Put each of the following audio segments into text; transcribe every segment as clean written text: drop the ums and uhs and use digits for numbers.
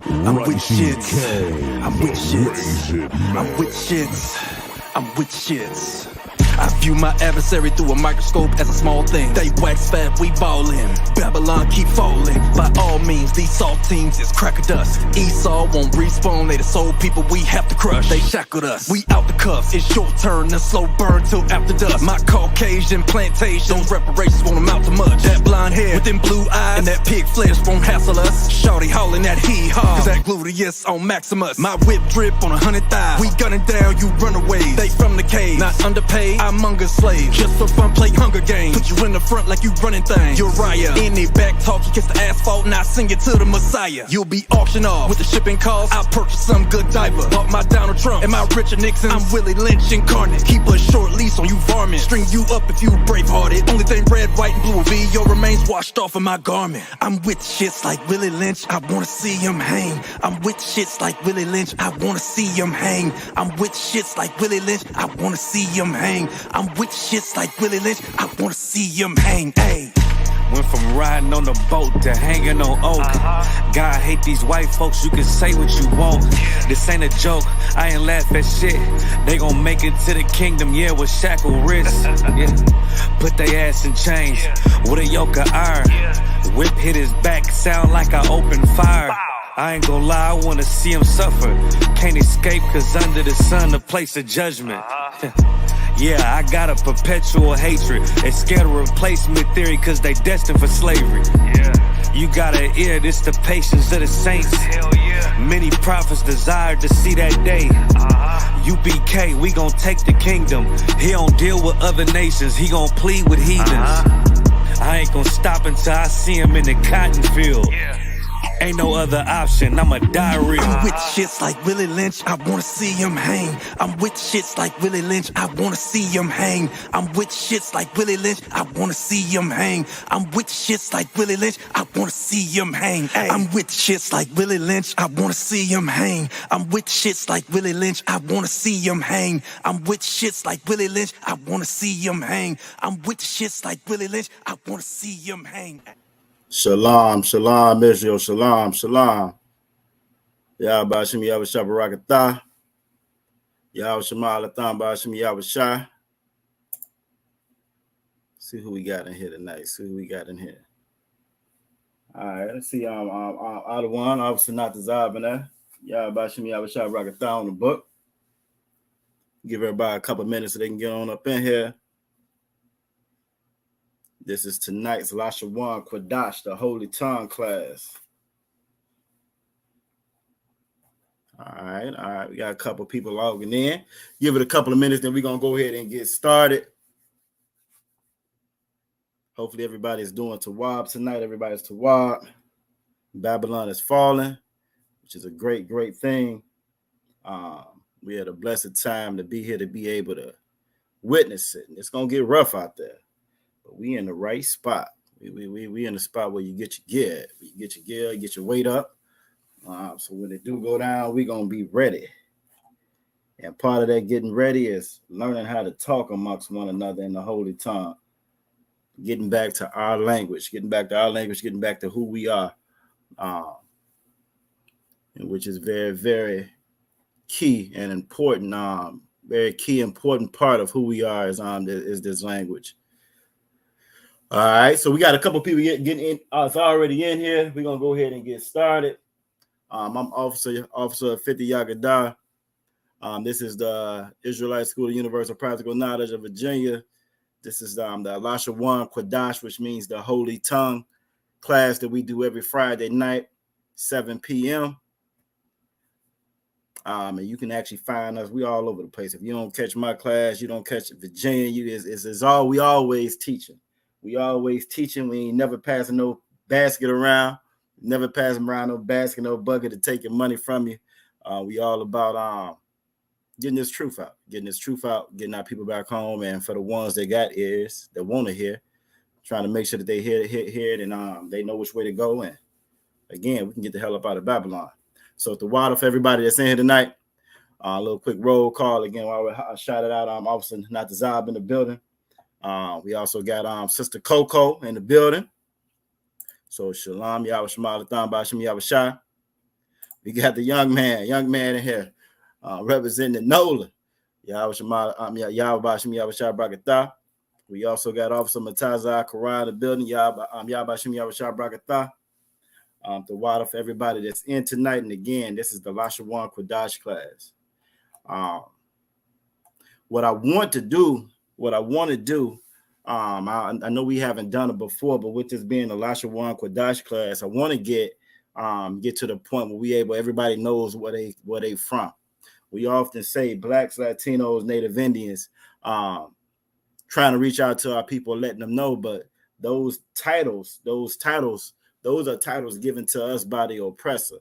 I'm with shits. I'm with shits. I'm with shits. I'm with shits. I view my adversary through a microscope as a small thing. They wax fat, we ballin'. Babylon keep falling. By all means, these salt teams is cracker dust. Esau won't respawn, they the soul people we have to crush. They shackled us, we out the cuffs. It's your turn to slow burn till after dusk. My Caucasian plantation, those reparations won't amount to much. That blonde hair with them blue eyes and that pig flesh won't hassle us. Shawty hauling that hee-haw, cause that gluteus on Maximus. My whip drip on 100 thighs. We gunning down you runaways. They from the cave, not underpaid. I'm Munga slave, just for fun play Hunger Games. Put you in the front like you running things. Uriah, any back talk, you kiss the asphalt, now sing it to the Messiah. You'll be auctioned off with the shipping costs. I'll purchase some good diver. Bought my Donald Trump and my Richard Nixon. I'm Willie Lynch incarnate. Keep a short leash on you varmint. String you up if you brave-hearted. Only thing red, white, and blue will be your remains washed off of my garment. I'm with shits like Willie Lynch, I wanna see him hang. I'm with shits like Willie Lynch, I wanna see him hang. I'm with shits like Willie Lynch, I wanna see him hang. I'm with shits like Willie Lynch, I wanna see him hang, ayy. Went from riding on the boat to hanging on oak. God hate these white folks, you can say what you want. This ain't a joke, I ain't laugh at shit. They gon' make it to the kingdom, yeah, with shackle wrists. Yeah. Put they ass in chains with a yoke of iron. Whip hit his back, sound like I opened fire. I ain't gon' lie, I wanna see him suffer. Can't escape, cause under the sun, the place of judgment. Yeah, I got a perpetual hatred. They scared of replacement theory cause they destined for slavery. Yeah. You gotta hear this, the patience of the saints. Hell yeah. Many prophets desired to see that day. UPK, we gon' take the kingdom. He don't deal with other nations, he gon' plead with heathens. I ain't gon' stop until I see him in the cotton field. Yeah. Ain't no other option, I'ma die real. I'm with shits like Willie Lynch, I wanna see him hang. I'm with shits like Willie Lynch, I wanna see him hang. I'm with shits like Willie Lynch, I wanna see him hang. I'm with shits like Willie Lynch, I wanna see him hang. I'm with shits like Willie Lynch, I wanna see him hang. I'm with shits like Willie Lynch, I wanna see him hang. I'm with shits like Willie Lynch, I wanna see him hang. I'm with shits like Willie Lynch, I wanna see him hang. Shalom, shalom, Israel, shalom, shalom. Yah Bashim Yahweh Barakatah. Yahweh Shema Alatham Bashim Yahweh Shah. See who we got in here tonight. See who we got in here. All right, let's see. Out of one, obviously not the Zab in there. Yah Bashim Yahweh Barakatah on the book. Give everybody a couple minutes so they can get on up in here. This is tonight's Lashawan Qadash, the Holy Tongue class. All right. We got a couple people logging in. Give it a couple of minutes, then we're going to go ahead and get started. Hopefully everybody's doing Tawab tonight. Everybody's Tawab. Babylon is falling, which is a great, great thing. We had a blessed time to be here to be able to witness it. It's going to get rough out there. But we in the right spot. We in the spot where you get your gear. You get your gear, get your weight up. So when it do go down, we gonna be ready. And part of that getting ready is learning how to talk amongst one another in the holy tongue. Getting back to our language, getting back to who we are, which is very, very key and important. Very key, important part of who we are is this language. All right, so we got a couple people getting in. It's already in here. We're gonna go ahead and get started. I'm Officer 50 Yagadar. This is the Israelite School of Universal Practical Knowledge of Virginia. This is the Lashawan Qadash, which means the Holy Tongue class that we do every Friday night, 7 p.m. And you can actually find us. We all over the place. If you don't catch my class, you don't catch Virginia. We always teaching. We always teaching. We ain't never passing no basket around. Never passing around no basket, no bucket to take your money from you. We all about getting this truth out, getting our people back home. And for the ones that got ears, that want to hear, trying to make sure that they hear it and they know which way to go. And again, we can get the hell up out of Babylon. So the water for everybody that's in here tonight. A little quick roll call again while I shout it out. Officer Natazab in the building. We also got Sister Coco in the building. So Shalom, Yahweh Shema Alatham Bashim Yahweh Shah. We got the young man in here representing NOLA. Yahweh Brakatah. We also got Officer Matazah Karan in the building. Yahweh Brakatah. The water for everybody that's in tonight. And again, this is the Lashawan Qadash class. What I want to do, I know we haven't done it before, but with this being the Lashawan Qadash class, I want to get to the point where everybody knows where they from. We often say Blacks, Latinos, Native Indians, trying to reach out to our people, letting them know, but those are titles given to us by the oppressor.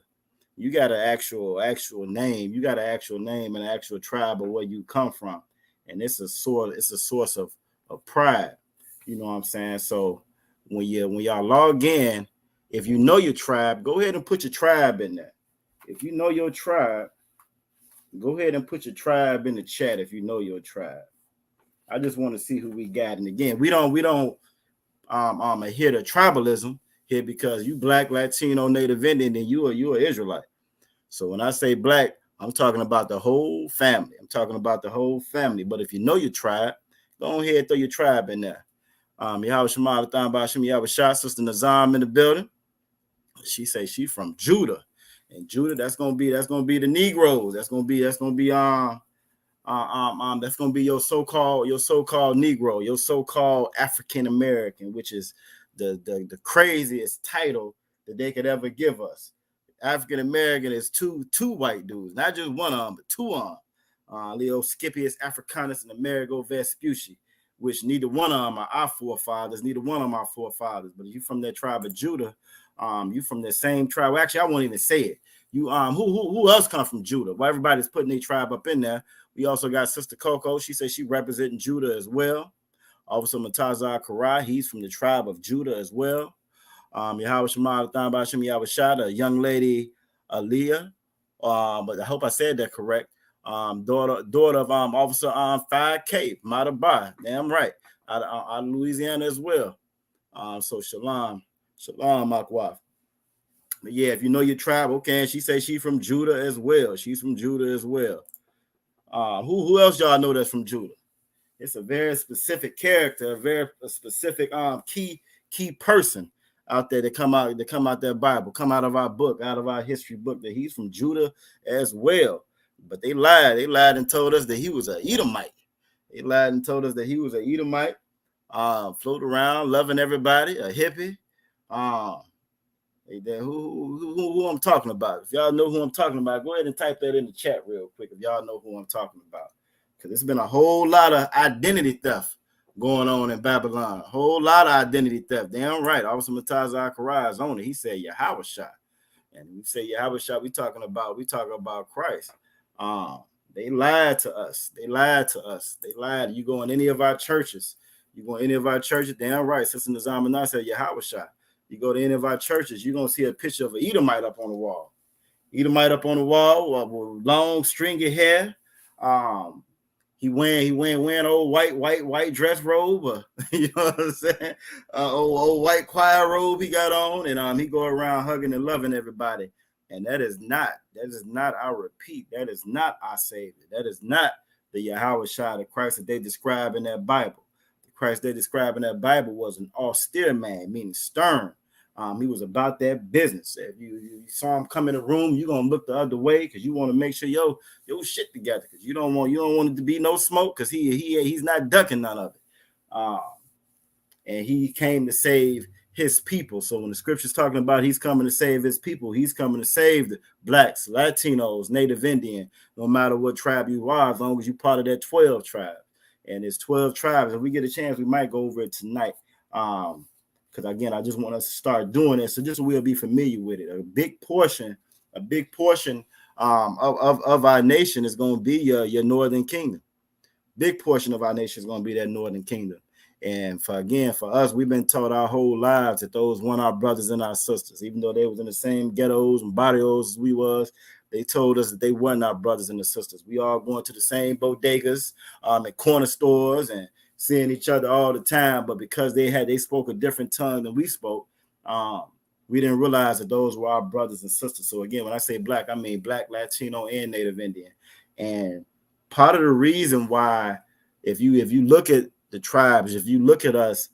You got an actual name. You got an actual name and an actual tribe of where you come from. And it's a source of pride. You know what I'm saying? So when y'all log in, if you know your tribe, go ahead and put your tribe in there. If you know your tribe, go ahead and put your tribe in the chat if you know your tribe. I just want to see who we got. And again, we don't adhere to tribalism here because you Black, Latino, Native Indian, then you are Israelite. So when I say Black, I'm talking about the whole family. But if you know your tribe, go ahead and throw your tribe in there. Yahweh Shema Lathan Bashim Yahweh Shah, Sister Nazam in the building. She say she from Judah. And Judah, that's gonna be the Negroes. That's gonna be your so-called Negro, your so-called African American, which is the craziest title that they could ever give us. African American is two white dudes, not just one of them, but two of them. Leo Scipius Africanus and Amerigo Vespucci, which neither one of them are our forefathers, But if you from that tribe of Judah, you from the same tribe. Well, actually, I won't even say it. You who else come from Judah? Well, everybody's putting their tribe up in there. We also got Sister Coco. She says she representing Judah as well. Also, Matazah Karai, he's from the tribe of Judah as well. Yahweh Shema Lathan Bashim Yahweh Shah, the young lady Aaliyah. But I hope I said that correct. Daughter of Officer 5K, Matabai. Damn right. Out of Louisiana as well. So shalom, Makwaf. But yeah, if you know your tribe, okay. And she says she's from Judah as well. Who else y'all know that's from Judah? It's a very specific character, a very specific key person out there that come out that Bible, come out of our book, out of our history book, that he's from Judah as well. But they lied and told us that he was an Edomite. Float around, loving everybody, a hippie. Who I'm talking about. If y'all know who I'm talking about, go ahead and type that in the chat real quick if y'all know who I'm talking about. Because there's been a whole lot of identity theft going on in Babylon. A whole lot of identity theft. Damn right. Officer Matazah Karai is on it. He said Yahweh Shah. And we say Yahweh Shah, we talking about Christ. They lied to us. You go in any of our churches. Damn right. Sister Nazam and I said Yahweh Shah. You go to any of our churches, you're going to see a picture of an Edomite up on the wall. With long, stringy hair. He wearing old white dress robe. You know what I'm saying? Old white choir robe he got on. And he go around hugging and loving everybody. And that is not, I repeat, that is not our Savior. That is not the Yahweh Shah, the Christ that they describe in that Bible. Christ they describe in that Bible was an austere man, meaning stern. He was about that business. If you saw him come in the room, you're gonna look the other way because you want to make sure your shit together, because you don't want it to be no smoke, because he's not ducking none of it. And he came to save his people. So when the scripture's talking about he's coming to save his people, he's coming to save the Blacks, Latinos, Native Indian, no matter what tribe you are, as long as you're part of that 12 tribe. And there's 12 tribes. If we get a chance, we might go over it tonight. Because again, I just want us to start doing it, so just so we'll be familiar with it. A big portion of our nation is going to be your northern kingdom. Big portion of our nation is going to be that northern kingdom. And for us, we've been taught our whole lives that those weren't our brothers and our sisters, even though they was in the same ghettos and barrios as we was. They told us that they weren't our brothers and the sisters. We all going to the same bodegas, at corner stores, and seeing each other all the time. But because they spoke a different tongue than we spoke, We didn't realize that those were our brothers and sisters. So again, when I say black, I mean black, Latino, and Native Indian. And part of the reason why, if you look at the tribes, if you look at us,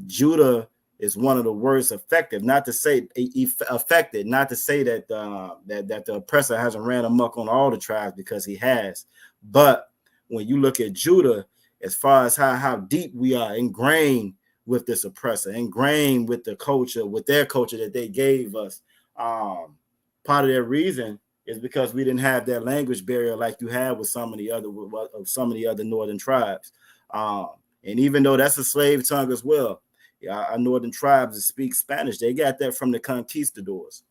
Judah is one of the worst affected. Not to say affected, not to say that that the oppressor hasn't ran amok on all the tribes, because he has. But when you look at Judah, as far as how deep we are ingrained with this oppressor, ingrained with the culture, with their culture that they gave us. Part of their reason is because we didn't have that language barrier like you have with some of the other northern tribes. And even though that's a slave tongue as well, our northern tribes that speak Spanish, they got that from the conquistadors.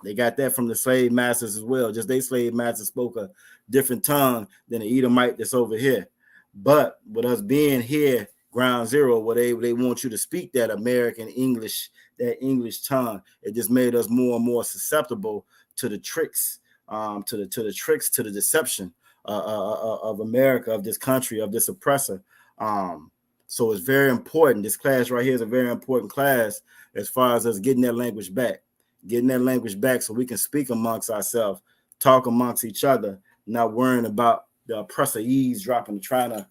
They got that from the slave masters as well. Just they slave masters spoke a different tongue than the Edomite that's over here. But with us being here, ground zero, where they want you to speak that American English, that English tongue, it just made us more and more susceptible to the tricks, to the deception of America, of this country, of this oppressor. So it's very important. This class right here is a very important class as far as us getting that language back, so we can speak amongst ourselves, talk amongst each other, not worrying about the oppressor eavesdropping, trying to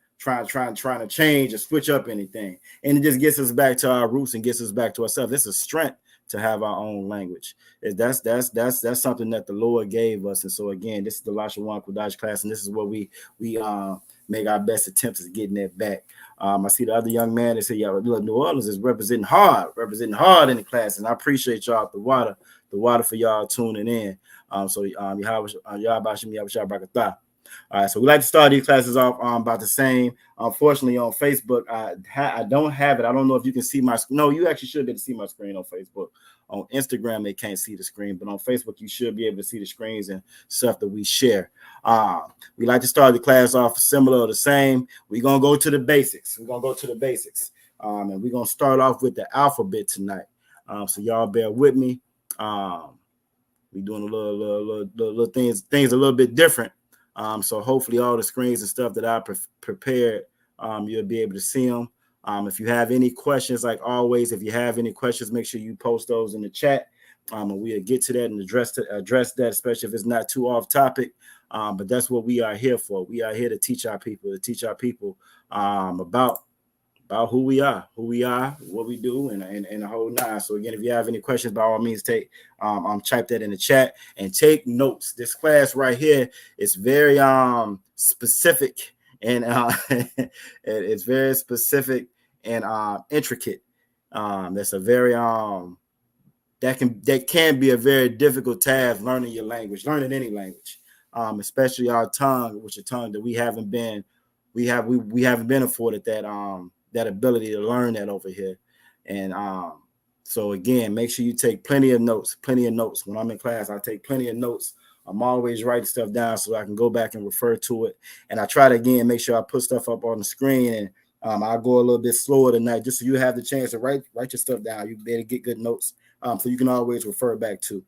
change or switch up anything. And it just gets us back to our roots and gets us back to ourselves. It's a strength to have our own language. That's something that the Lord gave us. And so again, this is the Lashawan Qadash class, and this is what we make our best attempts at getting that back. I see the other young man that said, "Yeah, New Orleans is representing hard in the class," and I appreciate y'all, the water for y'all tuning in. All right, so we like to start these classes off about the same. Unfortunately, on Facebook, I don't have it. I don't know if you can see my screen. No, you actually should be able to see my screen on Facebook. On Instagram, they can't see the screen, but on Facebook, you should be able to see the screens and stuff that we share. We like to start the class off similar or the same. We're going to go to the basics. And we're going to start off with the alphabet tonight. So y'all bear with me. We're doing a little things a little bit different. So hopefully all the screens and stuff that I prepared, you'll be able to see them. If you have any questions, like always, make sure you post those in the chat. And we'll get to that and address that, especially if it's not too off topic. But that's what we are here for. We are here to teach our people, about who we are, what we do, and the whole nine. So again, if you have any questions, by all means, type that in the chat and take notes. This class right here is very specific, and it's very specific and intricate. That's a very that can be a very difficult task, learning any language, especially our tongue, which is a tongue that we haven't been afforded that ability to learn that over here. And so again, make sure you take plenty of notes. When I'm in class, I take plenty of notes. I'm always writing stuff down so I can go back and refer to it. And I try to, again, make sure I put stuff up on the screen, and I'll go a little bit slower tonight just so you have the chance to write your stuff down. You better get good notes so you can always refer back to.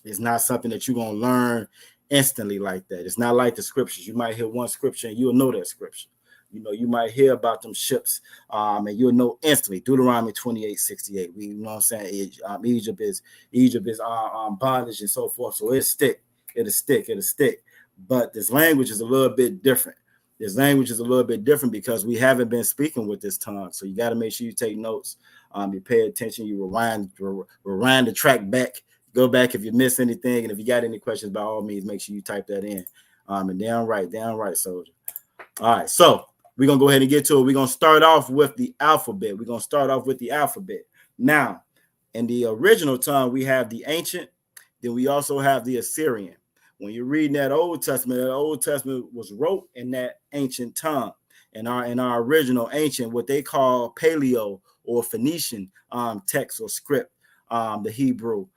It's not something that you're going to learn instantly like that. It's not like the scriptures. You might hear one scripture and you'll know that scripture. You might hear about them ships, and you'll know instantly. Deuteronomy 28:68. You know what I'm saying? Egypt is bondage and so forth. So it'll stick. But this language is a little bit different. Because we haven't been speaking with this tongue. So you got to make sure you take notes. You pay attention. You rewind the track back. Go back if you miss anything, and if you got any questions, by all means, make sure you type that in. And downright, soldier. All right, so we're going to go ahead and get to it. We're going to start off with the alphabet. Now, in the original tongue, we have the ancient, then we also have the Assyrian. When you're reading that Old Testament was wrote in that ancient tongue. In our original ancient, what they call Paleo or Phoenician text or script, the Hebrew.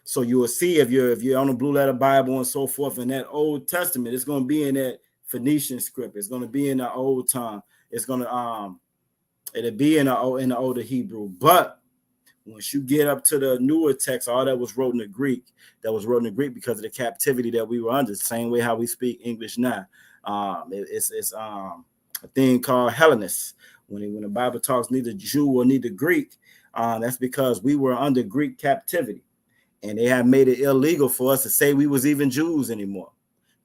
So you will see if you're on a blue letter Bible and so forth, in that Old Testament, it's going to be in that Phoenician script. It's going to be in the old tongue. It's going to it'll be in the older Hebrew. But once you get up to the newer text, all that was wrote in the Greek. Because of the captivity that we were under. The same way how we speak English now. It's a thing called Hellenist. When the Bible talks neither Jew or neither Greek, That's because we were under Greek captivity, and they had made it illegal for us to say we was even Jews anymore.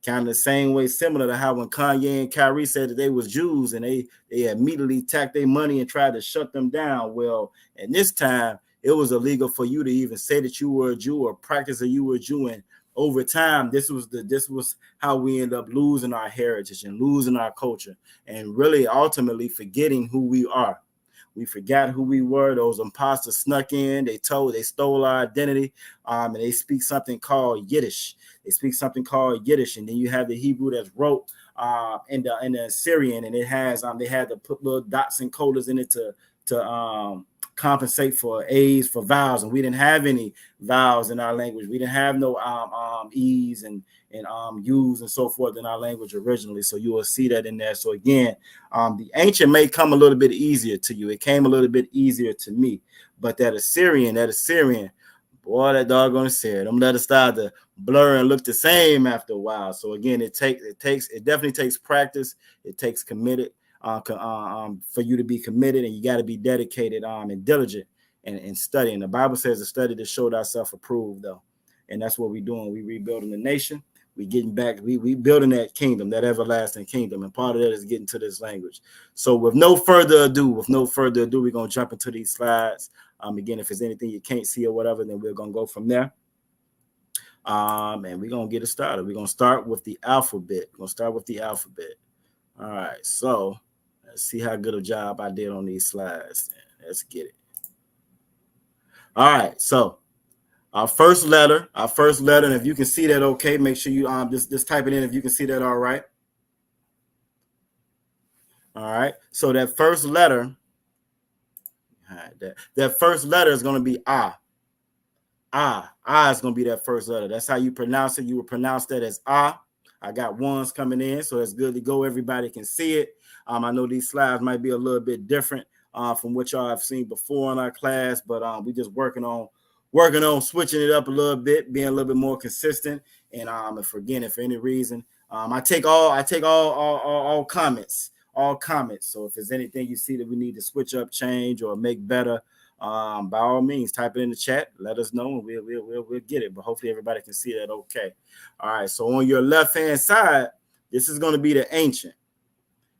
Kind of the same way, similar to how when Kanye and Kyrie said that they was Jews, and they immediately tacked their money and tried to shut them down. Well, and this time it was illegal for you to even say that you were a Jew or practice that you were a Jew. And over time, this was how we end up losing our heritage and losing our culture, and really ultimately forgetting who we are. We forgot who we were. Those imposters snuck in. They stole our identity, and they speak something called Yiddish. They speak something called Yiddish, and then you have the Hebrew that's wrote in the Syrian, and it has they had to put little dots and codas in it to compensate for A's for vowels, and we didn't have any vowels in our language. We didn't have no E's and U's and so forth in our language originally. So you will see that in there. So again, the ancient may come a little bit easier to you. It came a little bit easier to me, but that Assyrian, boy, that doggone Assyrian, them letters start to blur and look the same after a while. So again, it definitely takes practice. It takes committed. For you to be committed, and you got to be dedicated and diligent and studying. The Bible says to study to show thyself approved, though, and that's what we're doing. We rebuilding the nation. We getting back. We building that kingdom, that everlasting kingdom, and part of that is getting to this language. So with no further ado, we're gonna jump into these slides. Again, if there's anything you can't see or whatever, then we're gonna go from there. And we're gonna get it started. We're gonna start with the alphabet. All right, so let's see how good a job I did on these slides. Let's get it. All right, so our first letter, and if you can see that, okay, make sure you just type it in if you can see that. All right. All right. So that first letter, that first letter is going to be Ah. Ah is going to be that first letter. That's how you pronounce it. You will pronounce that as Ah. I got ones coming in, so it's good to go. Everybody can see it. I know these slides might be a little bit different from what y'all have seen before in our class, but we just working on switching it up a little bit, being a little bit more consistent. And if for any reason, I take all comments. So if there's anything you see that we need to switch up, change, or make better, by all means, type it in the chat. Let us know, and we'll get it. But hopefully everybody can see that okay. All right. So on your left hand side, this is going to be the ancient.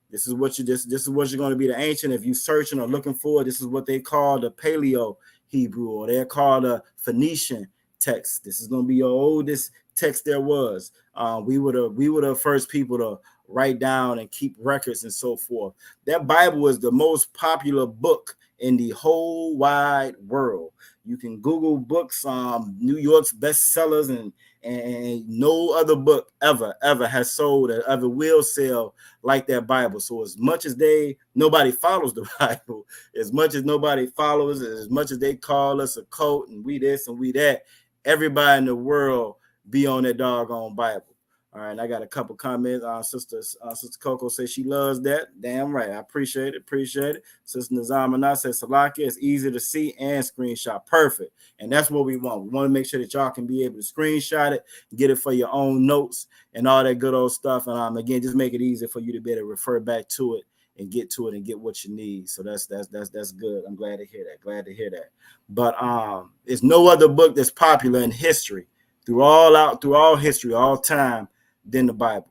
This is what you're going to be the ancient. If you're searching or looking for it, this is what they call the Paleo Hebrew, or they're called the Phoenician text. This is going to be your oldest text there was. We were the first people to write down and keep records and so forth. That Bible is the most popular book in the whole wide world. You can Google books, New York's bestsellers, and no other book ever has sold or ever will sell like that Bible. So as much as nobody follows the Bible, as much as nobody follows, as much as they call us a cult and we this and we that, everybody in the world be on that doggone Bible. All right, I got a couple comments. Sister Coco says she loves that. Damn right. I appreciate it. Sister Nazamana says Salakia is easy to see and screenshot. Perfect. And that's what we want. We want to make sure that y'all can be able to screenshot it, get it for your own notes and all that good old stuff. And again, just make it easy for you to be able to refer back to it and get to it and get what you need. So that's good. I'm glad to hear that. But there's no other book that's popular in history through all history, all time, than the Bible.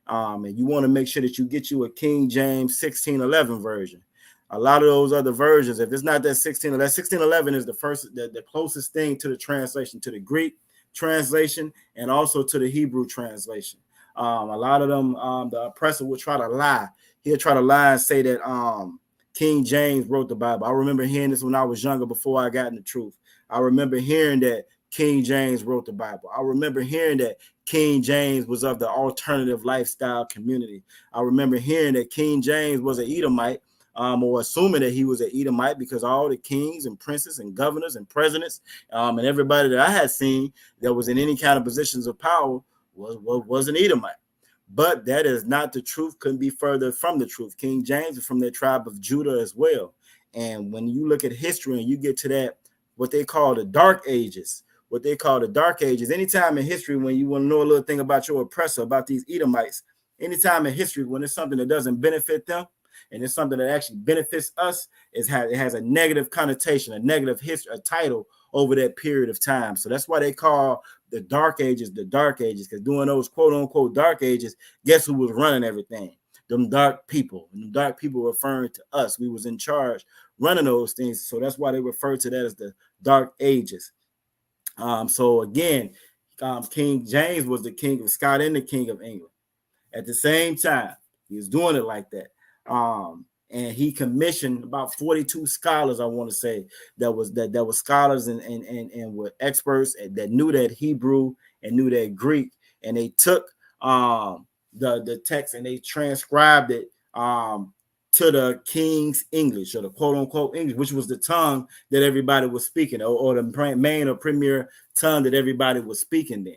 And you want to make sure that you get you a King James 1611 version. A lot of those other versions, if it's not that 1611 is the closest thing to the translation, to the Greek translation, and also to the Hebrew translation. A lot of them, the oppressor will try to lie. He'll try to lie and say that King James wrote the Bible. I remember hearing this when I was younger before I got in the truth. I remember hearing that King James wrote the Bible. I remember hearing that King James was of the alternative lifestyle community. I remember hearing that King James was an Edomite, or assuming that he was an Edomite, because all the kings and princes and governors and presidents and everybody that I had seen that was in any kind of positions of power was an Edomite. But that is not the truth, couldn't be further from the truth. King James is from the tribe of Judah as well. And when you look at history and you get to that, what they call the Dark Ages, anytime in history when you want to know a little thing about your oppressor, about these Edomites, anytime in history when it's something that doesn't benefit them, and it's something that actually benefits us, it has a negative connotation, a negative history, a title over that period of time. So that's why they call the Dark Ages, because during those quote unquote Dark Ages, guess who was running everything? Them dark people. And the dark people referring to us. We was in charge running those things. So that's why they refer to that as the Dark Ages. So again, King James was the king of Scotland and the king of England. At the same time, he was doing it like that. And he commissioned about 42 scholars, I want to say, that was scholars and were experts that knew that Hebrew and knew that Greek, and they took the text and they transcribed it to the king's English, or the quote unquote English, which was the tongue that everybody was speaking, or the main or premier tongue that everybody was speaking then.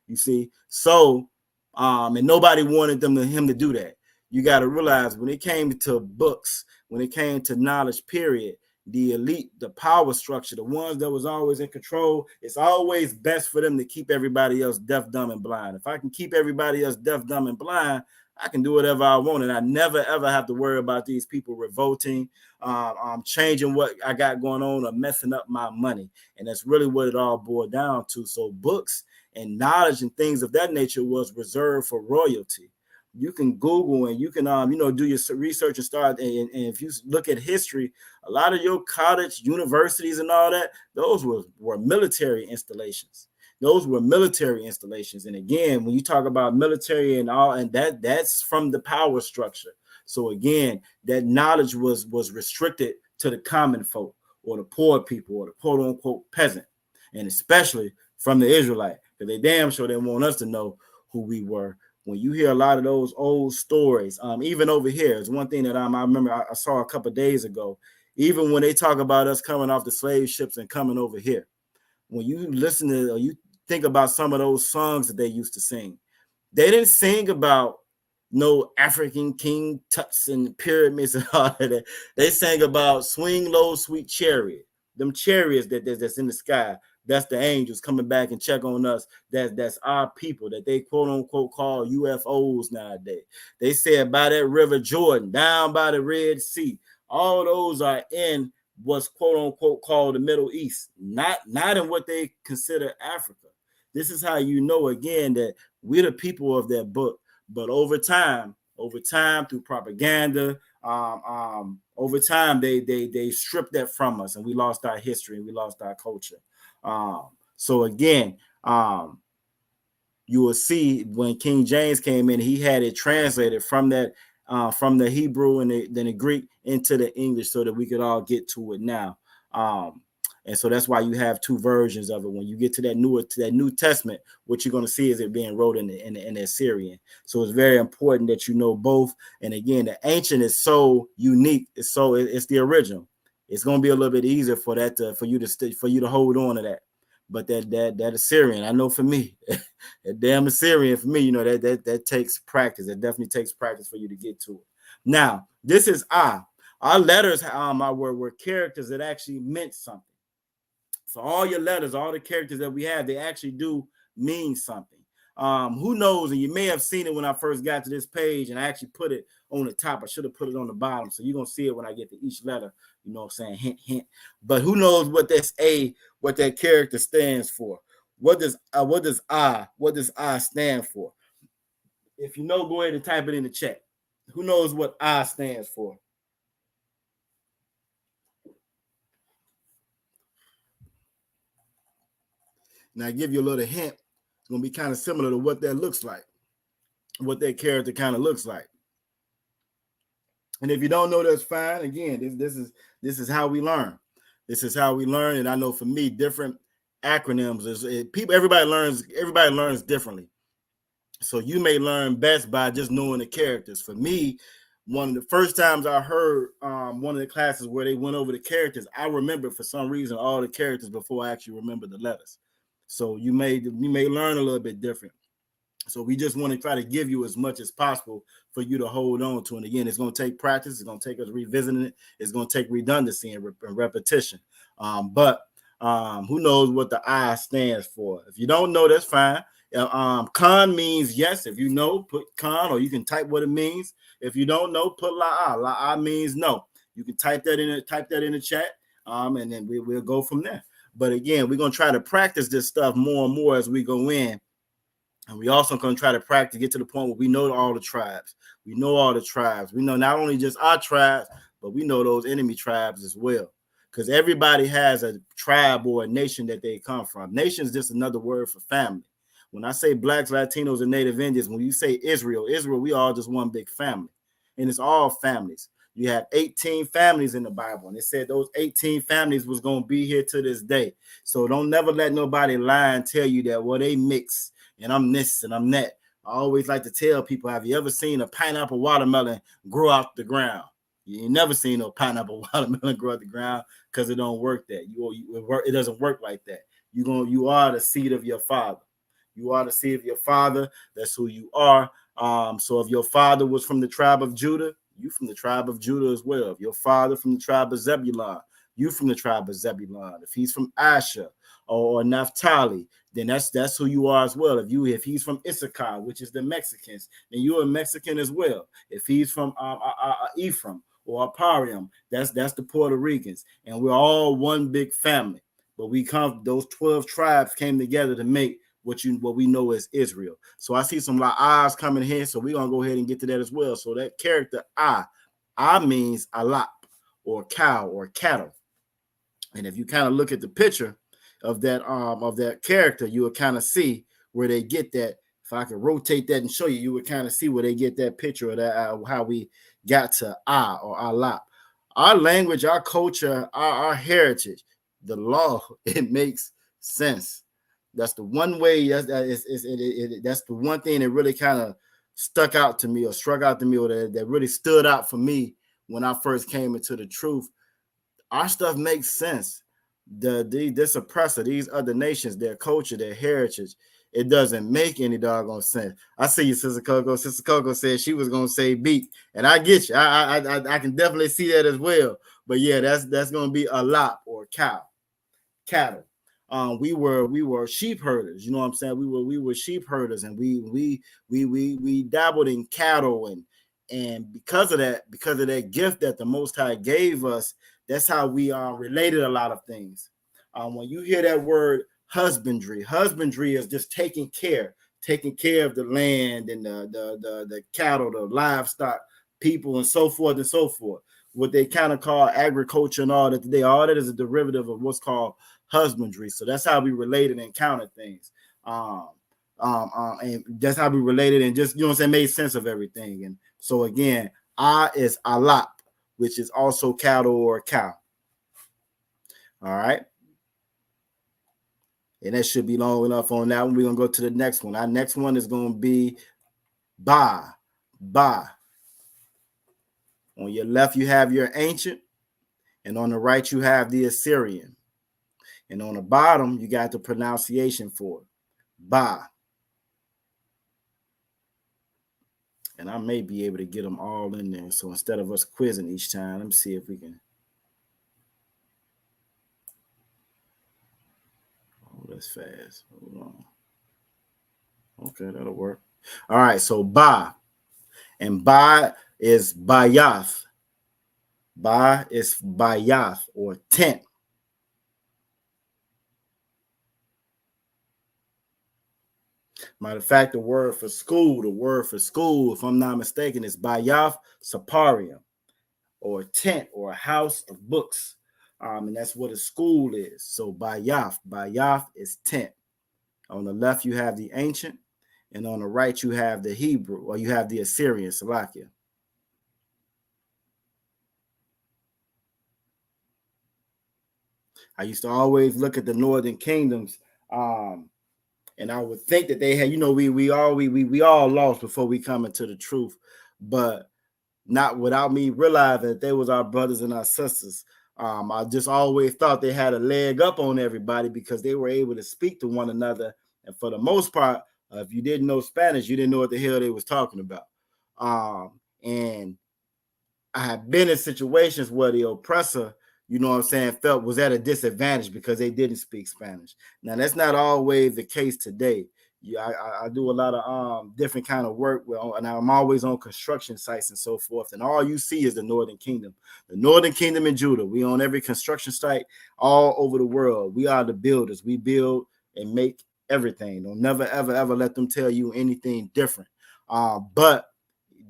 You see, so and nobody wanted him to do that. You got to realize, when it came to books, when it came to knowledge, period, the elite, the power structure, the ones that was always in control, it's always best for them to keep everybody else deaf, dumb, and blind. If I can keep everybody else deaf, dumb, and blind, I can do whatever I want, and I never ever have to worry about these people revolting, changing what I got going on, or messing up my money. And that's really what it all boiled down to. So books and knowledge and things of that nature was reserved for royalty. You can Google and you can do your research and start, and if you look at history, a lot of your college, universities, and all that, those were military installations. Those were military installations. And again, when you talk about military and all, and that's from the power structure. So again, that knowledge was restricted to the common folk, or the poor people, or the quote unquote peasant, and especially from the Israelite, because they damn sure didn't want us to know who we were. When you hear a lot of those old stories, even over here, it's one thing that I remember I saw a couple of days ago. Even when they talk about us coming off the slave ships and coming over here, when you listen to, or you think about some of those songs that they used to sing, they didn't sing about no African King Tuts and pyramids and all of that. They sang about swing low, sweet chariot. Them chariots that's in the sky. That's the angels coming back and check on us. That's our people that they quote unquote call UFOs nowadays. They said by that river Jordan, down by the Red Sea. All those are in what's quote unquote called the Middle East, not in what they consider Africa. This is how you know again that we're the people of that book. But over time through propaganda, over time they stripped that from us, and we lost our history and we lost our culture. So again, you will see when King James came in, he had it translated from that from the Hebrew and then the Greek into the English, so that we could all get to it now. And so that's why you have two versions of it. When you get to that New Testament, what you're going to see is it being wrote in the Assyrian. So it's very important that you know both. And again, the ancient is so unique. It's the original. It's going to be a little bit easier for you to hold on to that. But that Assyrian, I know for me, that damn Assyrian for me, that takes practice. It definitely takes practice for you to get to it. Now, this is our letters were characters that actually meant something. So all your letters, all the characters that we have, they actually do mean something. Who knows? And you may have seen it when I first got to this page, and I actually put it on the top. I should have put it on the bottom. So you're going to see it when I get to each letter, you know what I'm saying? Hint, hint. But who knows what that character stands for? What does I stand for? If you know, go ahead and type it in the chat. Who knows what I stands for? Now, I give you a little hint. It's going to be kind of similar to what that looks like, what that character kind of looks like. And if you don't know, that's fine. Again, this is how we learn. This is how we learn. And I know for me, different acronyms everybody learns differently. So you may learn best by just knowing the characters. For me, one of the first times I heard one of the classes where they went over the characters, I remember for some reason all the characters before I actually remember the letters. So you may learn a little bit different. So we just want to try to give you as much as possible for you to hold on to. And again, it's going to take practice. It's going to take us revisiting it. It's going to take redundancy and repetition. But who knows what the I stands for? If you don't know, that's fine. Khan means yes. If you know, put Khan, or you can type what it means. If you don't know, put La'ah. La'ah means no. You can type that in the chat, and then we'll go from there. But again, we're gonna try to practice this stuff more and more as we go in. And we also going to try to practice, get to the point where we know all the tribes. We know all the tribes. We know not only just our tribes, but we know those enemy tribes as well. Because everybody has a tribe or a nation that they come from. Nation is just another word for family. When I say blacks, Latinos, and Native Indians, when you say Israel, we all just one big family. And it's all families. You have 18 families in the Bible. And it said those 18 families was going to be here to this day. So don't never let nobody lie and tell you that, well, they mix. And I'm this and I'm that. I always like to tell people, have you ever seen a pineapple watermelon grow out the ground? You ain't never seen no pineapple watermelon grow out the ground because it don't work that. It doesn't work like that. You are the seed of your father. You are the seed of your father. That's who you are. So if your father was from the tribe of Judah, you from the tribe of Judah as well. If your father from the tribe of Zebulun, you from the tribe of Zebulun. If he's from Asher or Naphtali, then that's who you are as well. If he's from Issachar, which is the Mexicans, then you're a Mexican as well. If he's from Ephraim or Aparium, that's the Puerto Ricans, and we're all one big family. But those 12 tribes came together to make what we know as Israel. So I see some eyes coming here, so we're gonna go ahead and get to that as well. So that character I means alap, or cow or cattle. And if you kind of look at the picture of that character, you will kind of see where they get that. If I could rotate that and show you, you would kind of see where they get that picture of that, how we got to or alap. Our language, our culture, our heritage, the law, it makes sense. That's the one way. That's the one thing that really kind of struck out to me, or that really stood out for me when I first came into the truth. Our stuff makes sense. This oppressor, these other nations, their culture, their heritage, it doesn't make any doggone sense. I see you, Sister Coco. Sister Coco said she was gonna say beat, and I get you. I can definitely see that as well. But yeah, that's gonna be a lot, or cattle. We were sheep herders. You know what I'm saying? We were sheep herders, and we dabbled in cattle, and because of that gift that the Most High gave us, that's how we related a lot of things. When you hear that word husbandry is just taking care of the land and the cattle, the livestock, people, and so forth and so forth. What they kind of call agriculture and all that today, all that is a derivative of what's called husbandry. So that's how we related and counted things. And that's how we related and just, you know what I'm saying, made sense of everything. And so again, is alap, which is also cattle or cow. All right. And that should be long enough on that one. We're going to go to the next one. Our next one is going to be Ba. On your left, you have your ancient, and on the right, you have the Assyrian. And on the bottom, you got the pronunciation for it, Ba. And I may be able to get them all in there. So instead of us quizzing each time, let me see if we can. Oh, that's fast. Hold on. Okay, that'll work. All right, so Ba. And Ba is Bayath. Ba is Bayath, or tent. Matter of fact, the word for school, if I'm not mistaken, is Bayath Saparium, or tent, or a house of books. And that's what a school is. So Bayath is tent. On the left, you have the ancient, and on the right, you have the Hebrew, or you have the Assyrian, Salakia. I used to always look at the northern kingdoms, and I would think that they had, we all lost before we come into the truth, but not without me realizing that they was our brothers and our sisters. I just always thought they had a leg up on everybody because they were able to speak to one another. And for the most part, if you didn't know Spanish, you didn't know what the hell they was talking about. And I have been in situations where the oppressor, you know what I'm saying, was at a disadvantage because they didn't speak Spanish. Now, that's not always the case today. I do a lot of different kind of work, and I'm always on construction sites and so forth. And all you see is the Northern Kingdom and Judah. We on every construction site all over the world. We are the builders. We build and make everything. Don't never ever let them tell you anything different. But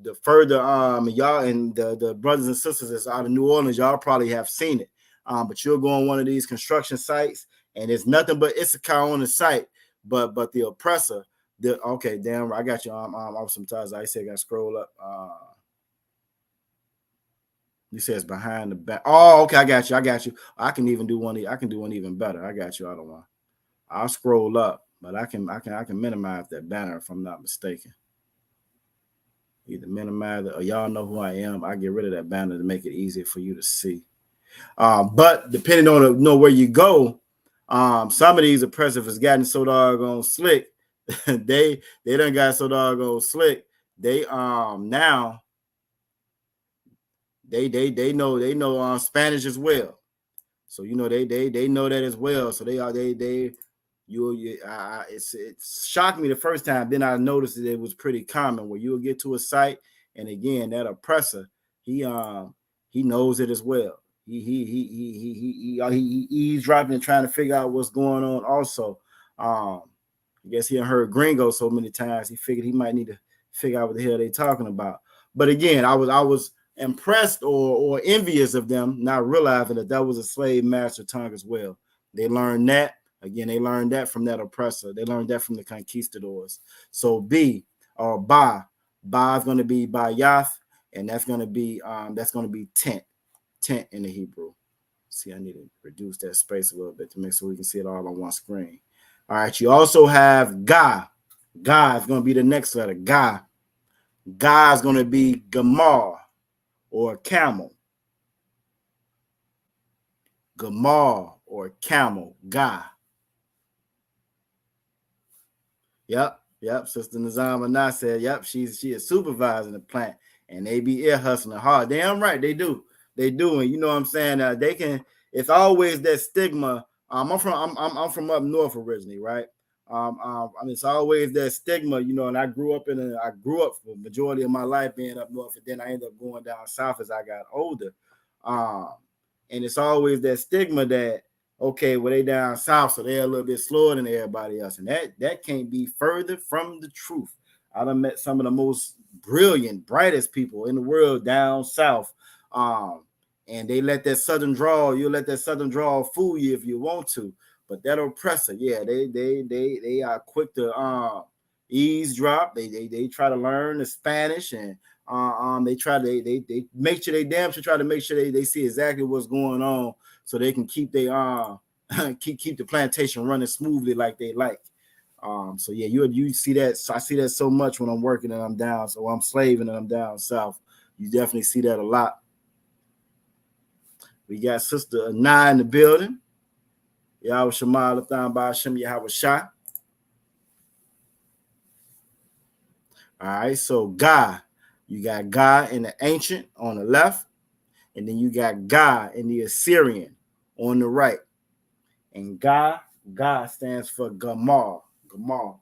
the further y'all and the brothers and sisters that's out of New Orleans, y'all probably have seen it. But you'll go on one of these construction sites, and it's nothing but Issachar on the site. But the oppressor, okay, damn, I got you. I'm sometimes I say I got to scroll up. You say it's behind the back. Oh, okay, I got you. I can do one even better. I got you. I don't want. I'll scroll up, but I can minimize that banner if I'm not mistaken. Either minimize it or y'all know who I am. I get rid of that banner to make it easier for you to see. But depending on where you go, some of these oppressive has gotten so doggone slick. they done got so doggone slick. They now they know Spanish as well. So they know that as well. So it's shocked me the first time. Then I noticed that it was pretty common where you'll get to a site, and again that oppressor he knows it as well. He eavesdropping and trying to figure out what's going on. Also, I guess he heard gringo so many times he figured he might need to figure out what the hell they talking about. But again, I was impressed or envious of them, not realizing that was a slave master tongue as well. They learned that. Again, they learned that from that oppressor. They learned that from the conquistadors. So B or Ba is going to be Bayath, and that's going to be tent in the Hebrew. See, I need to reduce that space a little bit to make sure we can see it all on one screen. All right, you also have Ga. Ga is going to be the next letter. Ga. Ga is going to be Gamar or camel. Gamar or camel. Ga. Yep. Sister Nazama Na said, yep, she is supervising the plant, and they be ear hustling hard. Damn right, they do. And you know what I'm saying? They can. It's always that stigma. I'm from up north originally, right? It's always that stigma, and I grew up for the majority of my life being up north, and then I ended up going down south as I got older. And it's always that stigma that, okay, well, they down south, so they're a little bit slower than everybody else. And that can't be further from the truth. I done met some of the most brilliant, brightest people in the world down south. And they let that southern drawl, you'll let that southern drawl fool you if you want to. But that oppressor, yeah, they are quick to eavesdrop. They try to learn the Spanish, and they make sure they damn sure try to make sure they see exactly what's going on, so they can keep keep the plantation running smoothly like they like. So yeah, you see that. So I see that so much when I'm working and I'm down. So I'm slaving and I'm down south. You definitely see that a lot. We got Sister Anai in the building. Yahweh Shema Lathan Ba Hashem Yahweh Shah. All right, so Ga, you got Ga in the ancient on the left, and then you got Ga in the Assyrian on the right. And Ga stands for Gamar. Gamar.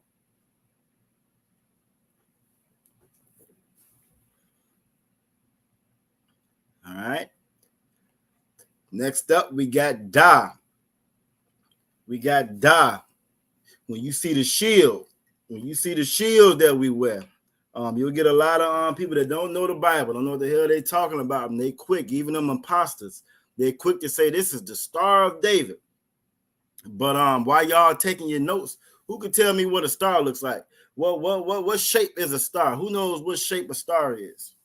All right. Next up, we got Da. When you see the shield, that we wear, you'll get a lot of people that don't know the Bible, don't know what the hell they talking about, and they quick, even them imposters, they're quick to say this is the Star of David. But while y'all taking your notes, who could tell me what a star looks like? What shape is a star? Who knows what shape a star is?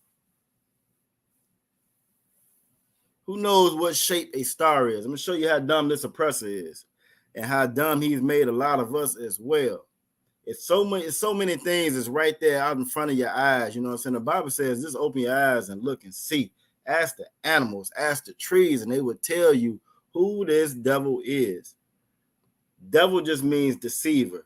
Who knows what shape a star is? I'm gonna show you how dumb this oppressor is, and how dumb he's made a lot of us as well. It's so many things is right there out in front of your eyes. You know what I'm saying? The Bible says, just open your eyes and look and see. Ask the animals, ask the trees, and they would tell you who this devil is. Devil just means deceiver.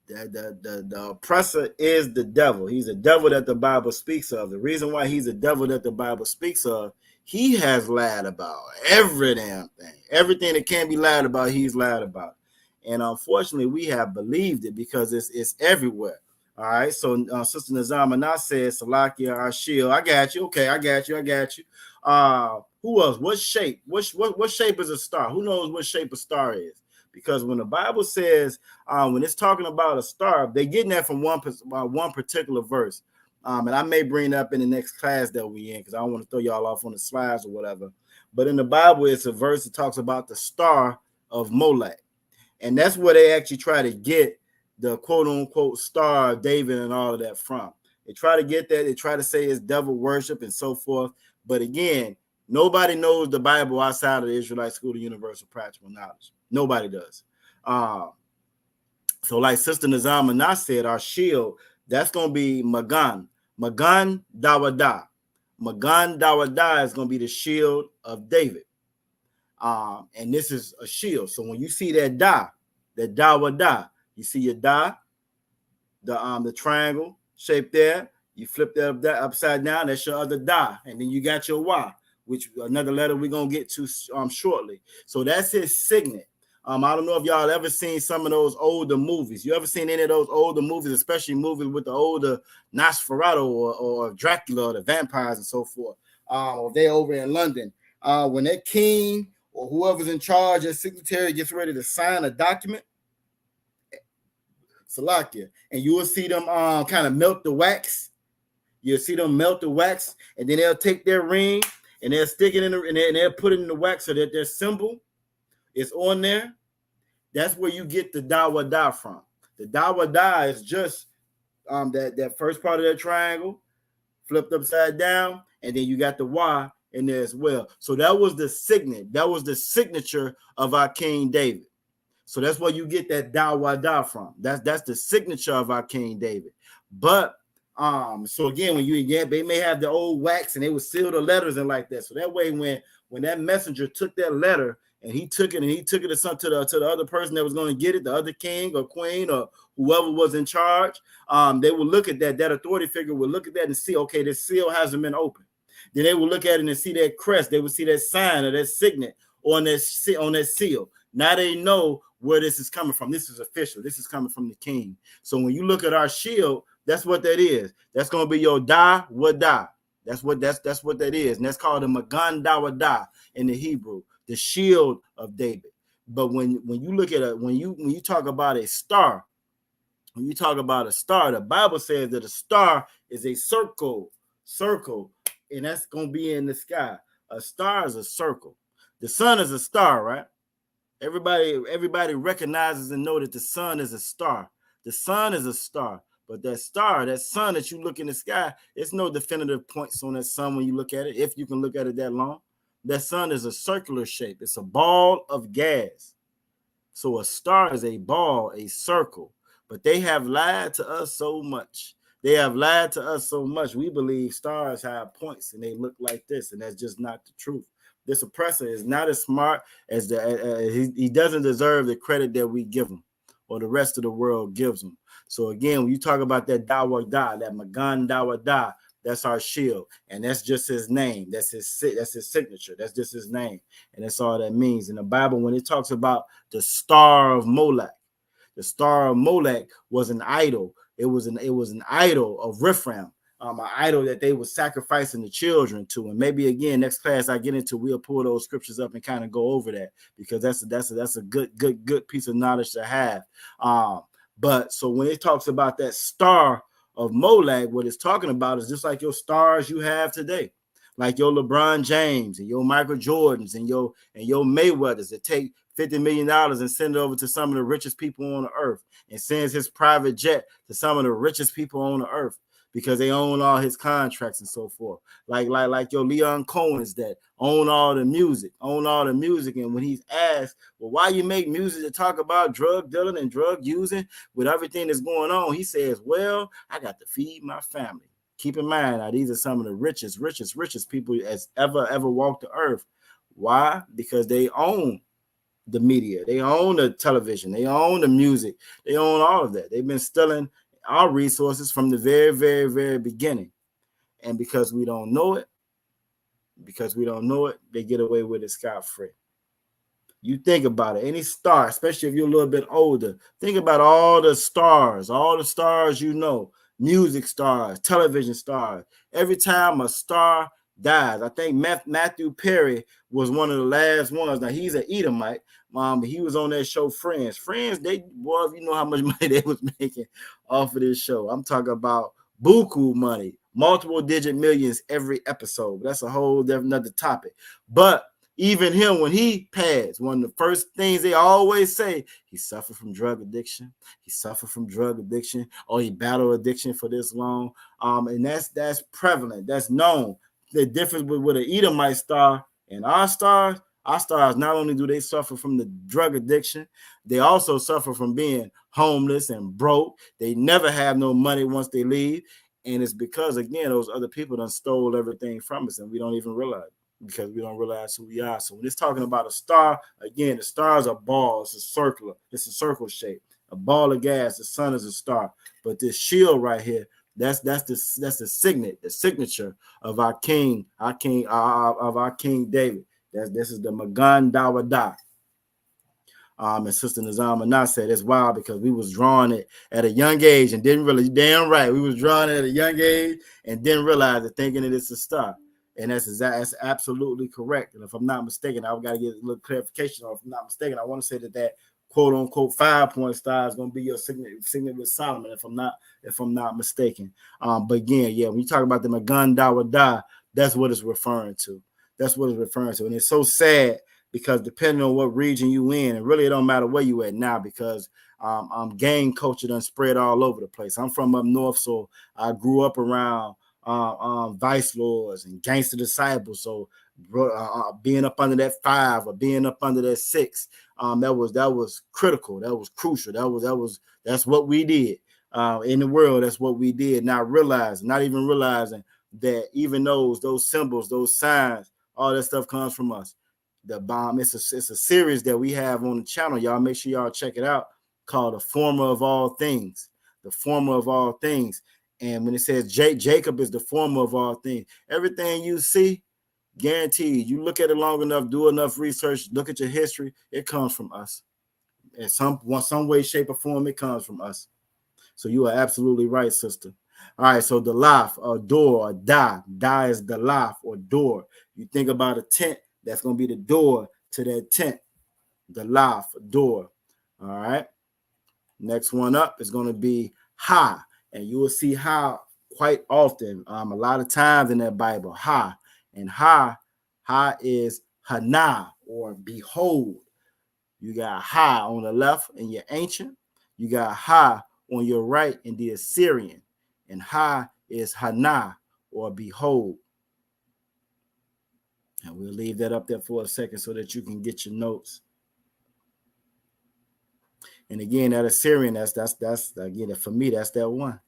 The oppressor is the devil. He's a devil that the Bible speaks of. The reason why he's a devil that the Bible speaks of, he has lied about every damn thing. Everything that can be lied about, he's lied about. And unfortunately, we have believed it because it's everywhere. All right. So Sister Nazama now says, Salakia, our shield. I got you. Okay, I got you. Who else? What shape? What shape is a star? Who knows what shape a star is? Because when the Bible says, when it's talking about a star, they're getting that from one particular verse. And I may bring it up in the next class that we in, because I don't want to throw y'all off on the slides or whatever. But in the Bible, it's a verse that talks about the star of Molech. And that's where they actually try to get the quote unquote star of David and all of that from. They try to get that. They try to say it's devil worship and so forth. But again, nobody knows the Bible outside of the Israelite School of Universal Practical Knowledge. Nobody does. So like Sister Nazama Nah said, our shield, that's going to be Magan. Magan Dawada. Magan Dawada is going to be the shield of David. And this is a shield. So when you see that Dawada, you see your da, the triangle shape there. You flip that upside down. That's your other da, and then you got your Y, which another letter we're gonna get to shortly. So that's his signet. I don't know if y'all ever seen some of those older movies. You ever seen any of those older movies, especially movies with the older Nosferatu or Dracula or the vampires and so forth? Or they over in London, when that king or whoever's in charge as secretary gets ready to sign a document, Salakia, and you will see them kind of melt the wax. You'll see them melt the wax, and then they'll take their ring and they'll stick it in and they'll put it in the wax so that their symbol is on there. That's where you get the Dawada from. The Dawada is just that first part of that triangle flipped upside down, and then you got the Y in there as well. So that was the signet. That was the signature of our King David. So that's where you get that Dawada from. That's the signature of our King David. But so again, they may have the old wax and they would seal the letters and like that. So that way, when that messenger took that letter and he took it to the other person that was going to get it, the other king or queen or whoever was in charge, they would look at that authority figure would look at that and see, okay, this seal hasn't been opened. Then they would look at it and see that crest. They would see that sign or that signet on that seal. Now they know where this is coming from. This is official. This is coming from the king. So when you look at our shield, that's what that is. That's going to be your Dawada. That's what that is. And that's called the Magan Dawada in the Hebrew, the shield of David. But when you look at when you talk about a star, the Bible says that a star is a circle, and that's going to be in the sky. A star is a circle. The sun is a star, right? Everybody recognizes and know that the sun is a star. The sun is a star. But that star, that sun that you look in the sky, it's no definitive points on that sun when you look at it, if you can look at it that long. That sun is a circular shape. It's a ball of gas. So a star is a ball, a circle. But they have lied to us so much. We believe stars have points and they look like this, and that's just not the truth. This oppressor is not as smart as he doesn't deserve the credit that we give him or the rest of the world gives him. So again, when you talk about that Dawada, that Magan Dawada, that's our shield, and that's just his name. That's his signature. That's just his name, and that's all that means. In the Bible, when it talks about the star of Molech, the star of Molech was an idol. It was an idol of Rifram, an idol that they were sacrificing the children to. And maybe again, next class I get into, we'll pull those scriptures up and kind of go over that, because that's a good piece of knowledge to have. But so when it talks about that star of Molech, what it's talking about is just like your stars you have today, like your LeBron James and your Michael Jordans and your Mayweathers that take $50 million and send it over to some of the richest people on the earth, and sends his private jet to some of the richest people on the earth because they own all his contracts and so forth. Like your Leon Cohen's that own all the music. And when he's asked, well, why you make music to talk about drug dealing and drug using with everything that's going on, he says, well, I got to feed my family. Keep in mind, now these are some of the richest people as ever walked the earth. Why? Because they own the media, they own the television, they own the music, they own all of that. They've been stealing our resources from the very, very, very beginning. And because we don't know it, they get away with it scot-free. You think about it, any star, especially if you're a little bit older, think about all the stars you know, music stars, television stars. Every time a star dies, I think Matthew Perry was one of the last ones. Now he's an Edomite. He was on that show Friends. Friends, they, boy, if you know how much money they was making off of this show. I'm talking about buku money, multiple digit millions every episode. That's a whole another topic. But even him, when he passed, one of the first things they always say, he suffered from drug addiction. He suffered from drug addiction, or he battled addiction for this long. And that's prevalent. That's known. The difference with an Edomite star and our stars, not only do they suffer from the drug addiction, they also suffer from being homeless and broke. They never have no money once they leave. And it's because, again, those other people done stole everything from us, and we don't even realize it, because we don't realize who we are. So when it's talking about a star, again, the star is a ball. It's a circular. It's a circle shape. A ball of gas. The sun is a star. But this shield right here, that's the signature of our king David. This is the Magan Dawada. And Sister Nizama said it's wild because we was drawing it at a young age and didn't really, damn right, we was drawing it at a young age and didn't realize it, thinking that it's a star. And that's absolutely correct. And if I'm not mistaken, I've got to get a little clarification. Or if I'm not mistaken, I want to say that quote unquote 5-point star is going to be your signet with Solomon. If I'm not mistaken. But again, yeah, when you talk about the Magan Dawada, that's what it's referring to. That's what it's referring to. And it's so sad because depending on what region you in, and really it don't matter where you at now, because gang culture done spread all over the place. I'm from up north, so I grew up around vice lords and gangster disciples. So being up under that 5 or being up under that 6, that was critical. That was crucial. That's what we did in the world. That's what we did. Not even realizing that even those symbols, those signs, all that stuff comes from us. The bomb. It's a series that we have on the channel. Y'all make sure y'all check it out, called The Former of All Things. The Former of All Things. And when it says Jacob is the former of all things, everything you see, guaranteed, you look at it long enough, do enough research, look at your history, it comes from us. In some way, shape, or form, it comes from us. So you are absolutely right, sister. All right, so the laf, or door, or da. Da is the laf, or door. You think about a tent, that's going to be the door to that tent. The laf, door. All right. Next one up is going to be ha. And you will see ha quite often, a lot of times in that Bible, ha. And ha is hana, or behold. You got ha on the left in your ancient. You got ha on your right in the Assyrian. And ha is hana, or behold. And we'll leave that up there for a second so that you can get your notes. And again, that Assyrian, that's again, for me, that's that one.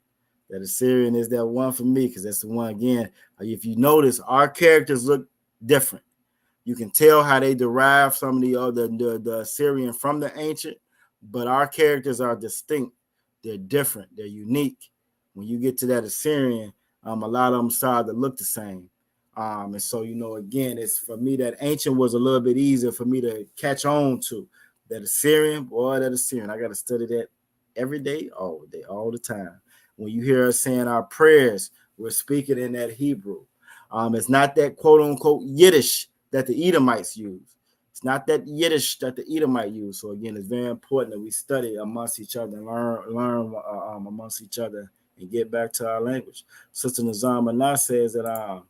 That Assyrian is that one for me, because that's the one, again, if you notice, our characters look different. You can tell how they derive some of the Assyrian from the ancient, but our characters are distinct. They're different. They're unique. When you get to that Assyrian, a lot of them start to look the same. And so, again, it's for me, that ancient was a little bit easier for me to catch on to. That Assyrian, I got to study that every day, all the time. When you hear us saying our prayers, we're speaking in that Hebrew. It's not that quote unquote Yiddish that the Edomites use. It's not that Yiddish that the Edomite use. So again, it's very important that we study amongst each other and learn amongst each other and get back to our language. Sister Nizama says that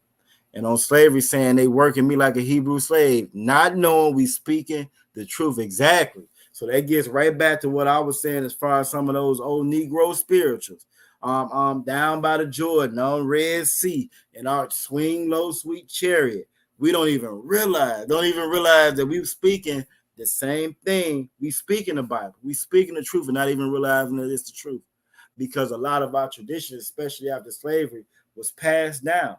and on slavery, saying they working me like a Hebrew slave, not knowing we speaking the truth. Exactly. So that gets right back to what I was saying as far as some of those old Negro spirituals. Down by the Jordan, on Red Sea, and our swing low, sweet chariot. We don't even realize that we speaking the same thing. We speaking the Bible. We speaking the truth and not even realizing that it's the truth. Because a lot of our traditions, especially after slavery, was passed down.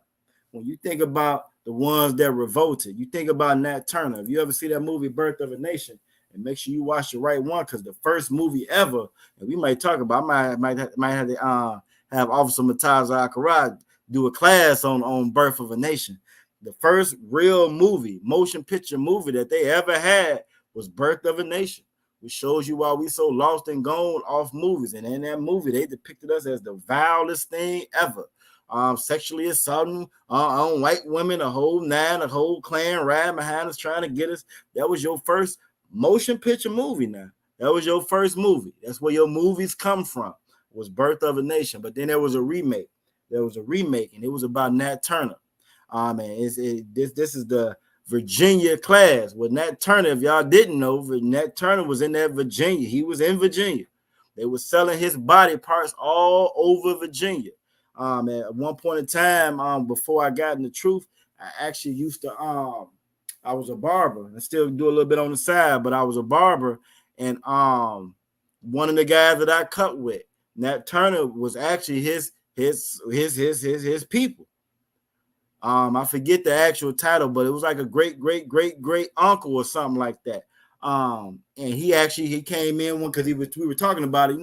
When you think about the ones that revolted, you think about Nat Turner. If you ever see that movie Birth of a Nation, and make sure you watch the right one, because the first movie ever, and we might talk about, I might have to have Officer Mataza Akarad do a class on Birth of a Nation. The first real movie, motion picture movie that they ever had was Birth of a Nation, which shows you why we so lost and gone off movies. And in that movie, they depicted us as the vilest thing ever. Sexually assaulting on white women, a whole clan riding behind us trying to get us. That was your first motion picture movie. Now that was your first movie. That's where your movies come from. Was Birth of a Nation. But then there was a remake. And it was about Nat Turner. And this is the Virginia class with Nat Turner. If y'all didn't know, Nat Turner was in that Virginia. He was in Virginia. They were selling his body parts all over Virginia. At one point in time, before I got in the truth, I actually used to I was a barber and still do a little bit on the side, but I was a barber, and one of the guys that I cut with, Nat Turner, was actually his people. I forget the actual title, but it was like a great uncle or something like that. And he came in one because we were talking about it,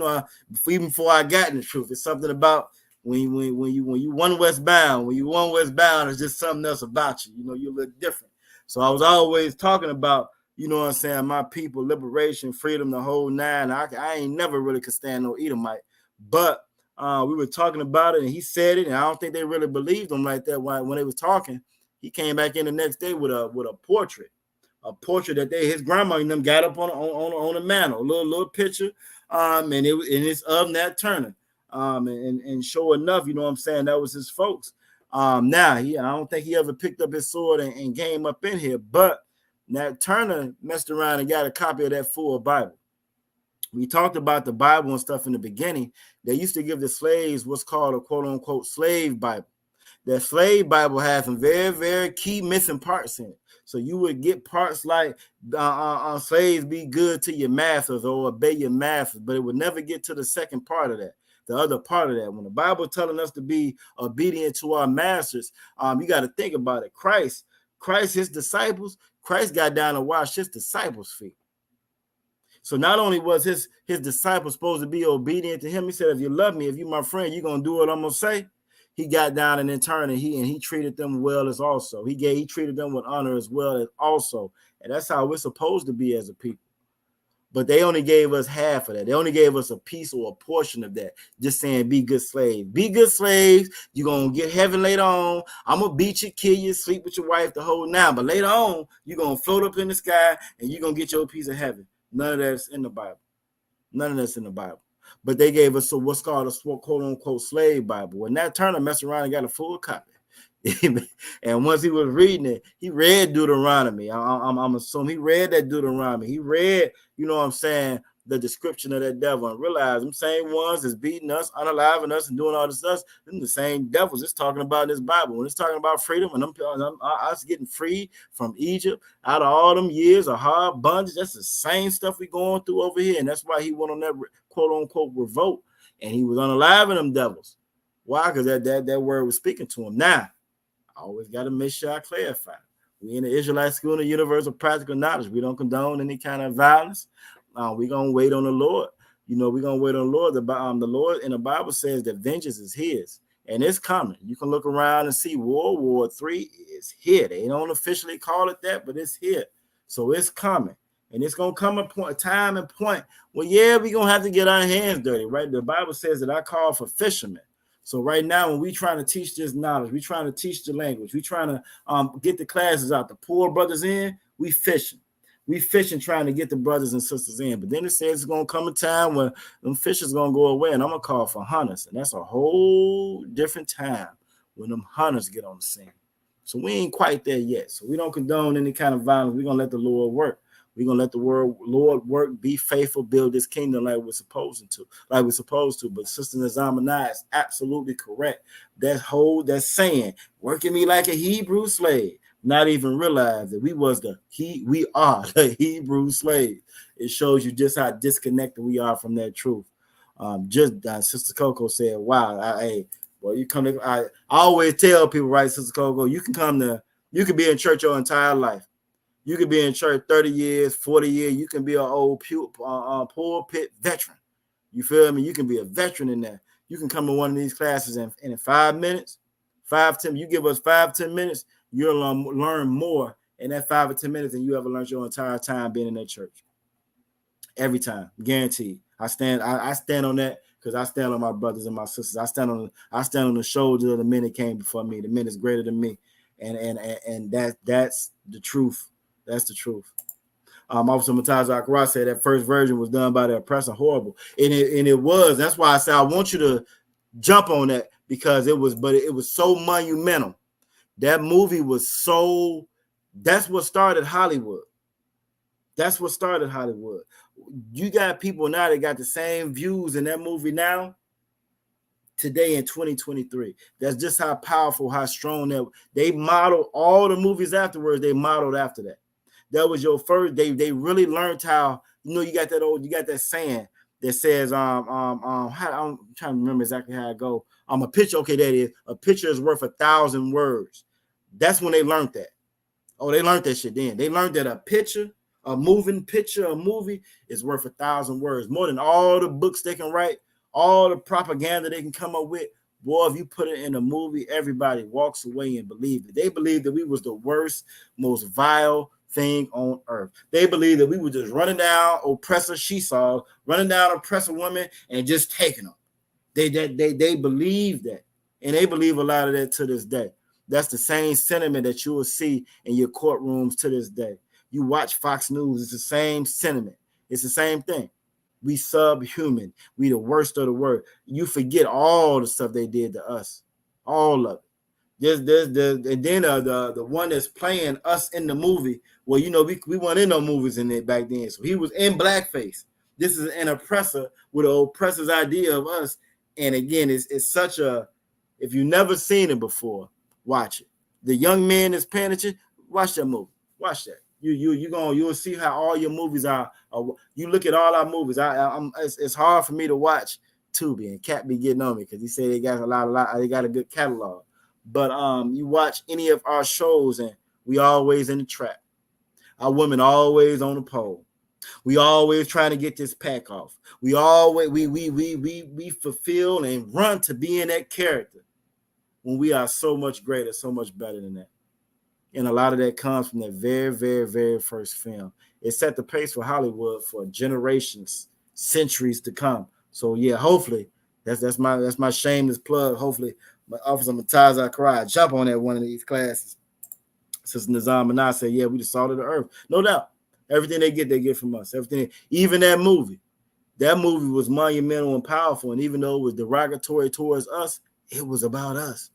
even before I got in the truth. It's something about when you one westbound, it's just something else about you. You look different. So I was always talking about, my people, liberation, freedom, the whole nine. I ain't never really could stand no Edomite, but we were talking about it, and he said it, and I don't think they really believed him like that when they was talking. He came back in the next day with a portrait that his grandma and them got up on a mantle, a little picture, and it's of Nat Turner. And sure enough, that was his folks. Now I don't think he ever picked up his sword and came up in here, but Nat Turner messed around and got a copy of that full Bible. We talked about the Bible and stuff in the beginning. They used to give the slaves what's called a quote unquote slave Bible. That slave Bible has some very, very key missing parts in it. So you would get parts like slaves be good to your masters or obey your masters, but it would never get to the second part of that. The other part of that, when the Bible telling us to be obedient to our masters, you got to think about it. Christ, his disciples, Christ got down and washed his disciples' feet. So not only was his disciples supposed to be obedient to him, he said, if you love me, if you're my friend, you're going to do what I'm going to say. He got down and in turn, and he treated them well as also. He treated them with honor as well as also. And that's how we're supposed to be as a people. But they only gave us half of that. They only gave us a piece or a portion of that. Just saying, be good slaves. Be good slaves. You're going to get heaven later on. I'm going to beat you, kill you, sleep with your wife the whole night. But later on, you're going to float up in the sky and you're going to get your piece of heaven. None of that's in the Bible. But they gave us what's called a quote unquote slave Bible. When Nat Turner messed around and got a full copy. And once he was reading it, he read Deuteronomy. I'm assuming he read that Deuteronomy. He read, the description of that devil, and realized them same ones that's beating us, unaliving us, and doing all this stuff. Them the same devils it's talking about in this Bible. When it's talking about freedom and us getting free from Egypt out of all them years of hard bondage, that's the same stuff we going through over here. And that's why he went on that quote unquote revolt, and he was unaliving them devils. Why? Because that word was speaking to him. Now, I always got to make sure I clarify. We in the Israelite School of Universal Practical Knowledge. We don't condone any kind of violence. We're going to wait on the Lord. We're going to wait on the Lord. The Lord in the Bible says that vengeance is his, and it's coming. You can look around and see World War III is here. They don't officially call it that, but it's here. So it's coming. And it's going to come a time and point where, we're going to have to get our hands dirty, right? The Bible says that I call for fishermen. So right now, when we trying to teach this knowledge, we trying to teach the language, we trying to get the classes out, the poor brothers in, we fishing. We fishing trying to get the brothers and sisters in. But then it says it's going to come a time when them fishers going to go away, and I'm going to call for hunters. And that's a whole different time when them hunters get on the scene. So we ain't quite there yet. So we don't condone any kind of violence. We're going to let the Lord work. We're going to let the Lord work, be faithful, build this kingdom like we're supposed to. But Sister Nazamana is absolutely correct. That saying, working me like a Hebrew slave, not even realize that we are the Hebrew slave. It shows you just how disconnected we are from that truth. Sister Coco said, wow, I always tell people, right, Sister Coco, you can be in church your entire life. You could be in church 30 years, 40 years. You can be an old pulpit veteran. You feel me? You can be a veteran in that. You can come to one of these classes and in 5 minutes, 5-10, you give us 5-10 minutes, you'll learn more in that 5 or 10 minutes than you ever learned your entire time being in that church. Every time, guaranteed. I stand on that because I stand on my brothers and my sisters. I stand on the shoulders of the men that came before me, the men that's greater than me, and that's the truth. That's the truth. Officer Mataz Akra said that first version was done by the oppressor, horrible, and it was. That's why I said I want you to jump on that because it was so monumental. That movie was so. That's what started Hollywood. That's what started Hollywood. You got people now that got the same views in that movie now, today in 2023. That's just how powerful, how strong that they modeled all the movies afterwards. They modeled after that. That was your first. They really learned how. You got that saying that says I'm trying to remember exactly how it go. A picture. Okay, that is a picture is worth 1,000 words. That's when they learned that. Oh, they learned that shit then. They learned that a picture, a moving picture, a movie is worth 1,000 words, more than all the books they can write, all the propaganda they can come up with. Boy, if you put it in a movie, everybody walks away and believes it. They believed that we was the worst, most vile thing on earth. They believed that we were just running down oppressor she-saw, running down oppressor women and just taking them. They believe that, and they believe a lot of that to this day. That's the same sentiment that you will see in your courtrooms to this day. You watch Fox News, it's the same sentiment. It's the same thing. We subhuman. We the worst of the worst. You forget all the stuff they did to us. All of it. And then the one that's playing us in the movie. Well, we weren't in no movies in it back then. So he was in blackface. This is an oppressor with an oppressor's idea of us. And again, it's such a, if you've never seen it before, watch it. The young man that's paying attention, watch that movie. Watch that. You'll see how all your movies are. You look at all our movies. It's hard for me to watch Tubi, and Cat be getting on me because he said they got they got a good catalog. But you watch any of our shows and we always in the trap. Our women always on the pole. We always trying to get this pack off. We always we fulfill and run to be in that character when we are so much greater, so much better than that. And a lot of that comes from that very, very, very first film. It set the pace for Hollywood for generations, centuries to come. So yeah, hopefully that's my shameless plug. Hopefully, my Officer Mataz Akra jump on that one of these classes. Since Nizam and I said, yeah, we the salt of the earth, no doubt. Everything they get from us. Everything, even that movie was monumental and powerful. And even though it was derogatory towards us, it was about us.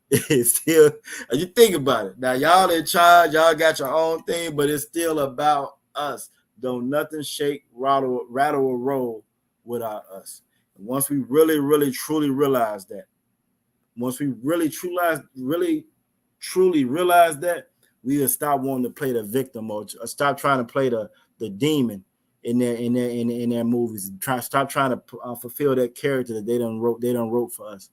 It's still, you think about it. Now, y'all in charge, y'all got your own thing, but it's still about us. Don't nothing shake, rattle, or roll without us. And once we really, really, truly realize that, truly realize that, we'll stop wanting to play the victim or stop trying to play the demon in their movies. Stop trying to fulfill that character that they done wrote for us.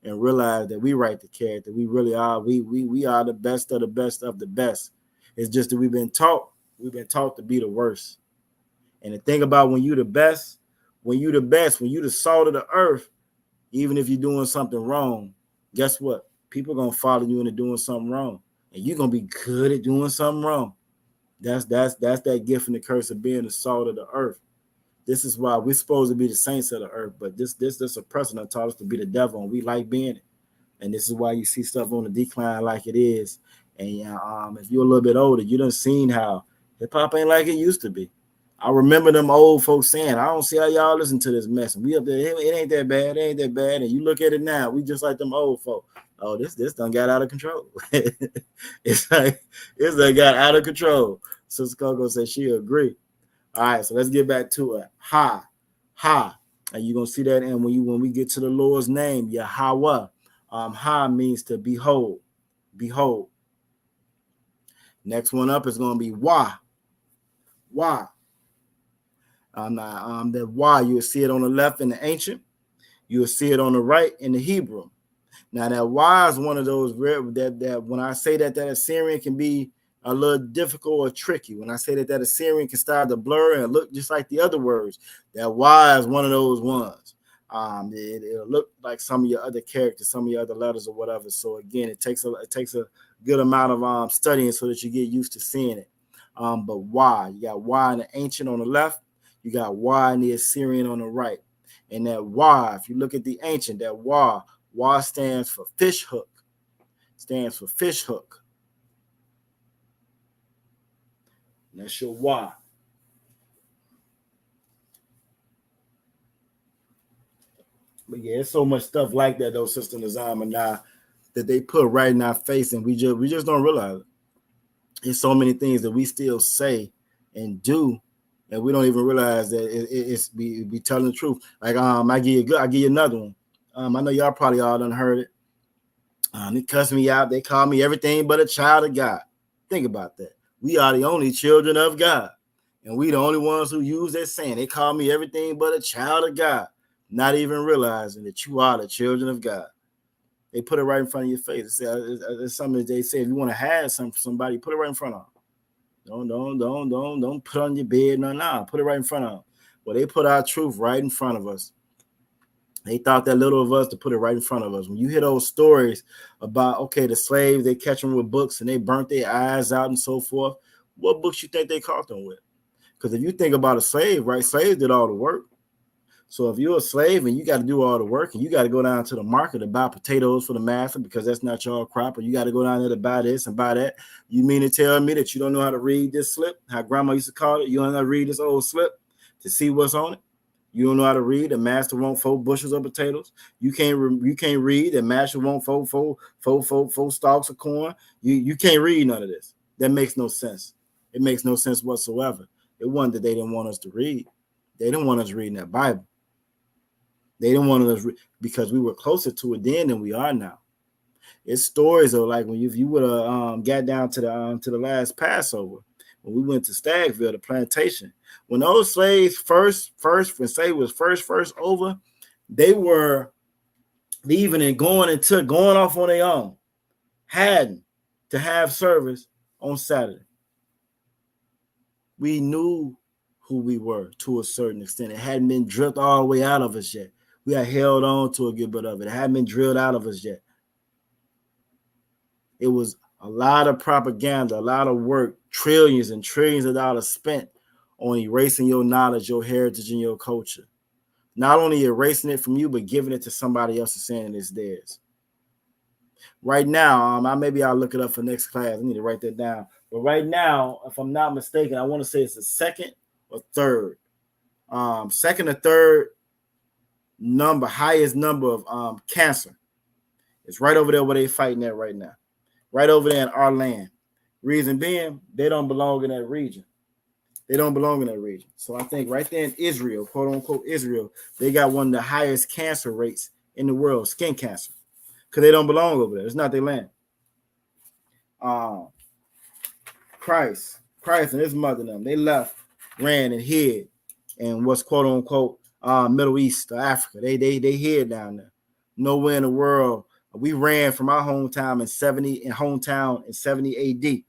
And realize that we write the character. We really are. We are the best of the best of the best. It's just that we've been taught to be the worst. And the thing about when you the best, when you the salt of the earth, even if you're doing something wrong, guess what? People gonna follow you into doing something wrong, and you're gonna be good at doing something wrong. That's that gift and the curse of being the salt of the earth. This is why we're supposed to be the saints of the earth, but this oppressor that taught us to be the devil, and we like being it. And this is why you see stuff on the decline like it is. And if you're a little bit older, you done seen how hip hop ain't like it used to be. I remember them old folks saying, "I don't see how y'all listen to this mess. And we up there, it ain't that bad, it ain't that bad." And you look at it now, we just like them old folk. Oh, this done got out of control. It's like got out of control. Sister Coco said she agree. All right, so let's get back to it. Ha, and you're gonna see that. And when we get to the Lord's name, Yahweh, ha means to behold. Next one up is gonna be Wah. The Wah, you'll see it on the left in the ancient. You'll see it on the right in the Hebrew. Now that Wah is one of those that when I say that Assyrian can be a little difficult or tricky. When I say that Assyrian can start to blur and look just like the other words, that Wah is one of those ones. It'll look like some of your other characters, some of your other letters or whatever. So again, it takes a good amount of studying so that you get used to seeing it. But Y, you got Y in the ancient on the left, you got Y in the Assyrian on the right. And that Y, if you look at the ancient, that Y stands for fish hook. Stands for fish hook. And that's your Y. But yeah, it's so much stuff like that, though, Sister Nazama, now that they put right in our face, and we just don't realize it. There's so many things that we still say and do, and we don't even realize that it's be telling the truth. Like I give you another one. I know y'all probably all done heard it. They cuss me out. They call me everything but a child of God. Think about that. We are the only children of God, and we the only ones who use that saying. They call me everything but a child of God, not even realizing that you are the children of God. They put it right in front of your face. It's something they say. If you want to have something for somebody, put it right in front of them. Don't put it on your bed. No. Put it right in front of them. Well, they put our truth right in front of us. They thought that little of us to put it right in front of us. When you hear those stories about, okay, the slaves, they catch them with books and they burnt their eyes out and so forth, what books you think they caught them with? Because if you think about a slave, right, slaves did all the work. So if you're a slave and you got to do all the work and you got to go down to the market to buy potatoes for the master because that's not your crop, or you got to go down there to buy this and buy that, you mean to tell me that you don't know how to read this slip, how grandma used to call it? You don't know how to read this old slip to see what's on it? You don't know how to read. The master won't 4 bushels of potatoes. You can't read. The master won't 4 stalks of corn. You can't read none of this. That makes no sense. It makes no sense whatsoever. It wasn't that they didn't want us to read. They didn't want us reading that Bible. They didn't want us because we were closer to it then than we are now. It's stories of like when if you would have got down to the last Passover when we went to Stagville, the plantation. When those slaves first when slave was first over, they were leaving and going off on their own, hadn't to have service on Saturday. We knew who we were to a certain extent. It hadn't been drilled all the way out of us yet. We had held on to a good bit of it. It hadn't been drilled out of us yet. It was a lot of propaganda, a lot of work, trillions and trillions of dollars spent on erasing your knowledge, your heritage, and your culture. Not only erasing it from you, but giving it to somebody else and saying it's theirs. Right now, maybe I'll look it up for next class. I need to write that down. But right now, if I'm not mistaken, I want to say it's the second or third. Second or third highest number of cancer. It's right over there where they're fighting at right now. Right over there in our land. Reason being, they don't belong in that region. They don't belong in that region. So I think right there in Israel, quote unquote Israel, they got one of the highest cancer rates in the world, skin cancer, because they don't belong over there. It's not their land. Christ and his mother, them, they left, ran and hid in what's quote unquote Middle East or Africa. They hid down there. Nowhere in the world. We ran from our hometown in 70 AD.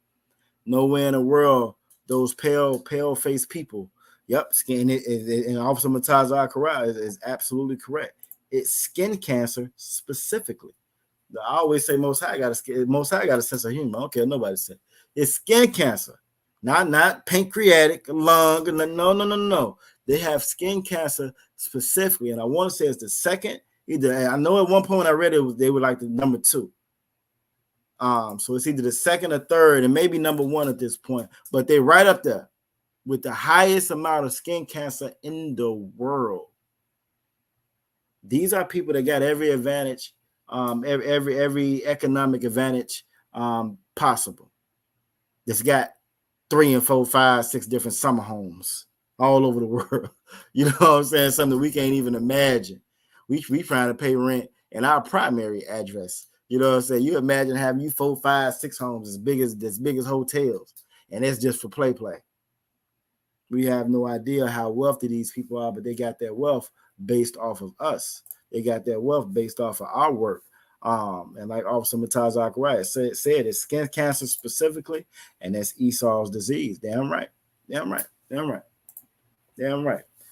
Nowhere in the world those pale-faced people. Yep, skin and Officer Matazar Karai is absolutely correct. It's skin cancer specifically. I always say Most High got a sense of humor. I don't care what nobody said. It's skin cancer, not pancreatic, lung. No. They have skin cancer specifically, and I want to say it's the second. Either I know at one point I read they were like the number 2. So it's either the second or third, and maybe number 1 at this point, but they're right up there with the highest amount of skin cancer in the world. These are people that got every advantage, every economic advantage possible. That's got 3 and 4, 5, 6 different summer homes all over the world. You know what I'm saying? Something we can't even imagine. We trying to pay rent in our primary address. You know what I'm saying? You imagine having you 4, 5, 6 homes as big as hotels, and that's just for play. We have no idea how wealthy these people are, but they got their wealth based off of us. They got their wealth based off of our work. And like Officer Matazar Karai said, it's skin cancer specifically, and that's Esau's disease. Damn right.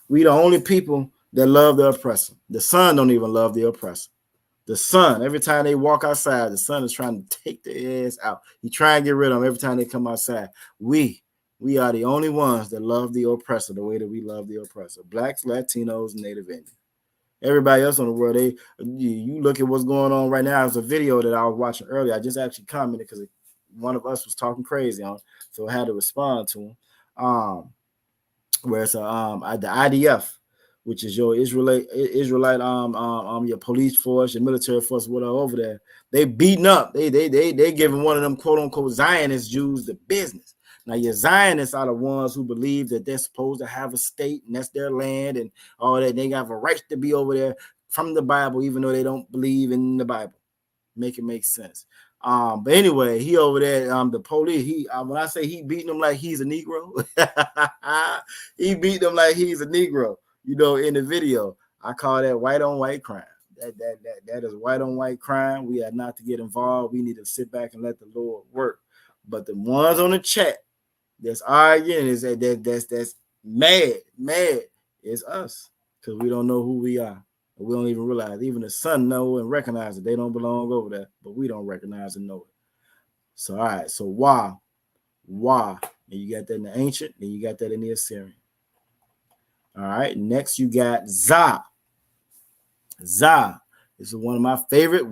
We the only people that love the oppressor. The son don't even love the oppressor. The son, every time they walk outside, the son is trying to take their ass out. He try and get rid of them every time they come outside. We are the only ones that love the oppressor the way that we love the oppressor. Blacks, Latinos, Native Indians. Everybody else in the world, you look at what's going on right now. There's a video that I was watching earlier. I just actually commented because one of us was talking crazy on, so I had to respond to him. Where it's the IDF, which is your Israelite your police force, your military force, whatever over there. They beating up. They giving one of them quote unquote Zionist Jews the business. Now your Zionists are the ones who believe that they're supposed to have a state and that's their land and all that. They got a right to be over there from the Bible, even though they don't believe in the Bible. Make it make sense. But anyway, he over there, the police, when I say he beating him like he's a Negro, he beat them like he's a Negro, in the video. I call that white on white crime. That is white on white crime. We are not to get involved. We need to sit back and let the Lord work. But the ones on the chat that's arguing is that's mad is us, because we don't know who we are. We don't even realize. Even the son know and recognize that they don't belong over there, but we don't recognize and know it. So, all right. So, why? And you got that in the ancient, and you got that in the Assyrian. All right. Next, you got Za. Za. This is one of my favorite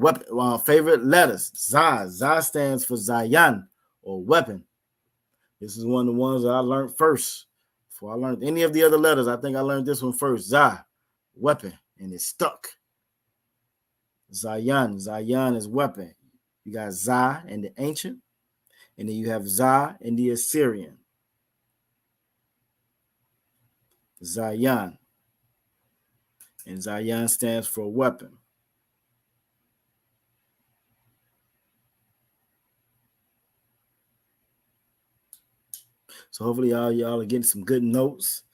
favorite letters. Za. Za stands for Zion or weapon. This is one of the ones that I learned first. Before I learned any of the other letters, I think I learned this one first. Za, weapon. And it's stuck. Zion is weapon. You got Za in the ancient, and then you have Za in the Assyrian. Zion. And Zion stands for weapon. So hopefully y'all are getting some good notes.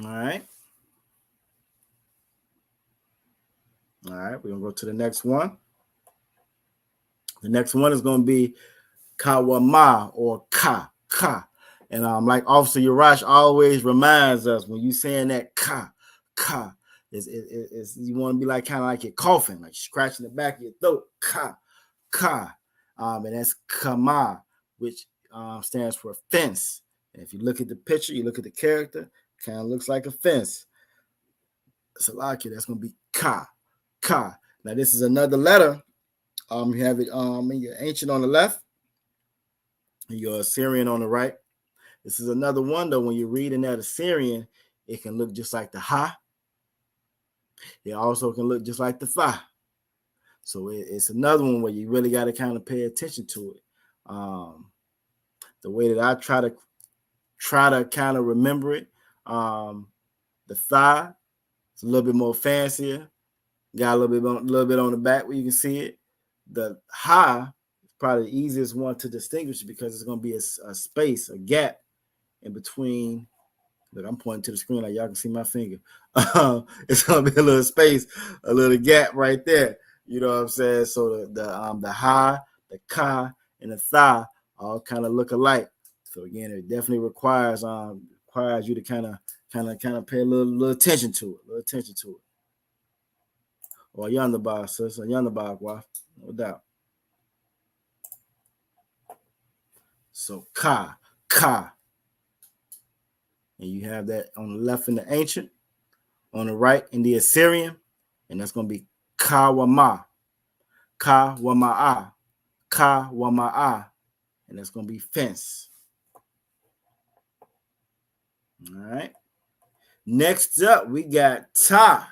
All right, we're going to go to the next one. The next one is going to be Kawama or Ka. And like Officer Yarash always reminds us, when you saying that Ka, is you want to be like kind of like you're coughing, like scratching the back of your throat. Ka. And that's Kama, which stands for fence. And if you look at the picture, you look at the character, kind of looks like a fence. Salaki, that's going to be Ka. Now, this is another letter. You have it in your ancient on the left, and your Assyrian on the right. This is another one, though. When you're reading that Assyrian, it can look just like the Ha. It also can look just like the Fa. So it's another one where you really got to kind of pay attention to it. The way that I try to kind of remember it, the Fa, it's a little bit more fancier. Got a little bit on the back where you can see it. The Ha is probably the easiest one to distinguish because it's going to be a space, a gap in between. Look, I'm pointing to the screen like y'all can see my finger. It's going to be a little space, a little gap right there. You know what I'm saying? So the Ha, the Ka, and the Tha all kind of look alike. So again, it definitely requires you to kind of pay a little attention to it. Or yonder bar, sis, or yonder bar, wife, no doubt. So Ka. And you have that on the left in the ancient, on the right in the Assyrian, and that's going to be Kawama. Kawama'a. And that's going to be fence. All right. Next up, we got Ta.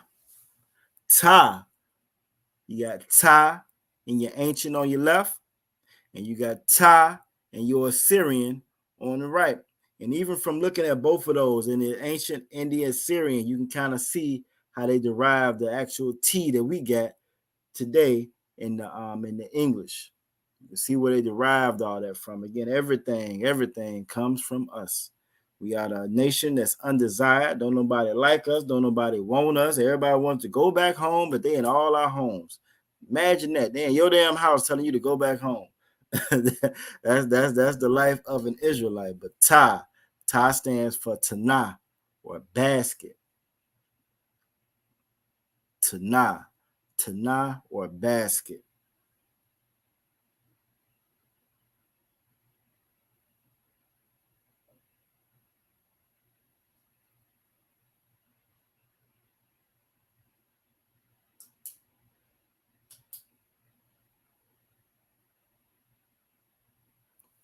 You got Ta in your ancient on your left, and you got Ta in your Assyrian on the right. And even from looking at both of those in the ancient and the Assyrian, you can kind of see how they derive the actual T that we got today in the English. You can see where they derived all that from. Again, everything comes from us. We are a nation that's undesired. Don't nobody like us. Don't nobody want us. Everybody wants to go back home, but they in all our homes. Imagine that. They in your damn house telling you to go back home. That's the life of an Israelite. But Ta stands for Tanah, or basket. Tanah, or basket.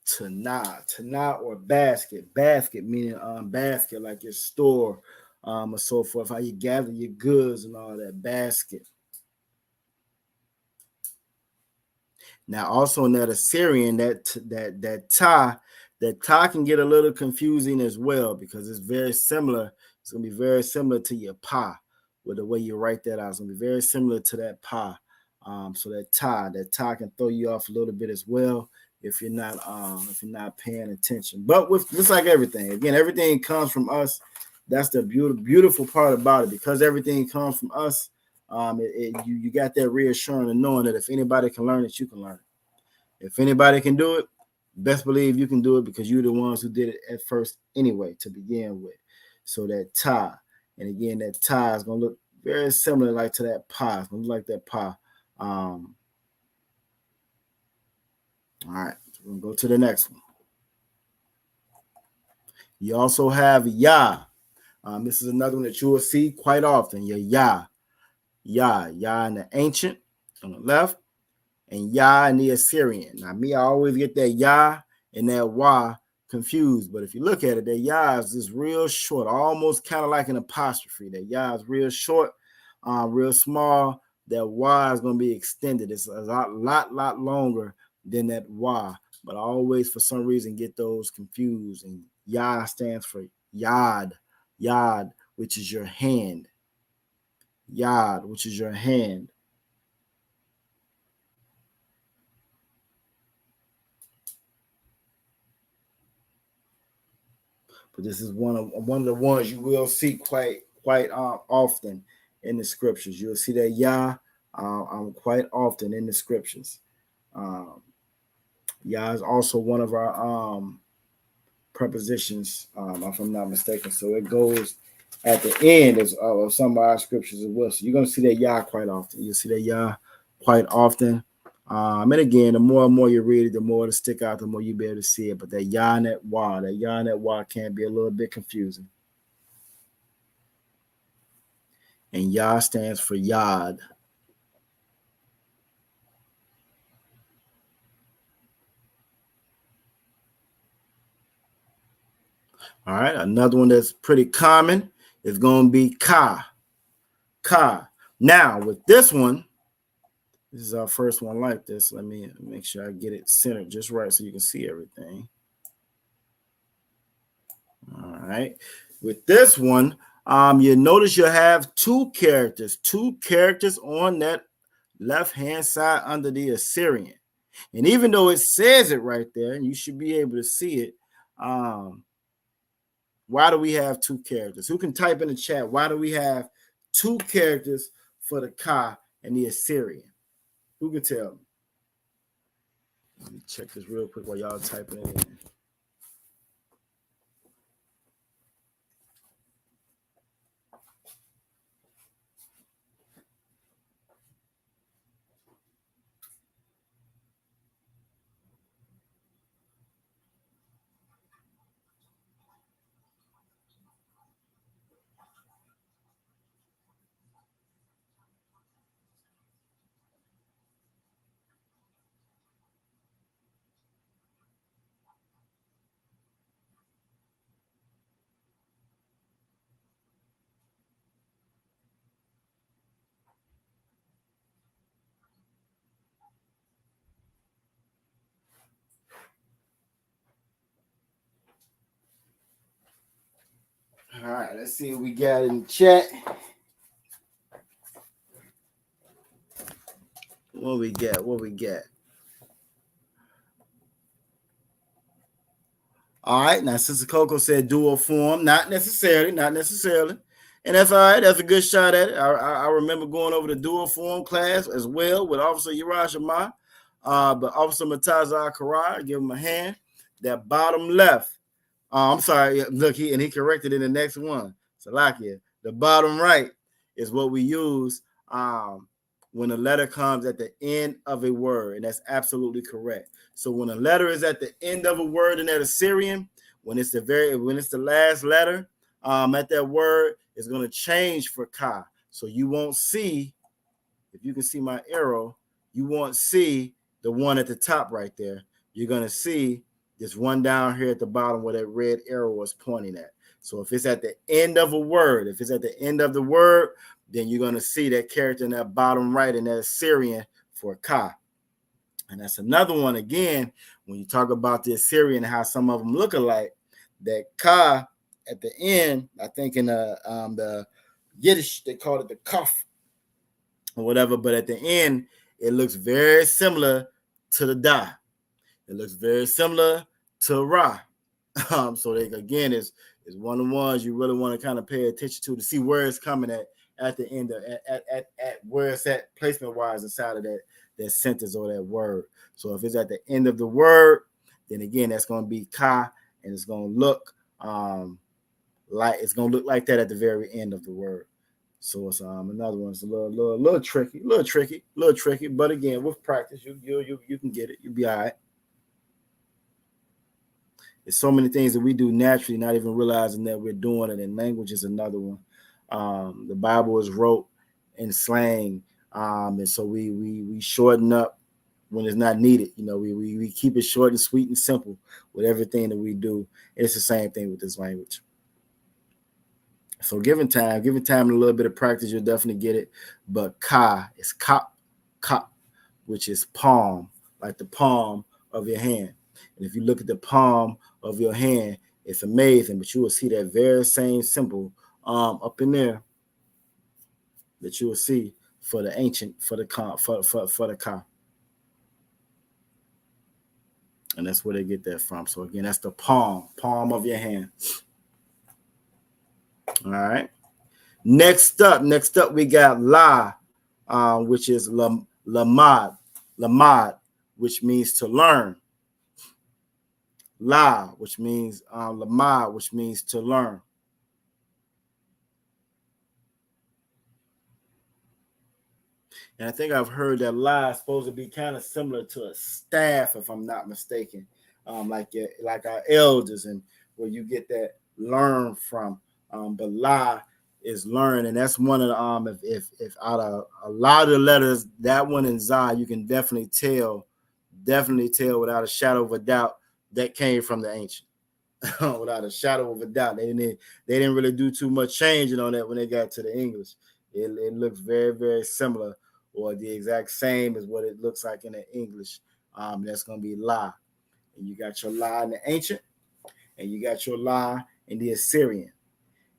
Tanah, or basket. Basket meaning basket, like your store, or so forth. How you gather your goods and all that. Basket. Now, also in that Assyrian, that ta can get a little confusing as well, because it's very similar. It's gonna be very similar to your pa, with the way you write that out. It's gonna be very similar to that pa. So that ta can throw you off a little bit as well if you're not paying attention. But with just like everything, again, everything comes from us. That's the beautiful part about it, because everything comes from us. You got that reassurance of knowing that if anybody can learn it, you can learn it. If anybody can do it, best believe you can do it, because you're the ones who did it at first anyway to begin with. So that ta, and again, that ta is gonna look very similar like to that pa. It's gonna look like that pa. All right, so we're gonna go to the next one. You also have Yah. This is another one that you will see quite often. Your Yah in the ancient on the left, and Yah in the Assyrian. Now, me, I always get that Yah and that Wah confused, but if you look at it, that Yah is just real short, almost kind of like an apostrophe. That Yah is real short, real small. That Wah is going to be extended. It's a lot longer than that Wah, but I always, for some reason, get those confused. And Yah stands for Yad, which is your hand. Yad, which is your hand. But this is one of the ones you will see quite often in the scriptures. You'll see that Yah quite often in the scriptures. Yah is also one of our prepositions, if I'm not mistaken. So it goes at the end of some of our scriptures as well. So you're going to see that Yah quite often. You'll see that Yah quite often. And again, the more and more you read it, the more it'll stick out, the more you'll be able to see it. But that Yah and that Wah can be a little bit confusing. And Yah stands for Yad. All right, another one that's pretty common is going to be Ka. Now, with this one, this is our first one like this. Let me make sure I get it centered just right so you can see everything. All right. With this one, you notice you have two characters on that left-hand side under the Assyrian. And even though it says it right there, and you should be able to see it, why do we have two characters? Who can type in the chat? Why do we have two characters for the Ka and the Assyrian? Who can tell me? Let me check this real quick while y'all typing it in. All right, let's see what we got in the chat. What we got? All right, now Sister Coco said dual form. Not necessarily. And that's all right. That's a good shot at it. I remember going over the dual form class as well with Officer Urash Amar. But Officer Mataza Karai, give him a hand. That bottom left. I'm sorry. Look, he corrected in the next one. Salakia. The bottom right is what we use when a letter comes at the end of a word, and that's absolutely correct. So when a letter is at the end of a word in that Assyrian, when it's the last letter at that word, it's going to change for ka. So you won't see, if you can see my arrow, you won't see the one at the top right there. You're going to see this one down here at the bottom where that red arrow was pointing at. So if it's at the end of a word, if it's at the end of the word, then you're going to see that character in that bottom right in that Assyrian for ka. And that's another one, again, when you talk about the Assyrian and how some of them look alike, that ka at the end, I think in the Yiddish, they call it the kaf or whatever, but at the end, it looks very similar to the da. It looks very similar to ra. So they, again, is one of the ones you really want to kind of pay attention to see where it's coming at the end of at where it's at placement wise inside of that sentence or that word. So if it's at the end of the word, then again that's going to be ka, and it's going to look like that at the very end of the word. So it's another one. It's a little tricky, but again, with practice, you can get it. You'll be all right. There's so many things that we do naturally, not even realizing that we're doing it. And language is another one. The Bible is wrote in slang, and so we shorten up when it's not needed. You know, we keep it short and sweet and simple with everything that we do. It's the same thing with this language. So given time and a little bit of practice, you'll definitely get it. But ka is kap, which is palm, like the palm of your hand. And if you look at the palm of your hand, it's amazing, but you will see that very same symbol up in there that you will see for the ancient, for the ka. And that's where they get that from. So again, that's the palm of your hand. All right. Next up, we got la, which is lamad, which means to learn. La, which means lamad, which means to learn. And I think I've heard that la is supposed to be kind of similar to a staff, if I'm not mistaken, like our elders, and where you get that learn from. But la is learn, and that's one of the if out of a lot of the letters, that one in Zah, you can definitely tell without a shadow of a doubt that came from the ancient. Without a shadow of a doubt, they didn't really do too much changing on that when they got to the English. It looks very, very similar, or the exact same as what it looks like in the English. That's going to be la, and you got your la in the ancient, and you got your la in the Assyrian.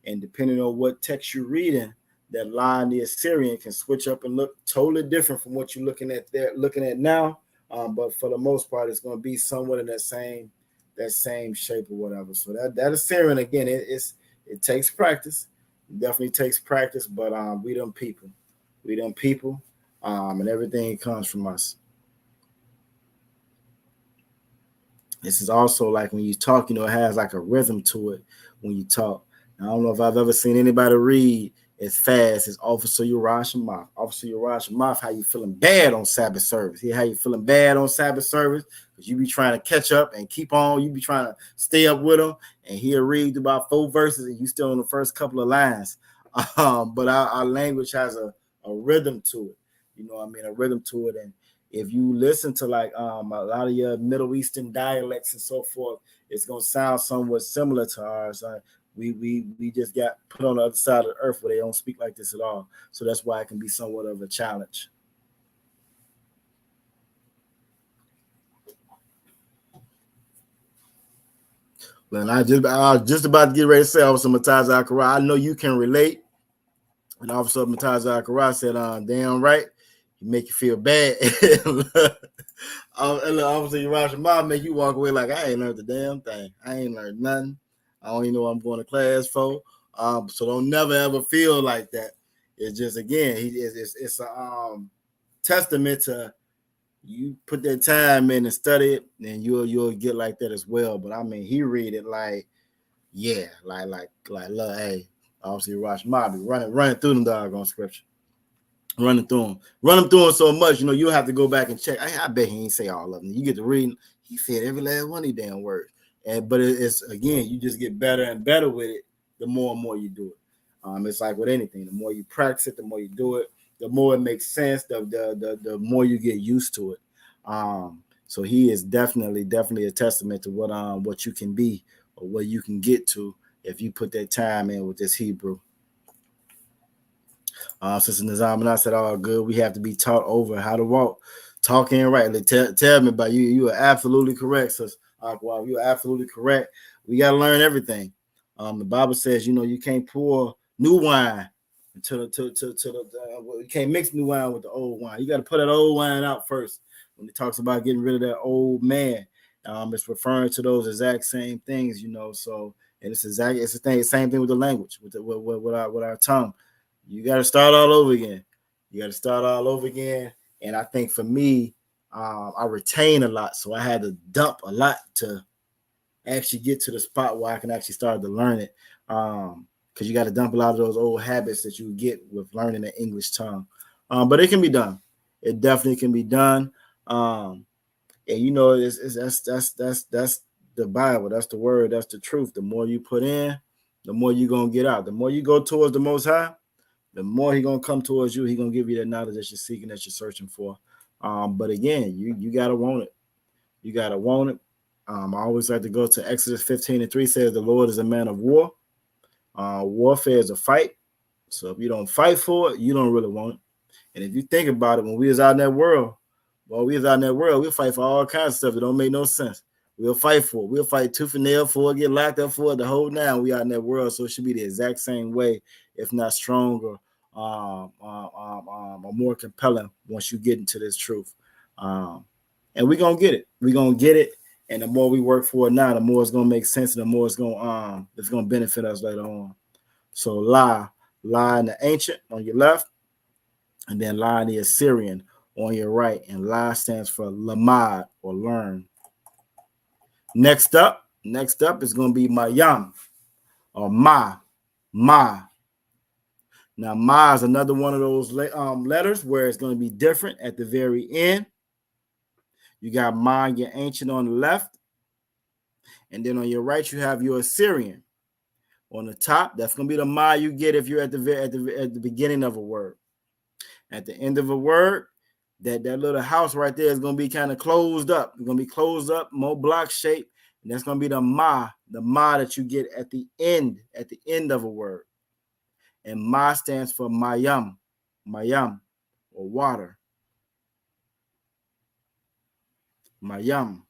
And depending on what text you're reading, that la in the Assyrian can switch up and look totally different from what you're looking at now. But for the most part, it's going to be somewhat in that same shape or whatever. So that Assyrian, again, it takes practice. It definitely takes practice, but we them people, and everything comes from us. This is also like when you talk, it has like a rhythm to it when you talk. I don't know if I've ever seen anybody read as fast as Officer Urash Maf. Officer Urash Maf, how you feeling bad on Sabbath service? How you feeling bad on Sabbath service? Because you be trying to catch up and keep on. You be trying to stay up with him, and he'll read about 4 verses, and you still on the first couple of lines. But our language has a rhythm to it. A rhythm to it. And if you listen to like a lot of your Middle Eastern dialects and so forth, it's gonna sound somewhat similar to ours. We just got put on the other side of the earth where they don't speak like this at all. So that's why it can be somewhat of a challenge. Well, I was just about to get ready to say, Officer Mataza Akara, I know you can relate. And Officer Mataza Akara said, damn right, you make you feel bad. Officer Urash Mom make you walk away like, I ain't learned the damn thing. I ain't learned nothing. I don't even know what I'm going to class for. So don't never ever feel like that. It's just, again, it's a testament to, You put that time in and study it, and you'll get like that as well. But I mean, he read it like, yeah, like look, hey, obviously watch Mobby running through them doggone scripture, running through them so much, you'll have to go back and check. I bet he ain't say all of them. You get to reading, he said every last one of these damn words. But it's again, you just get better and better with it the more and more you do it. It's like with anything, the more you practice it, the more you do it, the more it makes sense, the more you get used to it. So he is definitely a testament to what you can be or what you can get to if you put that time in with this Hebrew. Sister Nizam and I said, all good. We have to be taught over how to walk, talking rightly. Tell me about you. You are absolutely correct, Sister Aqua. You are absolutely correct. We got to learn everything. The Bible says, you can't pour new wine you can't mix new wine with the old wine. You got to put that old wine out first. When it talks about getting rid of that old man, it's referring to those exact same things, So, and it's the same thing with the language, with our tongue. You got to start all over again. And I think for me, I retain a lot, so I had to dump a lot to actually get to the spot where I can actually start to learn it. Because you got to dump a lot of those old habits that you get with learning the English tongue. But it can be done. It definitely can be done. And that's the Bible. That's the word. That's the truth. The more you put in, the more you're gonna get out. The more you go towards the Most High, the more He's gonna come towards you. He's gonna give you that knowledge that you're seeking, that you're searching for. But again, you gotta want it. You gotta want it. I always like to go to Exodus 15:3. Says the Lord is a man of war. Warfare is a fight. So if you don't fight for it, you don't really want it. And if you think about it, when we was out in that world, we'll fight for all kinds of stuff that don't make no sense. We'll fight for it. We'll fight tooth and nail for it, get locked up for it, the whole nine. We out in that world, so it should be the exact same way, if not stronger, or more compelling once you get into this truth. And we're gonna get it. We're gonna get it. And the more we work for it now, the more it's gonna make sense, and the more it's gonna benefit us later on. So lie in the ancient on your left, and then lie in the Assyrian on your right. And lie stands for lamad, or learn. Next up is gonna be mayam, or ma. Now ma is another one of those letters where it's gonna be different at the very end. You got ma, your ancient on the left, and then on your right you have your Assyrian. On the top, that's gonna be the ma you get if you're at the beginning of a word. At the end of a word, that little house right there is gonna be kind of closed up. It's gonna be closed up, more block shape, and that's gonna be the ma that you get at the end of a word. And ma stands for mayam, or water. Mayam.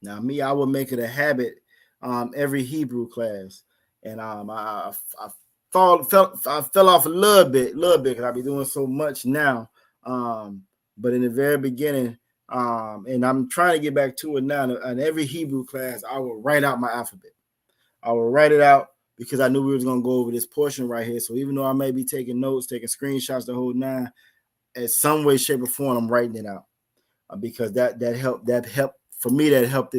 Now, me, I would make it a habit every Hebrew class, and I fell off a little bit because I be doing so much now. But in the very beginning, and I'm trying to get back to it now. In every Hebrew class, I will write out my alphabet. I will write it out because I knew we was gonna go over this portion right here. So even though I may be taking notes, taking screenshots, the whole nine, in some way, shape, or form, I'm writing it out because that helped for me. That helped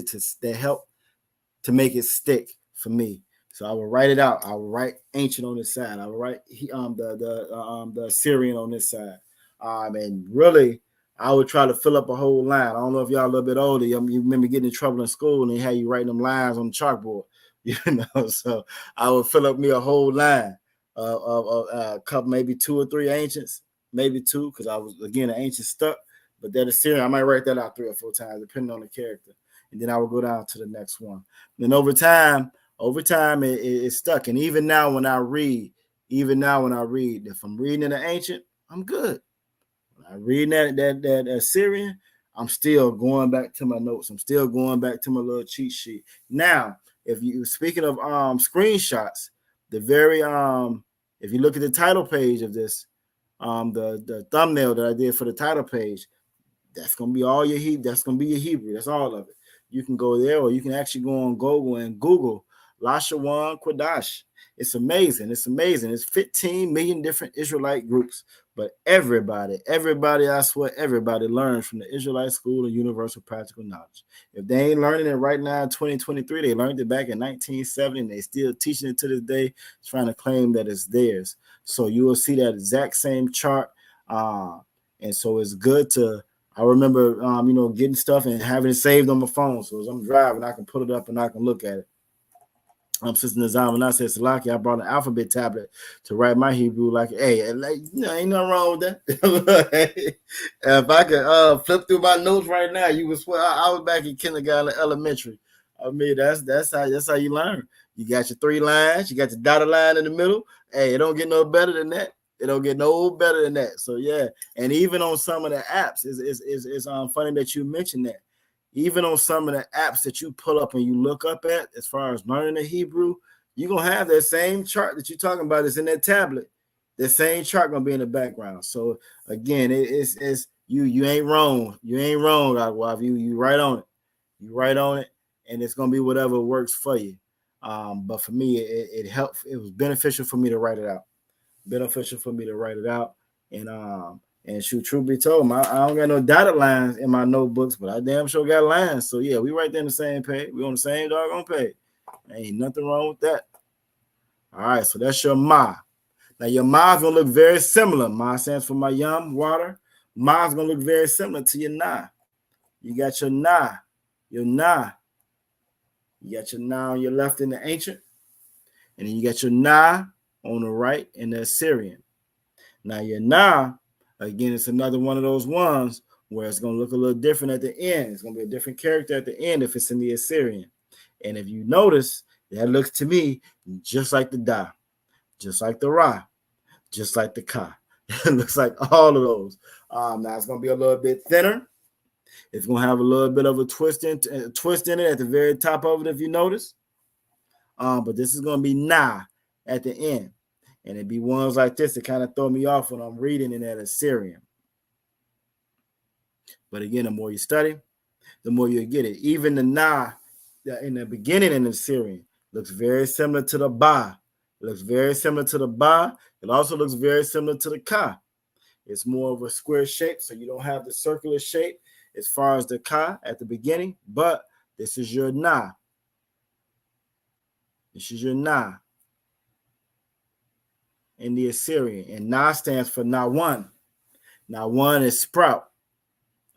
to make it stick for me. So I will write it out. I will write ancient on this side. I will write the Assyrian on this side. And really, I would try to fill up a whole line. I don't know if y'all a little bit older. You remember getting in trouble in school and they had you writing them lines on the chalkboard. So I would fill up me a whole line of a couple, maybe 2 or 3 ancients, maybe 2, because I was again an ancient stuck. But that Assyrian, I might write that out 3 or 4 times, depending on the character. And then I will go down to the next one. Then over time, it's stuck. And even now when I read, if I'm reading in the ancient, I'm good. When I read that Assyrian, I'm still going back to my notes. I'm still going back to my little cheat sheet. Now, if you speaking of screenshots, the very if you look at the title page of this, the thumbnail that I did for the title page, that's gonna be all your Hebrew. That's gonna be your Hebrew. That's all of it. You can go there, or you can actually go on Google and Google Lashawan, Qadash. It's amazing. It's amazing. It's 15 million different Israelite groups, but everybody, I swear, everybody learns from the Israelite School of Universal Practical Knowledge. If they ain't learning it right now in 2023, they learned it back in 1970, and they still teaching it to this day, trying to claim that it's theirs. So you will see that exact same chart. And so it's good to, I remember, getting stuff and having it saved on my phone. So as I'm driving, I can put it up and I can look at it. Sister Nazam, when I said Salaki, I brought an alphabet tablet to write my Hebrew. Like, hey, ain't nothing wrong with that. If I could flip through my notes right now, you would swear I was back in kindergarten, elementary. I mean, that's how you learn. You got your 3 lines, you got your dotted line in the middle. Hey, it don't get no better than that. It don't get no better than that. So yeah, and even on some of the apps, it's funny that you mentioned that. Even on some of the apps that you pull up and you look up at, as far as learning the Hebrew, you're going to have that same chart that you're talking about that's in that tablet. The same chart going to be in the background. So, again, it's you ain't wrong. You ain't wrong, Agwav. You right on it. You right on it, and it's going to be whatever works for you. But for me, it helped. It was beneficial for me to write it out. And shoot, truth be told, I don't got no dotted lines in my notebooks, but I damn sure got lines. So yeah, we right there on the same page. We on the same doggone page. Ain't nothing wrong with that. All right, so that's your Ma. Now your Ma's gonna look very similar. Ma stands for Mayam, water. Ma's gonna look very similar to your Na. You got your Na. You got your Na on your left in the ancient, and then you got your Na on the right in the Assyrian. Now your Na, again, it's another one of those ones where it's going to look a little different at the end. It's going to be a different character at the end if it's in the Assyrian. And if you notice, that looks to me just like the Da, just like the Ra, just like the Ka. It looks like all of those. Now it's going to be a little bit thinner. It's going to have a little bit of a twist in it at the very top of it, if you notice. But this is going to be Na at the end. And it'd be ones like this that kind of throw me off when I'm reading in that Assyrian. But again, the more you study, the more you get it. Even the Na in the beginning in the Assyrian looks very similar to the Ba. It looks very similar to the Ba. It also looks very similar to the Ka. It's more of a square shape, so you don't have the circular shape as far as the Ka at the beginning. But this is your Na. This is your Na in the Assyrian, and Na stands for Nawan. Nawan is sprout,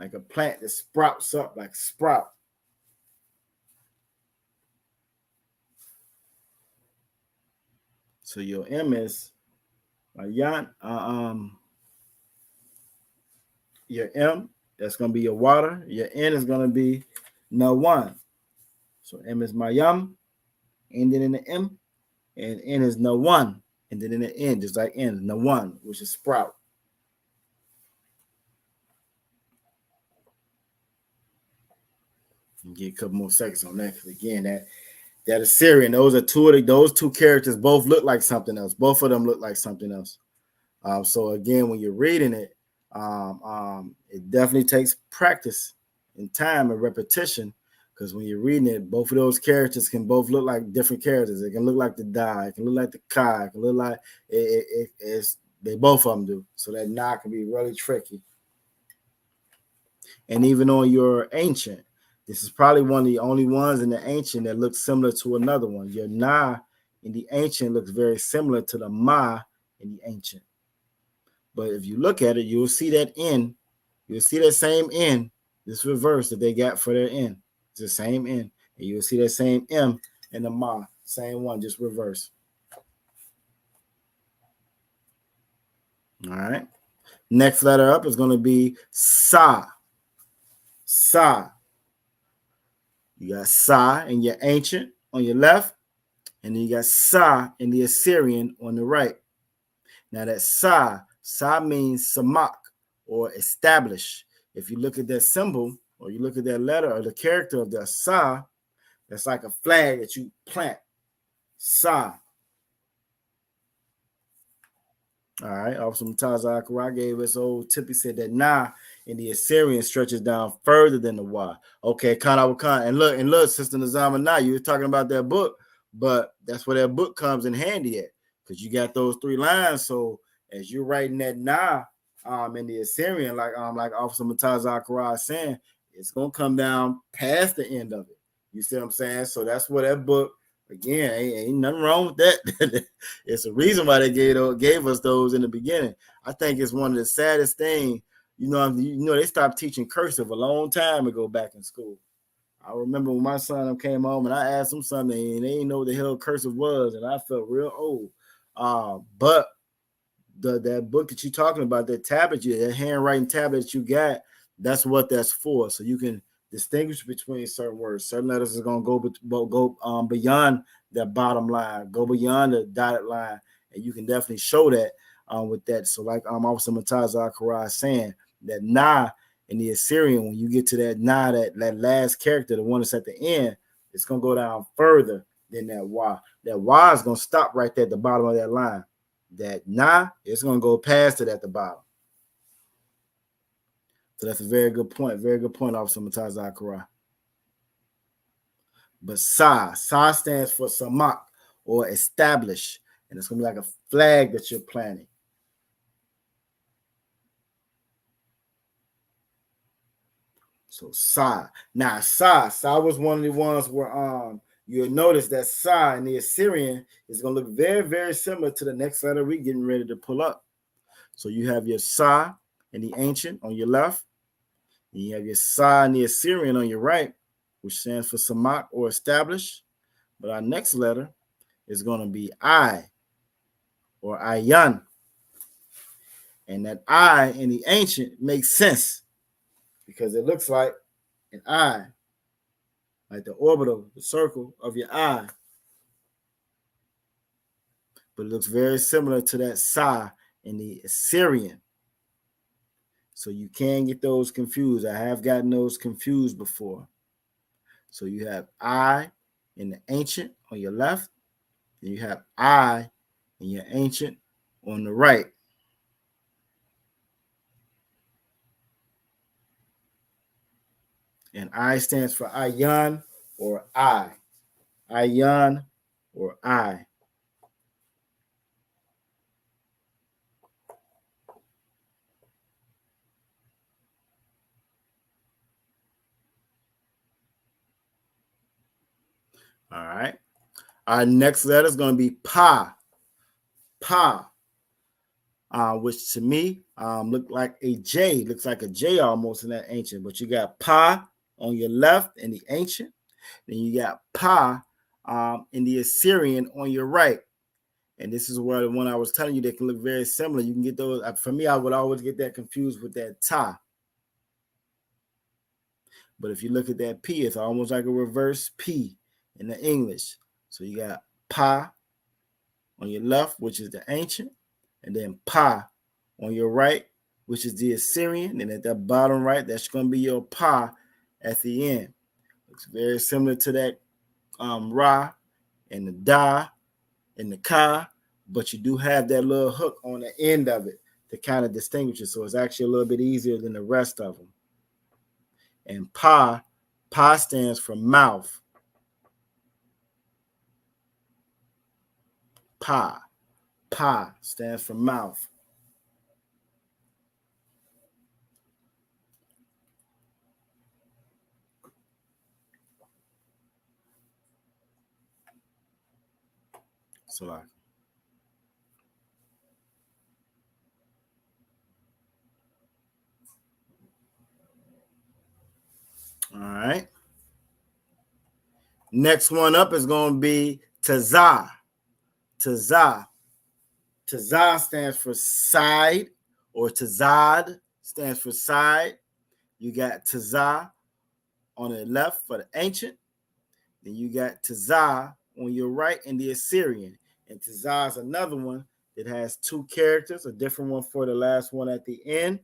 like a plant that sprouts up, like sprout. So your M is Yan. Your M, that's going to be your water. Your N is going to be Nawan. So M is Mayam, ending in the M, and N is Nawan. And then in the end, just like N, Nawan, which is sprout. Get a couple more seconds on that, because again, that Assyrian, those two characters both look like something else. Both of them look like something else. So again, when you're reading it, it definitely takes practice and time and repetition. Because when you're reading it, both of those characters can both look like different characters. It can look like the Da, it can look like the Ka, it can look like they both of them do. So that Na can be really tricky. And even on your ancient, this is probably one of the only ones in the ancient that looks similar to another one. Your Na in the ancient looks very similar to the Ma in the ancient. But if you look at it, you'll see that N. You'll see that same N, this reverse that they got for their N. The same N, and you'll see that same M in the Ma, same one, just reverse. All right. Next letter up is going to be Sa. Sa. You got Sa in your ancient on your left, and then you got Sa in the Assyrian on the right. Now that Sa means Samak, or establish. If you look at that symbol, or you look at that letter or the character of the Sa, that's like a flag that you plant. Sa. All right. Awesome. Taza Akara gave us old tip. He said that Na in the Assyrian stretches down further than the Y. Okay, Khan Awakan. And look, Sister Nazama, now you were talking about that book. But that's where that book comes in handy at, because you got those 3 lines. So as you're writing that na in the Assyrian, like Officer Matazar Karai is saying, it's gonna come down past the end of it. You see what I'm saying? So that's where that book, again, ain't nothing wrong with that. It's a reason why they gave us those in the beginning. I think it's one of the saddest things. They stopped teaching cursive a long time ago back in school. I remember when my son came home and I asked him something and they didn't know what the hell cursive was, and I felt real old. But that book that you're talking about, that tablet, that handwriting tablet that you got, that's what that's for. So you can distinguish between certain words. Certain letters is gonna go beyond that bottom line, go beyond the dotted line, and you can definitely show that with that. So like Officer Matazar Karai saying, that na in the Assyrian, when you get to that na, that last character, the one that's at the end, it's gonna go down further than that y. That y is gonna stop right there at the bottom of that line. That na, it's gonna go past it at the bottom. So that's a very good point. Very good point, Officer Matazar Karai. But sa stands for samak, or establish, and it's gonna be like a flag that you're planting. So sa. Now sa was one of the ones where you'll notice that sa in the Assyrian is gonna look very, very similar to the next letter we're getting ready to pull up. So you have your sa in the ancient on your left, and you have your sa in the Assyrian on your right, which stands for samak, or establish. But our next letter is going to be I, or ayan. And that I in the ancient makes sense because it looks like an eye, like the orbital, the circle of your eye. But it looks very similar to that sa in the Assyrian. So you can get those confused. I have gotten those confused before. So you have I in the ancient on your left, and you have I in your ancient on the right. And I stands for ayan, or I. Ayan, or I. All right. Our next letter is going to be pa. Pa. Which to me look like a J. Looks like a J almost in that ancient. But you got pa on your left in the ancient. Then you got pa in the Assyrian on your right. And this is where the one I was telling you, they can look very similar. You can get those. For me, I would always get that confused with that ta. But if you look at that P, it's almost like a reverse P in the English. So you got pa on your left, which is the ancient, and then pa on your right, which is the Assyrian. And at the bottom right, that's going to be your pa at the end. Looks very similar to that ra and the da and the ka, but you do have that little hook on the end of it to kind of distinguish it. So it's actually a little bit easier than the rest of them. And pa stands for mouth. Pa stands for mouth. So all right. Next one up is going to be Tazah. Tazah stands for side, or Tazad stands for side. You got Tazah on the left for the ancient. Then you got Tazah on your right in the Assyrian. And Tazah is another one that has 2 characters, a different one for the last one at the end.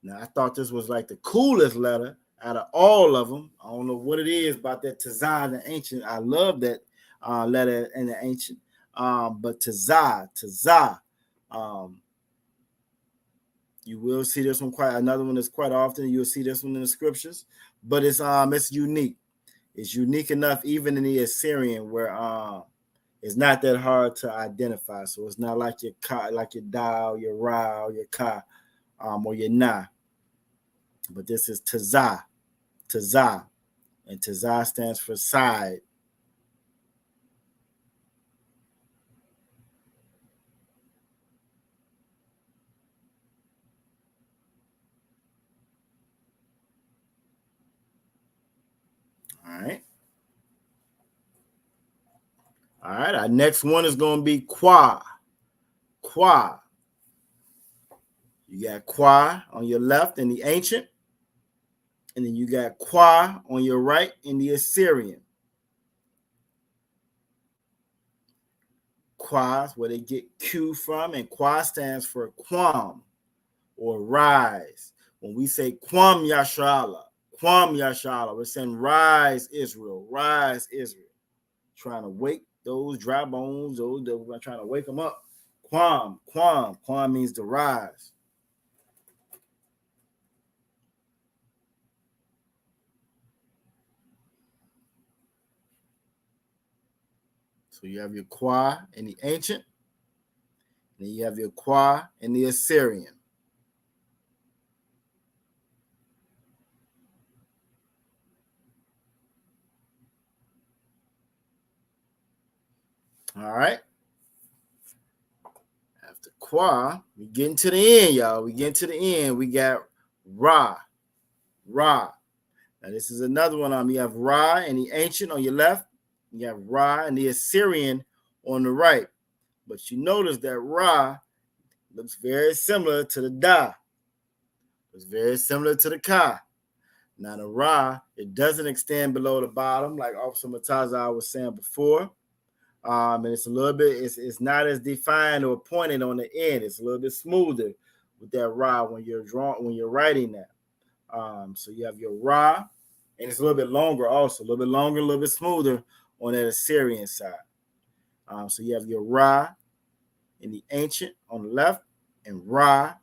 Now, I thought this was like the coolest letter out of all of them. I don't know what it is about that Tazah in the ancient. I love that letter in the ancient. But Tazah, you will see this one another one that's quite often. You'll see this one in the scriptures, but it's unique. It's unique enough, even in the Assyrian, where it's not that hard to identify. So it's not like your ka, like your da, your ra, or your ka, or your na. But this is tazah, tazah, and tazah stands for side. All right. All right. Our next one is going to be qua. Qua. You got qua on your left in the ancient, and then you got qua on your right in the Assyrian. Qua is where they get Q from, and qua stands for quam or rise. When we say quam yashala, we're saying rise Israel, rise Israel. Trying to wake those dry bones, we're trying to wake them up. Quam means to rise. So you have your qua in the ancient, and then you have your qua in the Assyrian. All right. After qua, we getting to the end, y'all. We getting to the end. We got Ra. Now this is another one. You have Ra in the ancient on your left. You have Ra and the Assyrian on the right. But you notice that Ra looks very similar to the Da. It's very similar to the Ka. Now the Ra, it doesn't extend below the bottom, like Officer Mataza was saying before. And it's a little bit, it's not as defined or pointed on the end. It's a little bit smoother with that Ra when you're writing that. So you have your Ra, and it's a little bit longer also, a little bit longer, a little bit smoother on that Assyrian side. So you have your Ra in the ancient on the left, and Ra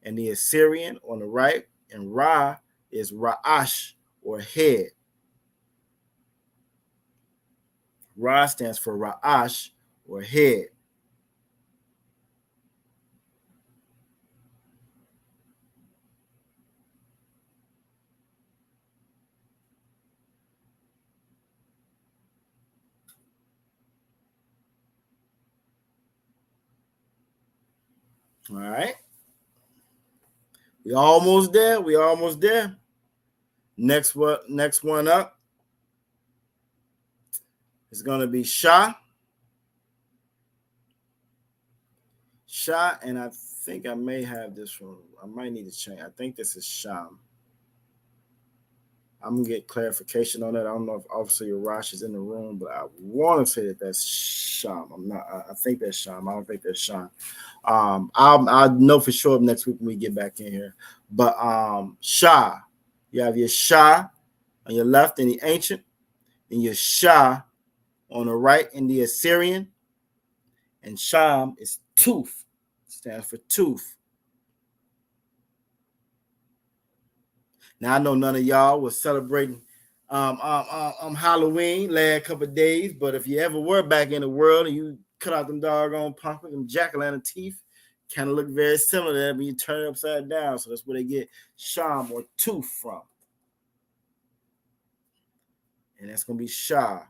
and the Assyrian on the right, and Ra is Ra'ash or head. Ra stands for Ra'ash or head. All right. We almost there. Next one up is going to be Shah. And I think I may have this one. I might need to change. I think this is Sham. I'm gonna get clarification on that. I don't know if Officer Yarash is in the room, but I want to say that that's Sham. I'm not. I think that's Sham. I don't think that's Sham. I'll know for sure next week when we get back in here. But Shah, you have your Shah on your left in the ancient, and your Shah on the right in the Assyrian, and Sham is tooth. Stands for tooth. Now I know none of y'all was celebrating Halloween last couple of days, but if you ever were back in the world and you cut out them doggone pumpkin, them jack-o'-lantern teeth, kind of look very similar to that when you turn it upside down. So that's where they get sham or tooth from. And that's gonna be Shah.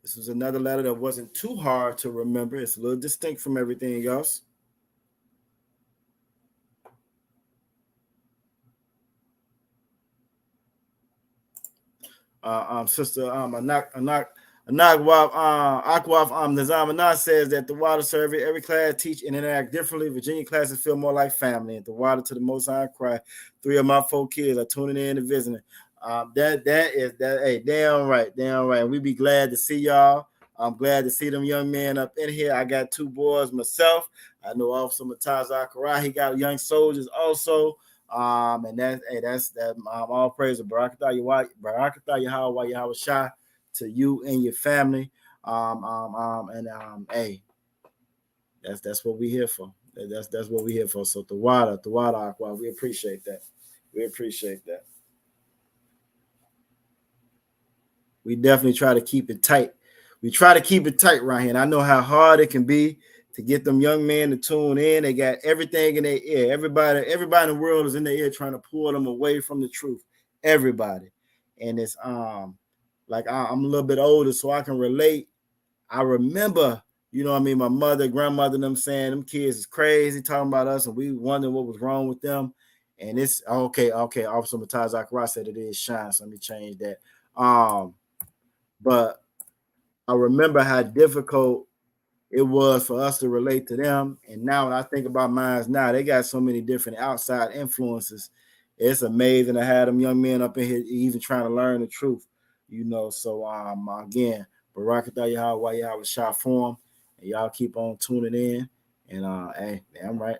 This was another letter that wasn't too hard to remember. It's a little distinct from everything else. Sister Akwaf Nizam Anah says that the water survey, every class teach and interact differently. Virginia classes feel more like family. At the water to the Most High cry. 3 of my 4 kids are tuning in and visiting. Hey, damn right. We be glad to see y'all. I'm glad to see them young men up in here. I got 2 boys myself. I know Officer Mataz Akara. He got young soldiers also. And that's all praise to Barakatah Yahweh Shah to you and your family. Hey, that's what we here for. That's what we here for. So the water, Aqua, we appreciate that. We appreciate that. We definitely try to keep it tight. We try to keep it tight right here. And I know how hard it can be to get them young men to tune in. They got everything in their ear. Everybody in the world is in their ear trying to pull them away from the truth. Everybody. And it's like I'm a little bit older, so I can relate. I remember, you know what I mean, my mother, grandmother, them saying them kids is crazy talking about us, and we wondering what was wrong with them. And it's okay. Officer Mataz Akra said it is shine, so let me change that. But I remember how difficult it was for us to relate to them. And now when I think about mine now, they got so many different outside influences. It's amazing to have them young men up in here even trying to learn the truth, you know. So again, Barakatah Yahweh Yahweh Shah Form, and y'all keep on tuning in. And hey, damn right.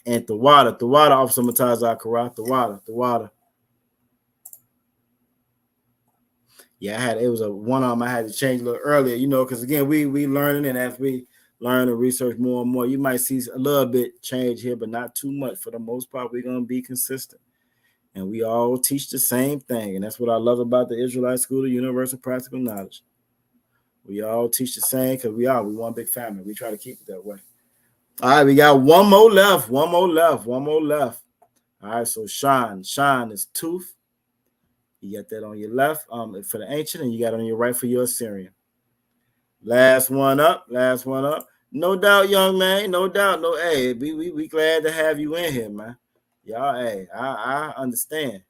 And the water, Officer Mataz Akara, the water. Yeah, it was a one arm I had to change a little earlier, you know, because again, we learning, and as we learn and research more and more, you might see a little bit change here, but not too much. For the most part, we're gonna be consistent. And we all teach the same thing. And that's what I love about the Israelite School of Universal Practical Knowledge. We all teach the same because we one big family. We try to keep it that way. All right, we got one more left. All right, so Sean is tooth. You got that on your left for the ancient, and you got it on your right for your Assyrian. Last one up. No doubt, young man. No doubt. No, hey, we glad to have you in here, man. Y'all, hey, I understand.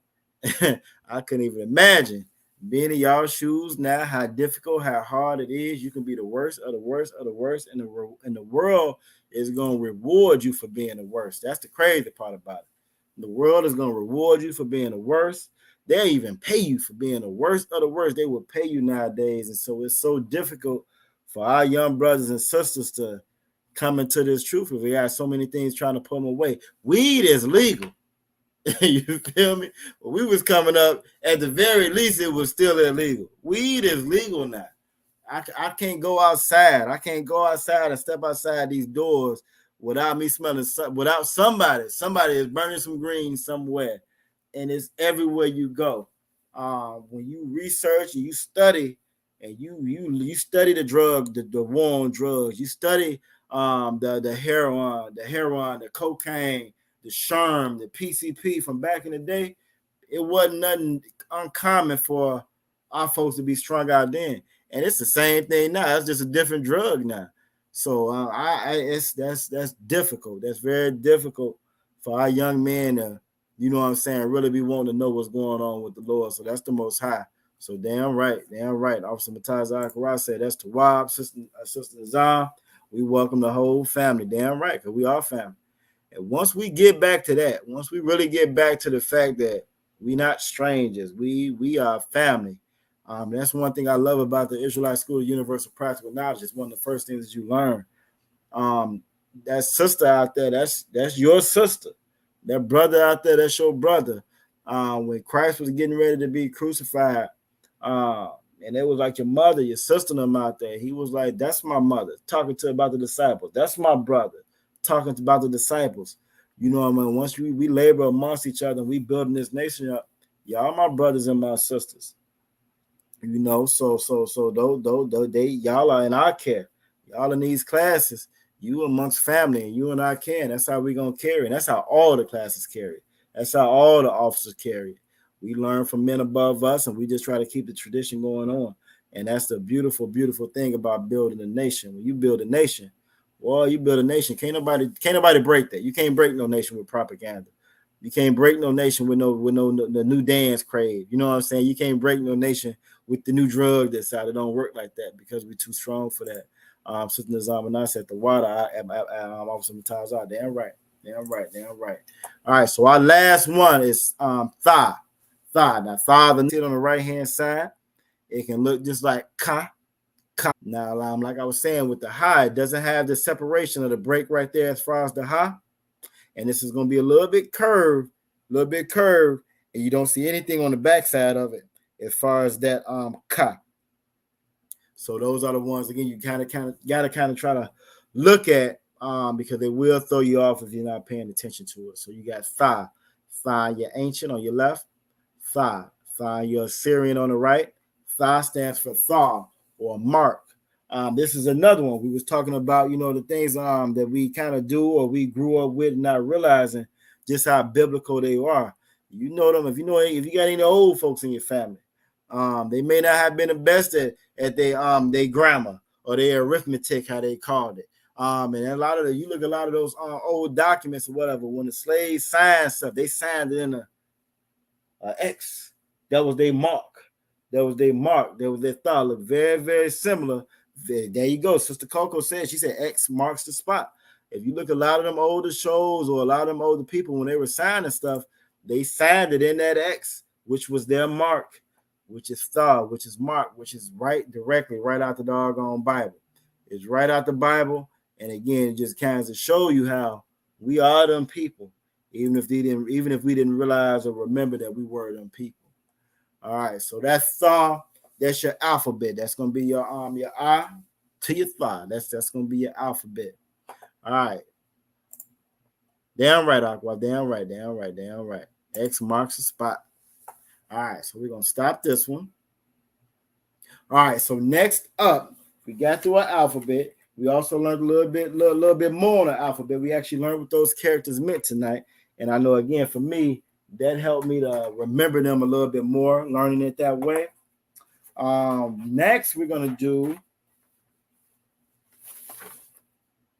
I couldn't even imagine being in y'all shoes now, how difficult, how hard it is. You can be the worst of the worst of the worst, and the world is going to reward you for being the worst. That's the crazy part about it. The world is going to reward you for being the worst. They'll even pay you for being the worst of the worst. They will pay you nowadays. And so it's so difficult for our young brothers and sisters to come into this truth. If we got so many things trying to pull them away. Weed is legal. You feel me? When we was coming up, at the very least, it was still illegal. Weed is legal now. I can't go outside. I can't go outside and step outside these doors without me smelling, without somebody is burning some green somewhere. And it's everywhere you go. When you research and you study, and you study the drug, the war on drugs, you study the heroin, the cocaine, the sherm, the PCP from back in the day, it wasn't nothing uncommon for our folks to be strung out then. And it's the same thing now. It's just a different drug now. So that's difficult. That's very difficult for our young men to, you know what I'm saying, really be wanting to know what's going on with the Lord. So that's the Most High. So damn right. Officer Mataz Akara said that's Tawab, Sister Nizam. We welcome the whole family. Damn right, because we are family. And once we get back to that, once we really get back to the fact that we're not strangers, we are family. That's one thing I love about the Israelite School of Universal Practical Knowledge. It's one of the first things that you learn. That sister out there, that's your sister. That brother out there, that's your brother. When Christ was getting ready to be crucified, and it was like your mother, your sister, them out there. He was like, "That's my mother," talking to about the disciples. That's my brother, talking about the disciples. You know what I mean? Once we labor amongst each other, and we building this nation up. Y'all my brothers and my sisters. You know, so they y'all are in our care. Y'all in these classes. You amongst family, and you and I can. That's how we're gonna carry. And that's how all the classes carry. That's how all the officers carry. We learn from men above us, and we just try to keep the tradition going on. And that's the beautiful, beautiful thing about building a nation. When you build a nation, well, you build a nation. Can't nobody break that. You can't break no nation with propaganda. You can't break no nation with no the new dance craze. You know what I'm saying? You can't break no nation with the new drug that's out. It don't work like that because we're too strong for that. Sister Nizam and I said the water. Officer Matazah. Damn right. All right. So our last one is Tha. Now Tha, the sit on the right hand side. It can look just like Ka. Now, like I was saying with the Ha, it doesn't have the separation of the break right there as far as the Ha. And this is going to be a little bit curved, and you don't see anything on the backside of it as far as that Ka. So those are the ones, again, you got to try to look at because they will throw you off if you're not paying attention to it. So you got Find your ancient on your left. Tha. Find your Assyrian on the right. Tha stands for Thaw or mark. This is another one. We was talking about, the things that we kind of do or we grew up with, not realizing just how biblical they are. You know them if you got any old folks in your family. They may not have been the best at their grammar or their arithmetic, how they called it. And a lot of you look at a lot of those old documents or whatever. When the slaves signed stuff, they signed it in a X. That was their mark. That was their thought. Look very, very similar. There you go. Sister Coco said, she said X marks the spot. If you look at a lot of them older shows or a lot of them older people, when they were signing stuff, they signed it in that X, which was their mark, which is thought, which is mark, which is directly right out the doggone Bible. It's right out the Bible. And again, it just kind of show you how we are them people, even if we didn't realize or remember that we were them people. All right, so that's Tha. That's your alphabet. That's gonna be your I to your Tha. That's gonna be your alphabet. All right. Damn right, Aqua. Damn right. X marks the spot. All right, so we're gonna stop this one. All right, so next up, we got through our alphabet. We also learned a little bit more on the alphabet. We actually learned what those characters meant tonight. And I know, again, for me, that helped me to remember them a little bit more, learning it that way. Next, we're going to do,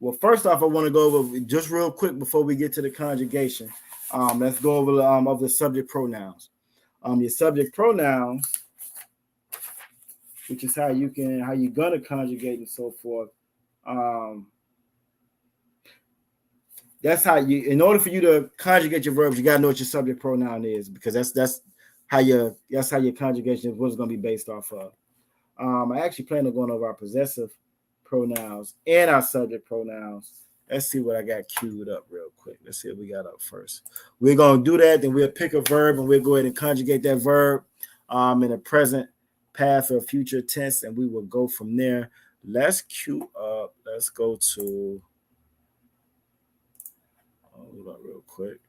well, first off, I want to go over just real quick before we get to the conjugation. Let's go over of the subject pronouns. Your subject pronouns, which is how you're going to conjugate and so forth. That's how in order for you to conjugate your verbs, you gotta know what your subject pronoun is, because that's how your conjugation is what's gonna be based off of. I actually plan on going over our possessive pronouns and our subject pronouns. Let's see what I got queued up real quick. Let's see what we got up first. We're gonna do that, then we'll pick a verb and we'll go ahead and conjugate that verb in a present, past, or future tense, and we will go from there. Let's queue up. Let's go to. Hold on real quick.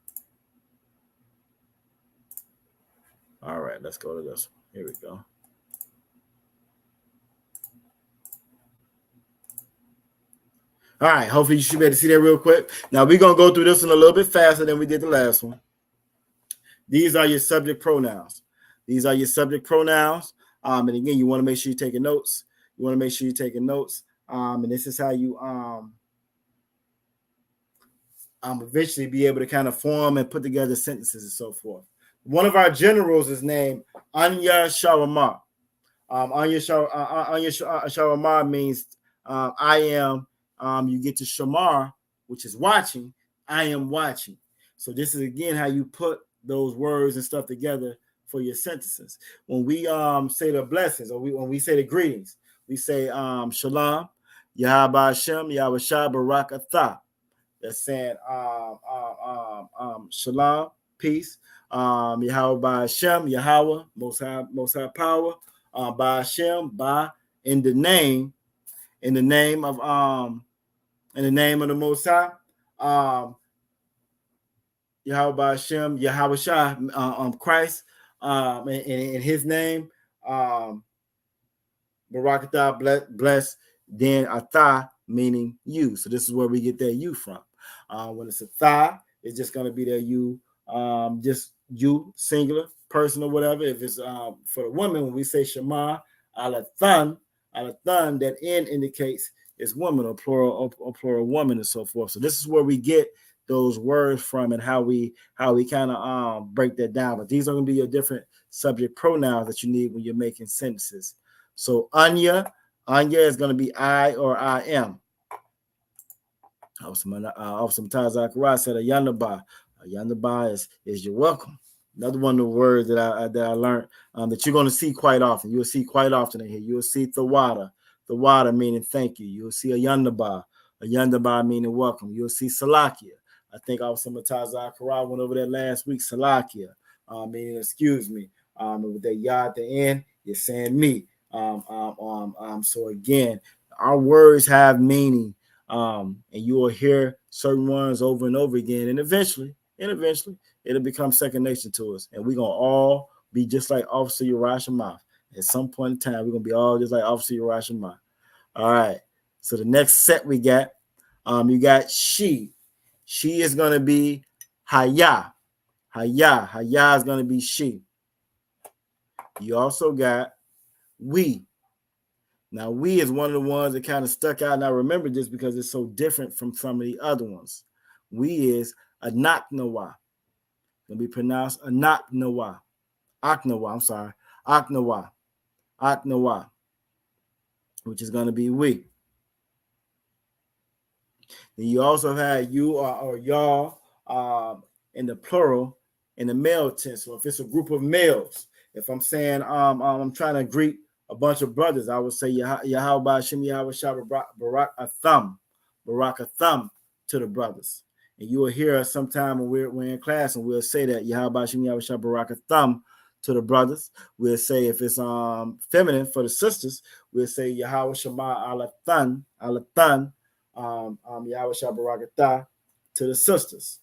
All right, let's go to this one. Here we go. All right, hopefully you should be able to see that real quick. Now we're going to go through this one a little bit faster than we did the last one. These are your subject pronouns. And again, you want to make sure you're taking notes. And this is how you eventually be able to kind of form and put together sentences and so forth. One of our generals is named Anya Shawamar. Anya Shawamar means I am. You get to Shamar, which is watching. I am watching. So this is again how you put those words and stuff together for your sentences. When we say the blessings, or when we say the greetings, we say Shalom, Yahaba Hashem, Yahweh Shah, Barak Atah. That's saying Shalom, peace. Yahweh Hashem, Yahweh, most high power. By Hashem, by in the name of the Most High. Yahweh Hashem, Yahweh Shah, Christ, in His name. Barak Atah, bless. Then Atah, meaning you. So this is where we get that you from. When it's a thigh, it's just going to be that you, just you, singular, person or whatever. If it's for the woman, when we say Shema, Alathan, that N indicates is woman or plural woman and so forth. So this is where we get those words from and how we kind of break that down. But these are going to be your different subject pronouns that you need when you're making sentences. So Anya is going to be I or I am. Officer Tazakara said Ayanaba. Ayanaba is you're welcome. Another one of the words that I learned that you're going to see quite often. You'll see quite often in here. You'll see Thawada meaning thank you. You'll see Ayanaba meaning welcome. You'll see Salakia. I think Officer Tazakara went over that last week. Salakia meaning excuse me. With that ya at the end, you're saying me. So again, our words have meaning, and you will hear certain ones over and over again, and eventually And eventually it'll become second nature to us. And we're going to all be just like Officer Uriah Shema. At some point in time, we're going to be all just like Officer Uriah Shema. All right. So the next set we got, you got she. She is going to be Haya. Haya. Haya is going to be she. You also got we. Now, we is one of the ones that kind of stuck out. And I remember this because it's so different from some of the other ones. We is Anaknawa. Going to be pronounced Anaknawa. Aknawa, I'm sorry. Aknawa. Aknawa. Which is going to be we. Then you also have you or y'all in the plural in the male tense. So if it's a group of males, if I'm saying I'm trying to greet a bunch of brothers, I would say Yahweh Shem Yahweh Barak Atham, Barak Atham to the brothers. And you will hear us sometime when we're in class, and we'll say that Yahweh Shem Yahweh Barak Atham to the brothers. We'll say if it's feminine for the sisters, we'll say Yahweh Shema Alathan, Alathan, Yahweh Barak to the sisters.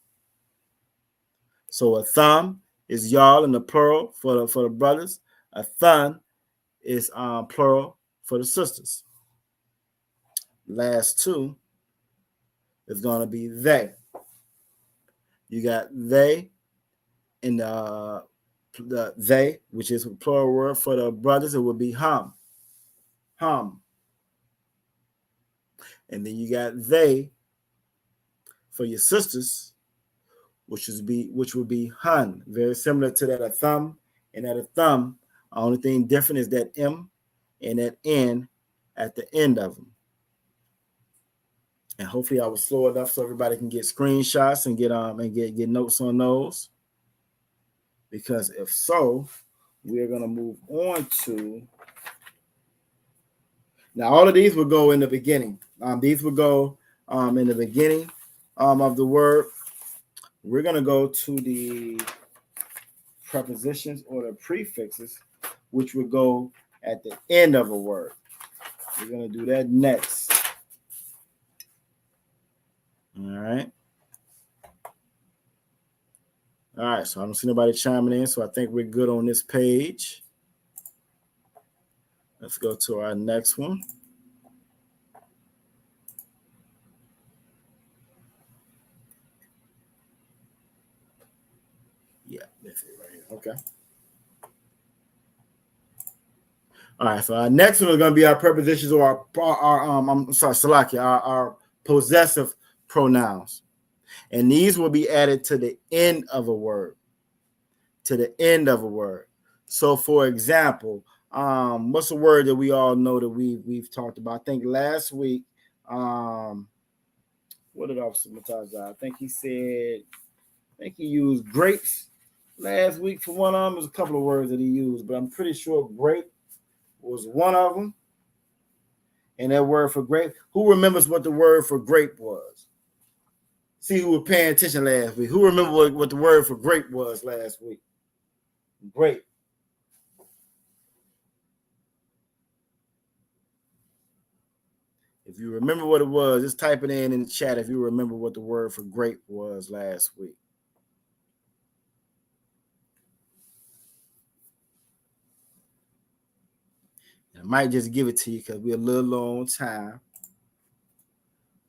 So a thumb is y'all in the plural for the brothers. A thun is plural for the sisters. Last two is going to be they. You got they in the they, which is a plural word for the brothers. It would be hum. Hum. And then you got they for your sisters, which would be hun. Very similar to that a thumb and that a thumb. The only thing different is that M and that N at the end of them. And hopefully I was slow enough so everybody can get screenshots and get notes on those. Because if so, we're gonna move on to now. All of these will go in the beginning. These will go in the beginning of the word. We're gonna go to the prepositions or the prefixes, which would go at the end of a word. We're gonna do that next. All right. All right, so I don't see nobody chiming in, so I think we're good on this page. Let's go to our next one. Yeah, that's it right here. Okay. All right, so our next one is going to be our prepositions or our possessive pronouns. And these will be added to the end of a word. To the end of a word. So, for example, what's a word that we all know that we've talked about? I think last week, what did Officer Matazza? I think he used grapes last week for one of them. There's a couple of words that he used, but I'm pretty sure grape was one of them. And that word for grape, who remembers what the word for grape was? See who was paying attention last week. Who remember what the word for grape was last week? Grape. If you remember what it was, just type it in the chat if you remember what the word for grape was last week. I might just give it to you because we're a little low on time.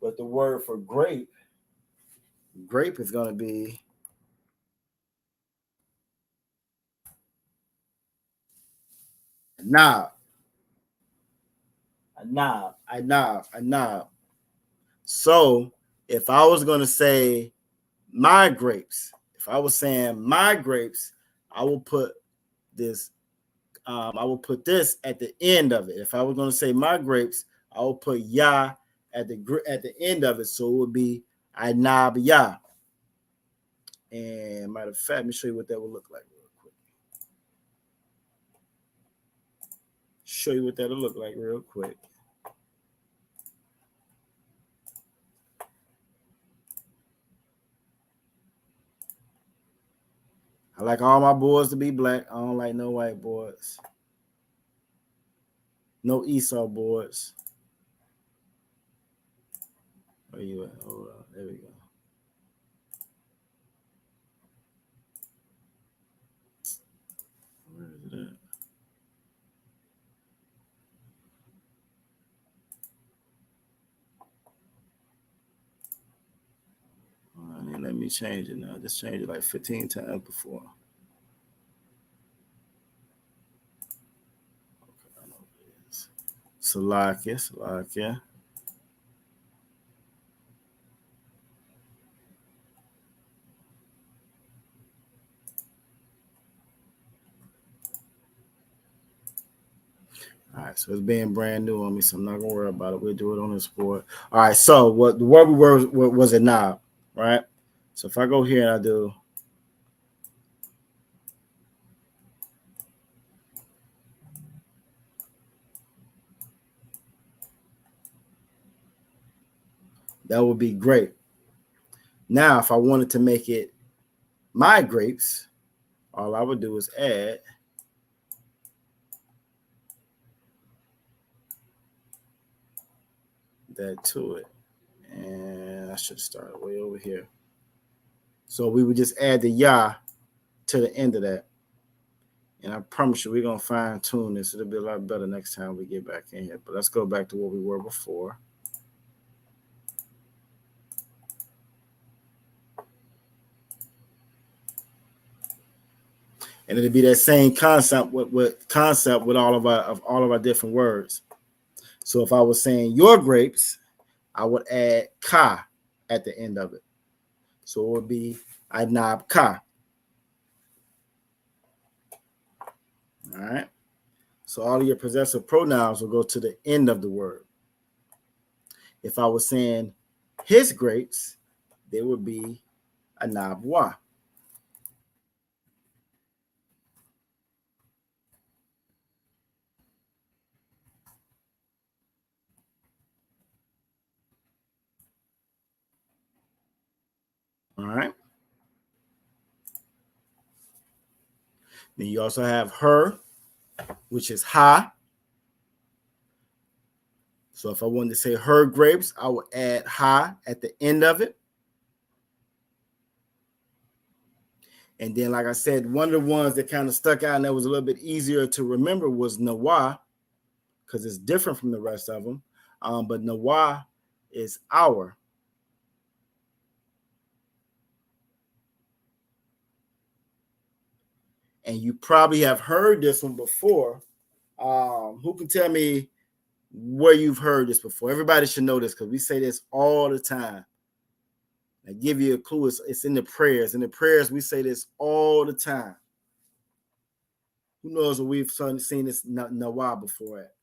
But the word for grape is going to be a knob. A knob. So if I was going to say my grapes, if I was saying my grapes, I will put this. I will put this at the end of it. If I was going to say my grapes, I will put ya at the end of it. So it would be I knob ya. And matter of fact, let me show you what that would look like real quick. Show you what that'll look like real quick. I like all my boys to be black. I don't like no white boys. No Esau boys. Where you at? Hold on. There we go. let me change it now. Just change it like 15 times before. Okay, I know what it is. Salakia. All right, so it's being brand new on me, so I'm not gonna worry about it. We'll do it on this board. All right, so what the word we were was a knob, right? So if I go here and I do that would be great. Now, if I wanted to make it my grapes, all I would do is add that to it. And I should start way over here. So we would just add the yah to the end of that. And I promise you, we're going to fine tune this. It'll be a lot better next time we get back in here. But let's go back to what we were before. And it'll be that same concept with all of our different words. So if I was saying your grapes, I would add ka at the end of it. So it would be anab ka. All right. So all of your possessive pronouns will go to the end of the word. If I was saying his grapes, they would be anab wa. All right. Then you also have her, which is ha. So if I wanted to say her grapes, I would add ha at the end of it. And then, like I said, one of the ones that kind of stuck out and that was a little bit easier to remember was Nawa, because it's different from the rest of them. But Nawa is our. And you probably have heard this one before. Who can tell me where you've heard this before? Everybody should know this because we say this all the time. I give you a clue. It's in the prayers. In the prayers, we say this all the time. Who knows what we've seen this Nawa before at?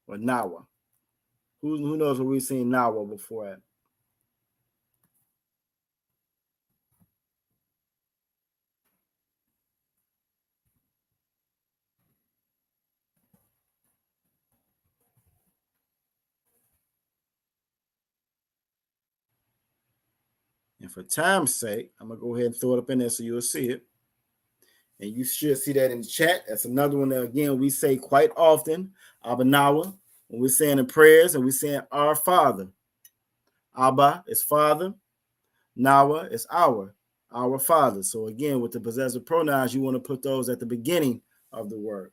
Or Nawa? Who knows what we've seen Nawa before at? And for time's sake, I'm going to go ahead and throw it up in there so you'll see it. And you should see that in the chat. That's another one that, again, we say quite often, Abanawa, when we're saying in prayers and we're saying our Father. Abba is Father. Nawa is our Father. So again, with the possessive pronouns, you want to put those at the beginning of the word.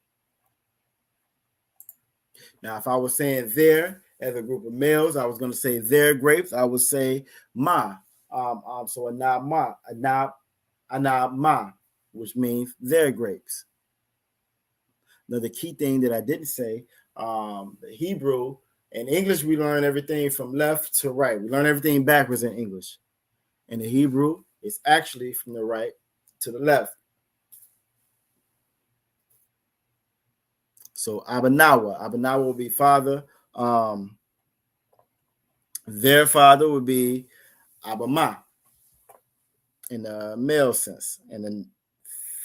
Now, if I was saying their as a group of males, I was going to say their grapes. I would say ma. So anab ma, which means their grapes. Now, the key thing that I didn't say, the Hebrew, in English, we learn everything from left to right. We learn everything backwards in English. And the Hebrew is actually from the right to the left. So Abanawa will be father. Their father would be Abama in the male sense. And in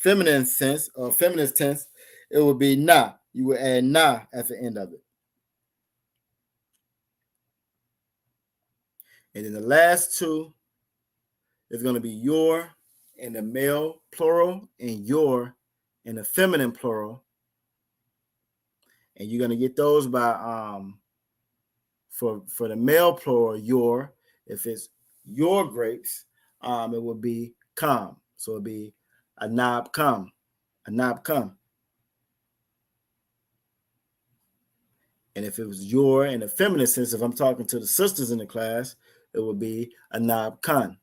feminine sense or feminist tense, it would be na. You would add na at the end of it. And then the last two is going to be your in the male plural and your in the feminine plural. And you're going to get those by for the male plural, your. If it's your grapes, it would be kam. So it'd be anab kam. And if it was your in the feminine sense, if I'm talking to the sisters in the class, it would be Anab Khan.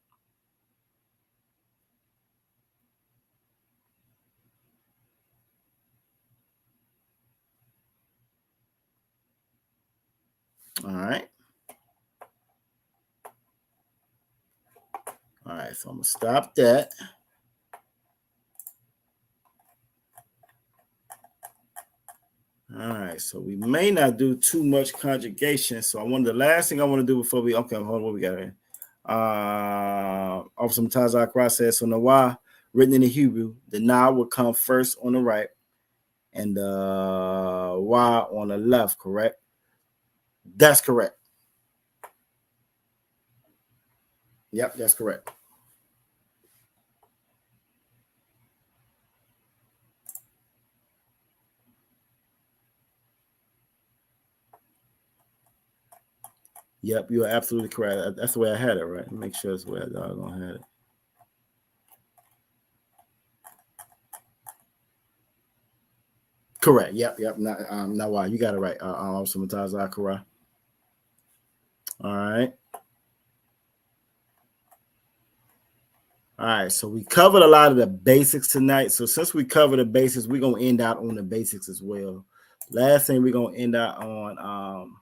All right. All right, so I'm going to stop that. All right, so we may not do too much conjugation. So the last thing I want to do before we, okay, hold on, what we got here? Of some Tazak process. So Nawah, written in the Hebrew, the Na will come first on the right and the Wa on the left, correct? That's correct. Yep, that's correct. Yep, you are absolutely correct. That's the way I had it, right? Make sure that's the way I don't have it. Correct. Yep. Now, wow, you got it right. Sometimes Akara. All right. All right. So we covered a lot of the basics tonight. So since we covered the basics, we're gonna end out on the basics as well. Last thing we're gonna end out on.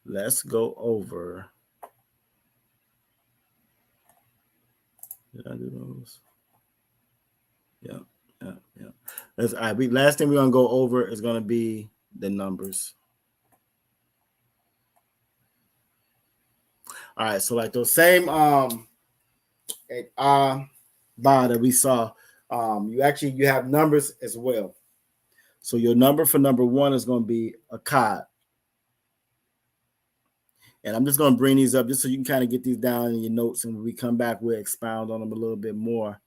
Let's go over. Did I do those? Yeah. All right. Last thing we're gonna go over is gonna be the numbers. All right, so like those same bar that we saw, you have numbers as well. So your number for number one is going to be a cod. And I'm just going to bring these up just so you can kind of get these down in your notes, and when we come back, we'll expound on them a little bit more.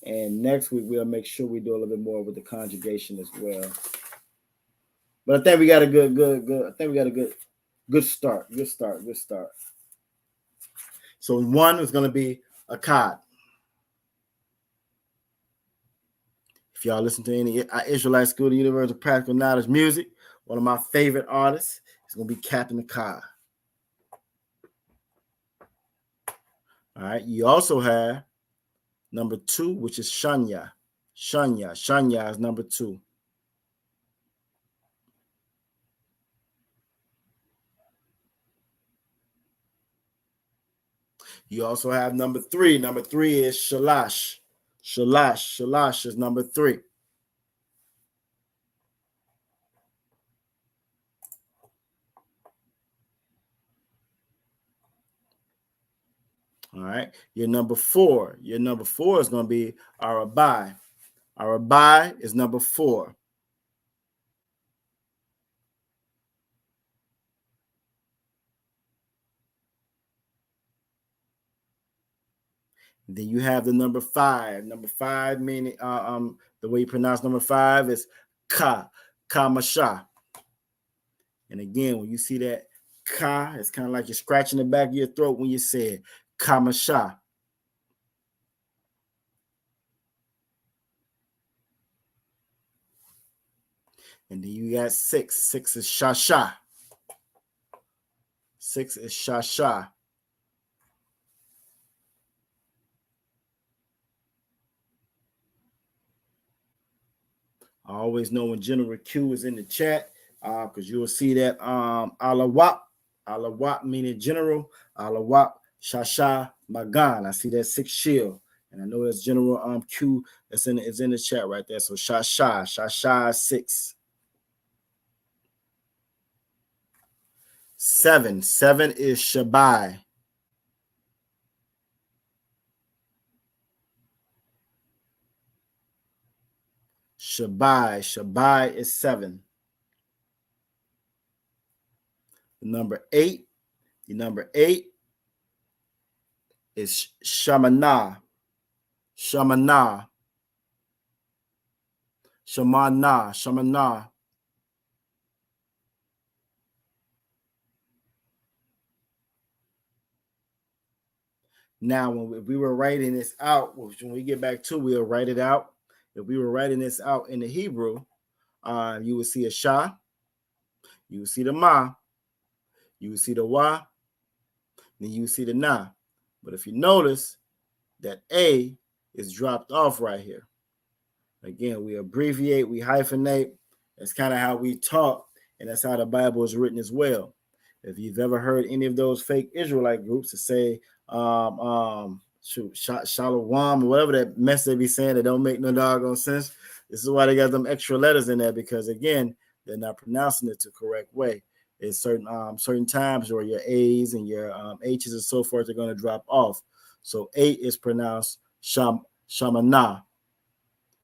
And next week we'll make sure we do a little bit more with the conjugation as well. But I think we got a good. I think we got a good start. Good start. So one is going to be a cod. If y'all listen to any Israelite School of the Universe of Practical Knowledge music, one of my favorite artists is going to be Captain Akkad. All right. You also have number 2, which is Shanya. Shanya is number 2. You also have number 3. Number 3 is Shalash. Shalash is number 3. All right. Your number 4 is going to be Arabai. Arabai is number 4. Then you have the number 5. Number 5 meaning the way you pronounce number 5 is Kamasha. And again, when you see that ka, it's kind of like you're scratching the back of your throat when you say it. Kamasha. And then you got 6. 6 is Shasha. 6 is Shasha. I always know when General Q is in the chat, because you'll see that Alawap meaning general, Alawap Shasha Magan. I see that 6 shield, and I know that's General Q that's in the chat right there. So Shasha 6. 7 is Shabai. Shabai is 7. The number 8 is Shamana. Now, when we were writing this out, when we get back to, we'll write it out. If we were writing this out in the Hebrew, you will see a Sha, you will see the Ma, you will see the Wa, then you will see the Na. But if you notice that A is dropped off right here. Again, we abbreviate, we hyphenate. That's kind of how we talk, and that's how the Bible is written as well. If you've ever heard any of those fake Israelite groups to say Shalom or whatever that mess they be saying that don't make no doggone sense, this is why they got them extra letters in there, because again, they're not pronouncing it the correct way. It's certain times where your A's and your H's and so forth are going to drop off. So A is pronounced Shamana.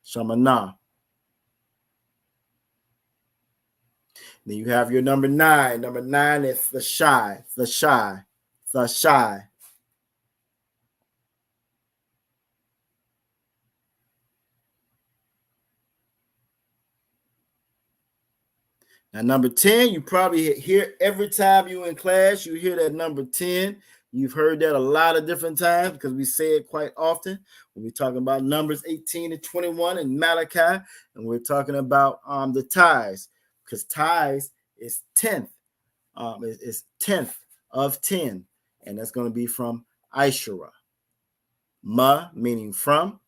Shamana. Then you have your number 9. Number 9 is the shy. Now, number 10, you probably hear every time you're in class, you hear that number 10. You've heard that a lot of different times because we say it quite often when we're talking about Numbers 18 and 21 and Malachi, and we're talking about the tithes, because tithes is 10th. It's 10th of 10, and that's going to be from Ishurah. Ma meaning from,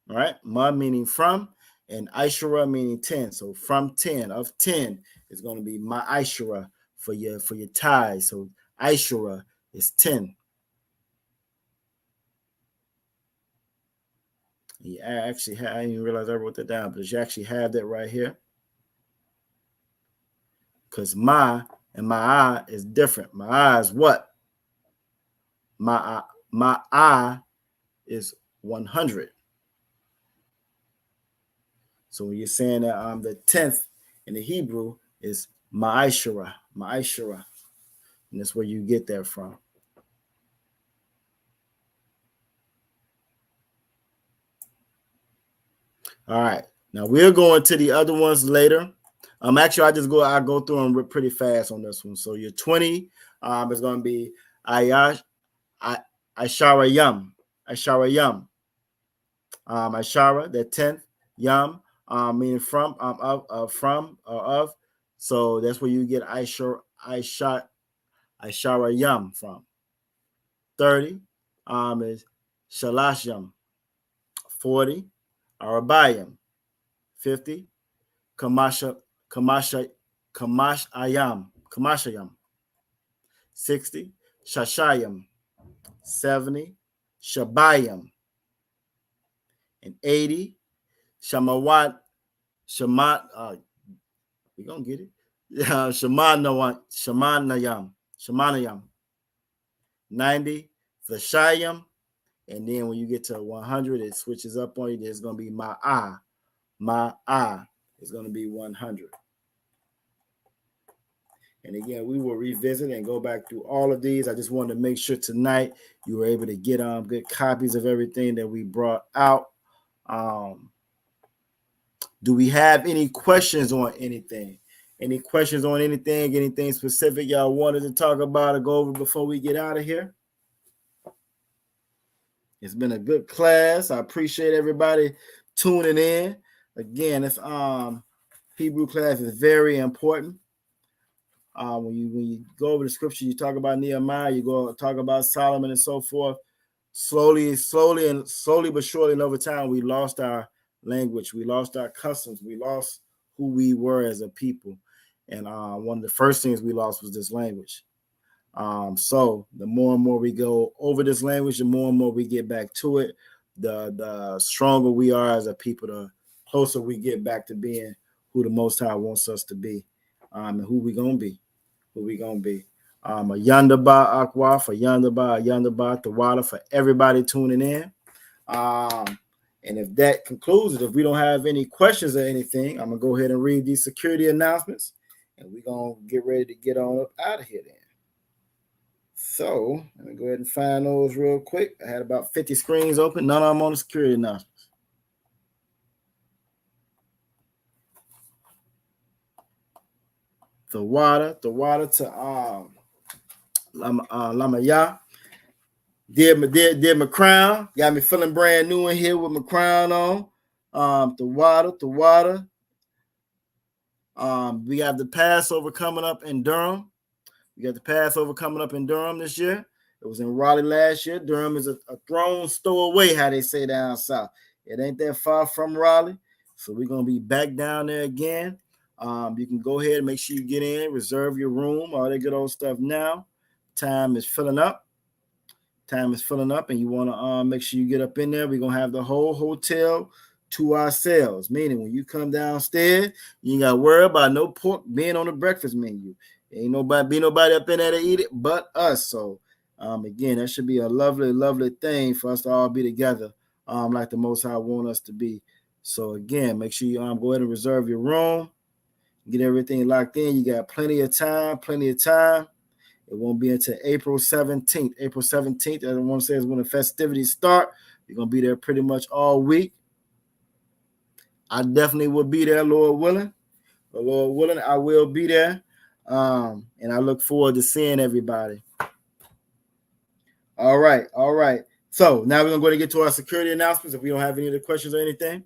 all right? Ma meaning from, and Ishurah meaning 10. So from 10 of 10 is going to be my Ishurah for your tithes. So Ishurah is 10. You actually have, I didn't even realize I wrote that down, but you actually have that right here. Because my and my eye is different. My eye is what? My eye is 100. So when you're saying that the 10th in the Hebrew is Ma'ishara, and that's where you get that from. All right, now we're going to the other ones later. Actually, I go through them pretty fast on this one. So your 20 is going to be Asharayam. Ashara, that 10th, Yam, meaning from, of. So that's where you get Ashara Yam from. 30 is Shalasham. 40, Arabayam. 50, Kamashayam. 60, Shashayam. 70, Shabayam. And 80, Shamanayam. We're going to get it. Shamanayam. 90, Vashayam. And then when you get to 100, it switches up on you. There's going to be Ma'ah. Ma'ah is going to be 100. And again, we will revisit and go back through all of these. I just wanted to make sure tonight you were able to get good copies of everything that we brought out. Do we have any questions on anything? Any questions on anything specific y'all wanted to talk about or go over before we get out of here? It's been a good class. I appreciate everybody tuning in. Again, this Hebrew class is very important. When you go over the scripture, you talk about Nehemiah, you go talk about Solomon and so forth. Slowly but surely, and over time, we lost our language, we lost our customs, we lost who we were as a people. And one of the first things we lost was this language. So the more and more we go over this language, the more and more we get back to it, the stronger we are as a people, the closer we get back to being who the Most High wants us to be, and who we gonna be. A Yandaba Akwa for Yandaba Tawada for everybody tuning in. And if that concludes it, if we don't have any questions or anything, I'm gonna go ahead and read these security announcements, and we're gonna get ready to get on up out of here then. So let me go ahead and find those real quick. I had about 50 screens open, none of them on the security announcements. The water to Lamaya. Did my crown. Got me feeling brand new in here with my crown on. The water. We have the Passover coming up in Durham. We got the Passover coming up in Durham this year. It was in Raleigh last year. Durham is a throne's throw away, how they say down south. It ain't that far from Raleigh. So we're going to be back down there again. You can go ahead and make sure you get in, reserve your room, all that good old stuff now. Time is filling up. And you want to make sure you get up in there. We're going to have the whole hotel to ourselves, meaning when you come downstairs, you ain't got to worry about no pork being on the breakfast menu. Ain't nobody up in there to eat it but us. So, again, that should be a lovely, lovely thing for us to all be together, like the Most High want us to be. So, again, make sure you go ahead and reserve your room, get everything locked in. You got plenty of time. It won't be until April 17th. April 17th, everyone says when the festivities start. You're going to be there pretty much all week. I definitely will be there, Lord willing. But Lord willing, I will be there. And I look forward to seeing everybody. All right. So now we're going to get to our security announcements if we don't have any other questions or anything.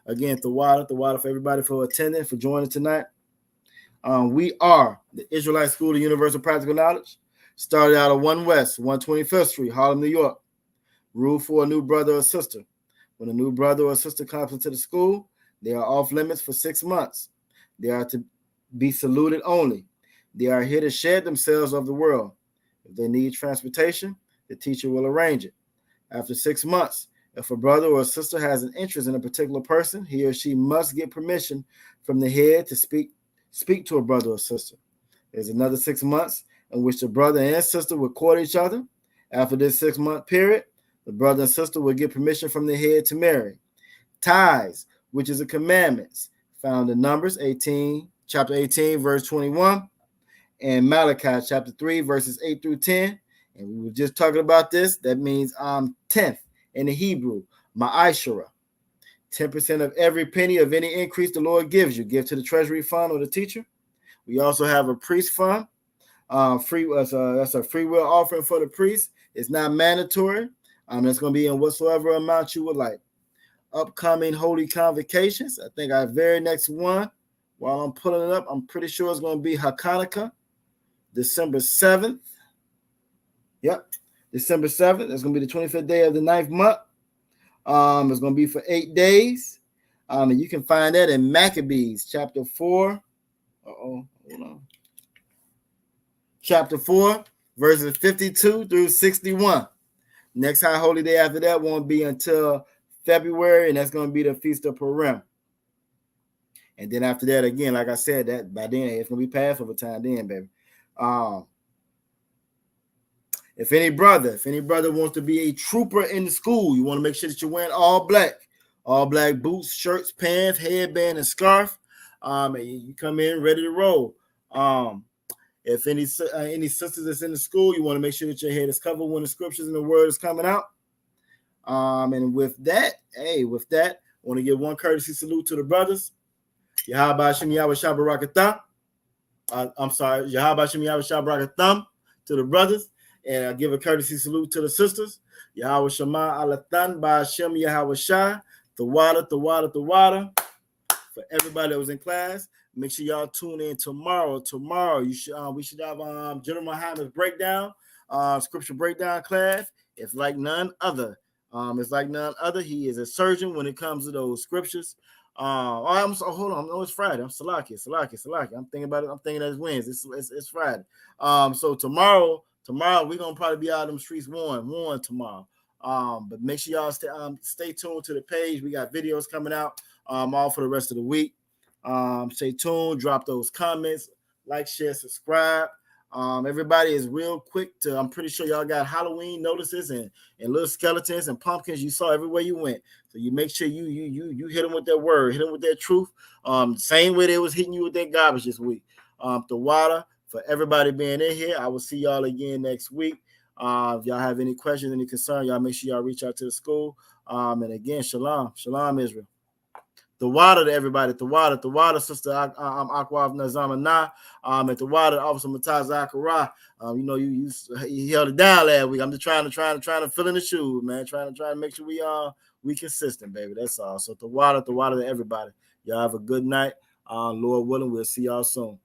Again, the water for everybody for attending, for joining tonight. We are the Israelite School of Universal Practical Knowledge. Started out of 1 West, 125th Street, Harlem, New York. Rule for a new brother or sister. When a new brother or sister comes into the school, they are off limits for 6 months. They are to be saluted only. They are here to shed themselves of the world. If they need transportation, the teacher will arrange it. After 6 months, if a brother or a sister has an interest in a particular person, he or she must get permission from the head to speak to a brother or sister. There's another 6 months in which the brother and sister will court each other. After this 6-month period, the brother and sister will get permission from the head to marry. Tithes, which is a commandments, found in Numbers 18, chapter 18, verse 21, and Malachi chapter 3, verses 8 through 10. And we were just talking about this. That means 10th in the Hebrew, ma'ashara. 10% of every penny of any increase the Lord gives you. Give to the treasury fund or the teacher. We also have a priest fund. That's a free will offering for the priest. It's not mandatory. It's going to be in whatsoever amount you would like. Upcoming holy convocations. I think our very next one, while I'm pulling it up, I'm pretty sure it's going to be Hanukkah, December 7th. Yep, December 7th. That's going to be the 25th day of the 9th month. It's going to be for 8 days. And you can find that in Maccabees, chapter 4. Hold on. Chapter 4, verses 52 through 61. Next high holy day after that won't be until February, and that's going to be the Feast of Purim. And then after that, again, like I said, that by then it's going to be Passover time then, baby. If any brother wants to be a trooper in the school, you want to make sure that you're wearing all black boots, shirts, pants, headband, and scarf. And you come in ready to roll. If any sisters that's in the school, you want to make sure that your head is covered when the scriptures and the word is coming out. And with that, I want to give one courtesy salute to the brothers. Yahweh Hashem Yahweh Shabbarakatam. Yahweh Hashem Yahweh Shabbarakatam to the brothers. And I give a courtesy salute to the sisters. Yahweh Shema Alatan Ba Hashem Yahweh Shai. The water. For everybody that was in class, make sure y'all tune in tomorrow. We should have General Muhammad's breakdown, scripture breakdown class. It's like none other. He is a surgeon when it comes to those scriptures. Hold on. No, it's Friday. I'm Salaki. I'm thinking about it. I'm thinking that it's Wednesday. It's Friday. So tomorrow we're gonna probably be out in the streets one tomorrow. But make sure y'all stay tuned to the page. We got videos coming out all for the rest of the week. Stay tuned, drop those comments, like, share, subscribe. Everybody is real quick to, I'm pretty sure y'all got Halloween notices and little skeletons and pumpkins you saw everywhere you went. So you make sure you hit them with that word, hit them with that truth. Same way they was hitting you with that garbage this week. The water for everybody being in here. I will see y'all again next week. If y'all have any questions, any concern, y'all make sure y'all reach out to the school. And again, shalom Israel. The water to everybody. The water, sister. I'm Aqua Nazamana. At the water, Officer Mataz Akara. You held it down last week. I'm just trying to fill in the shoes, man. Trying to make sure we consistent, baby. That's all. So the water to everybody. Y'all have a good night. Lord willing, we'll see y'all soon.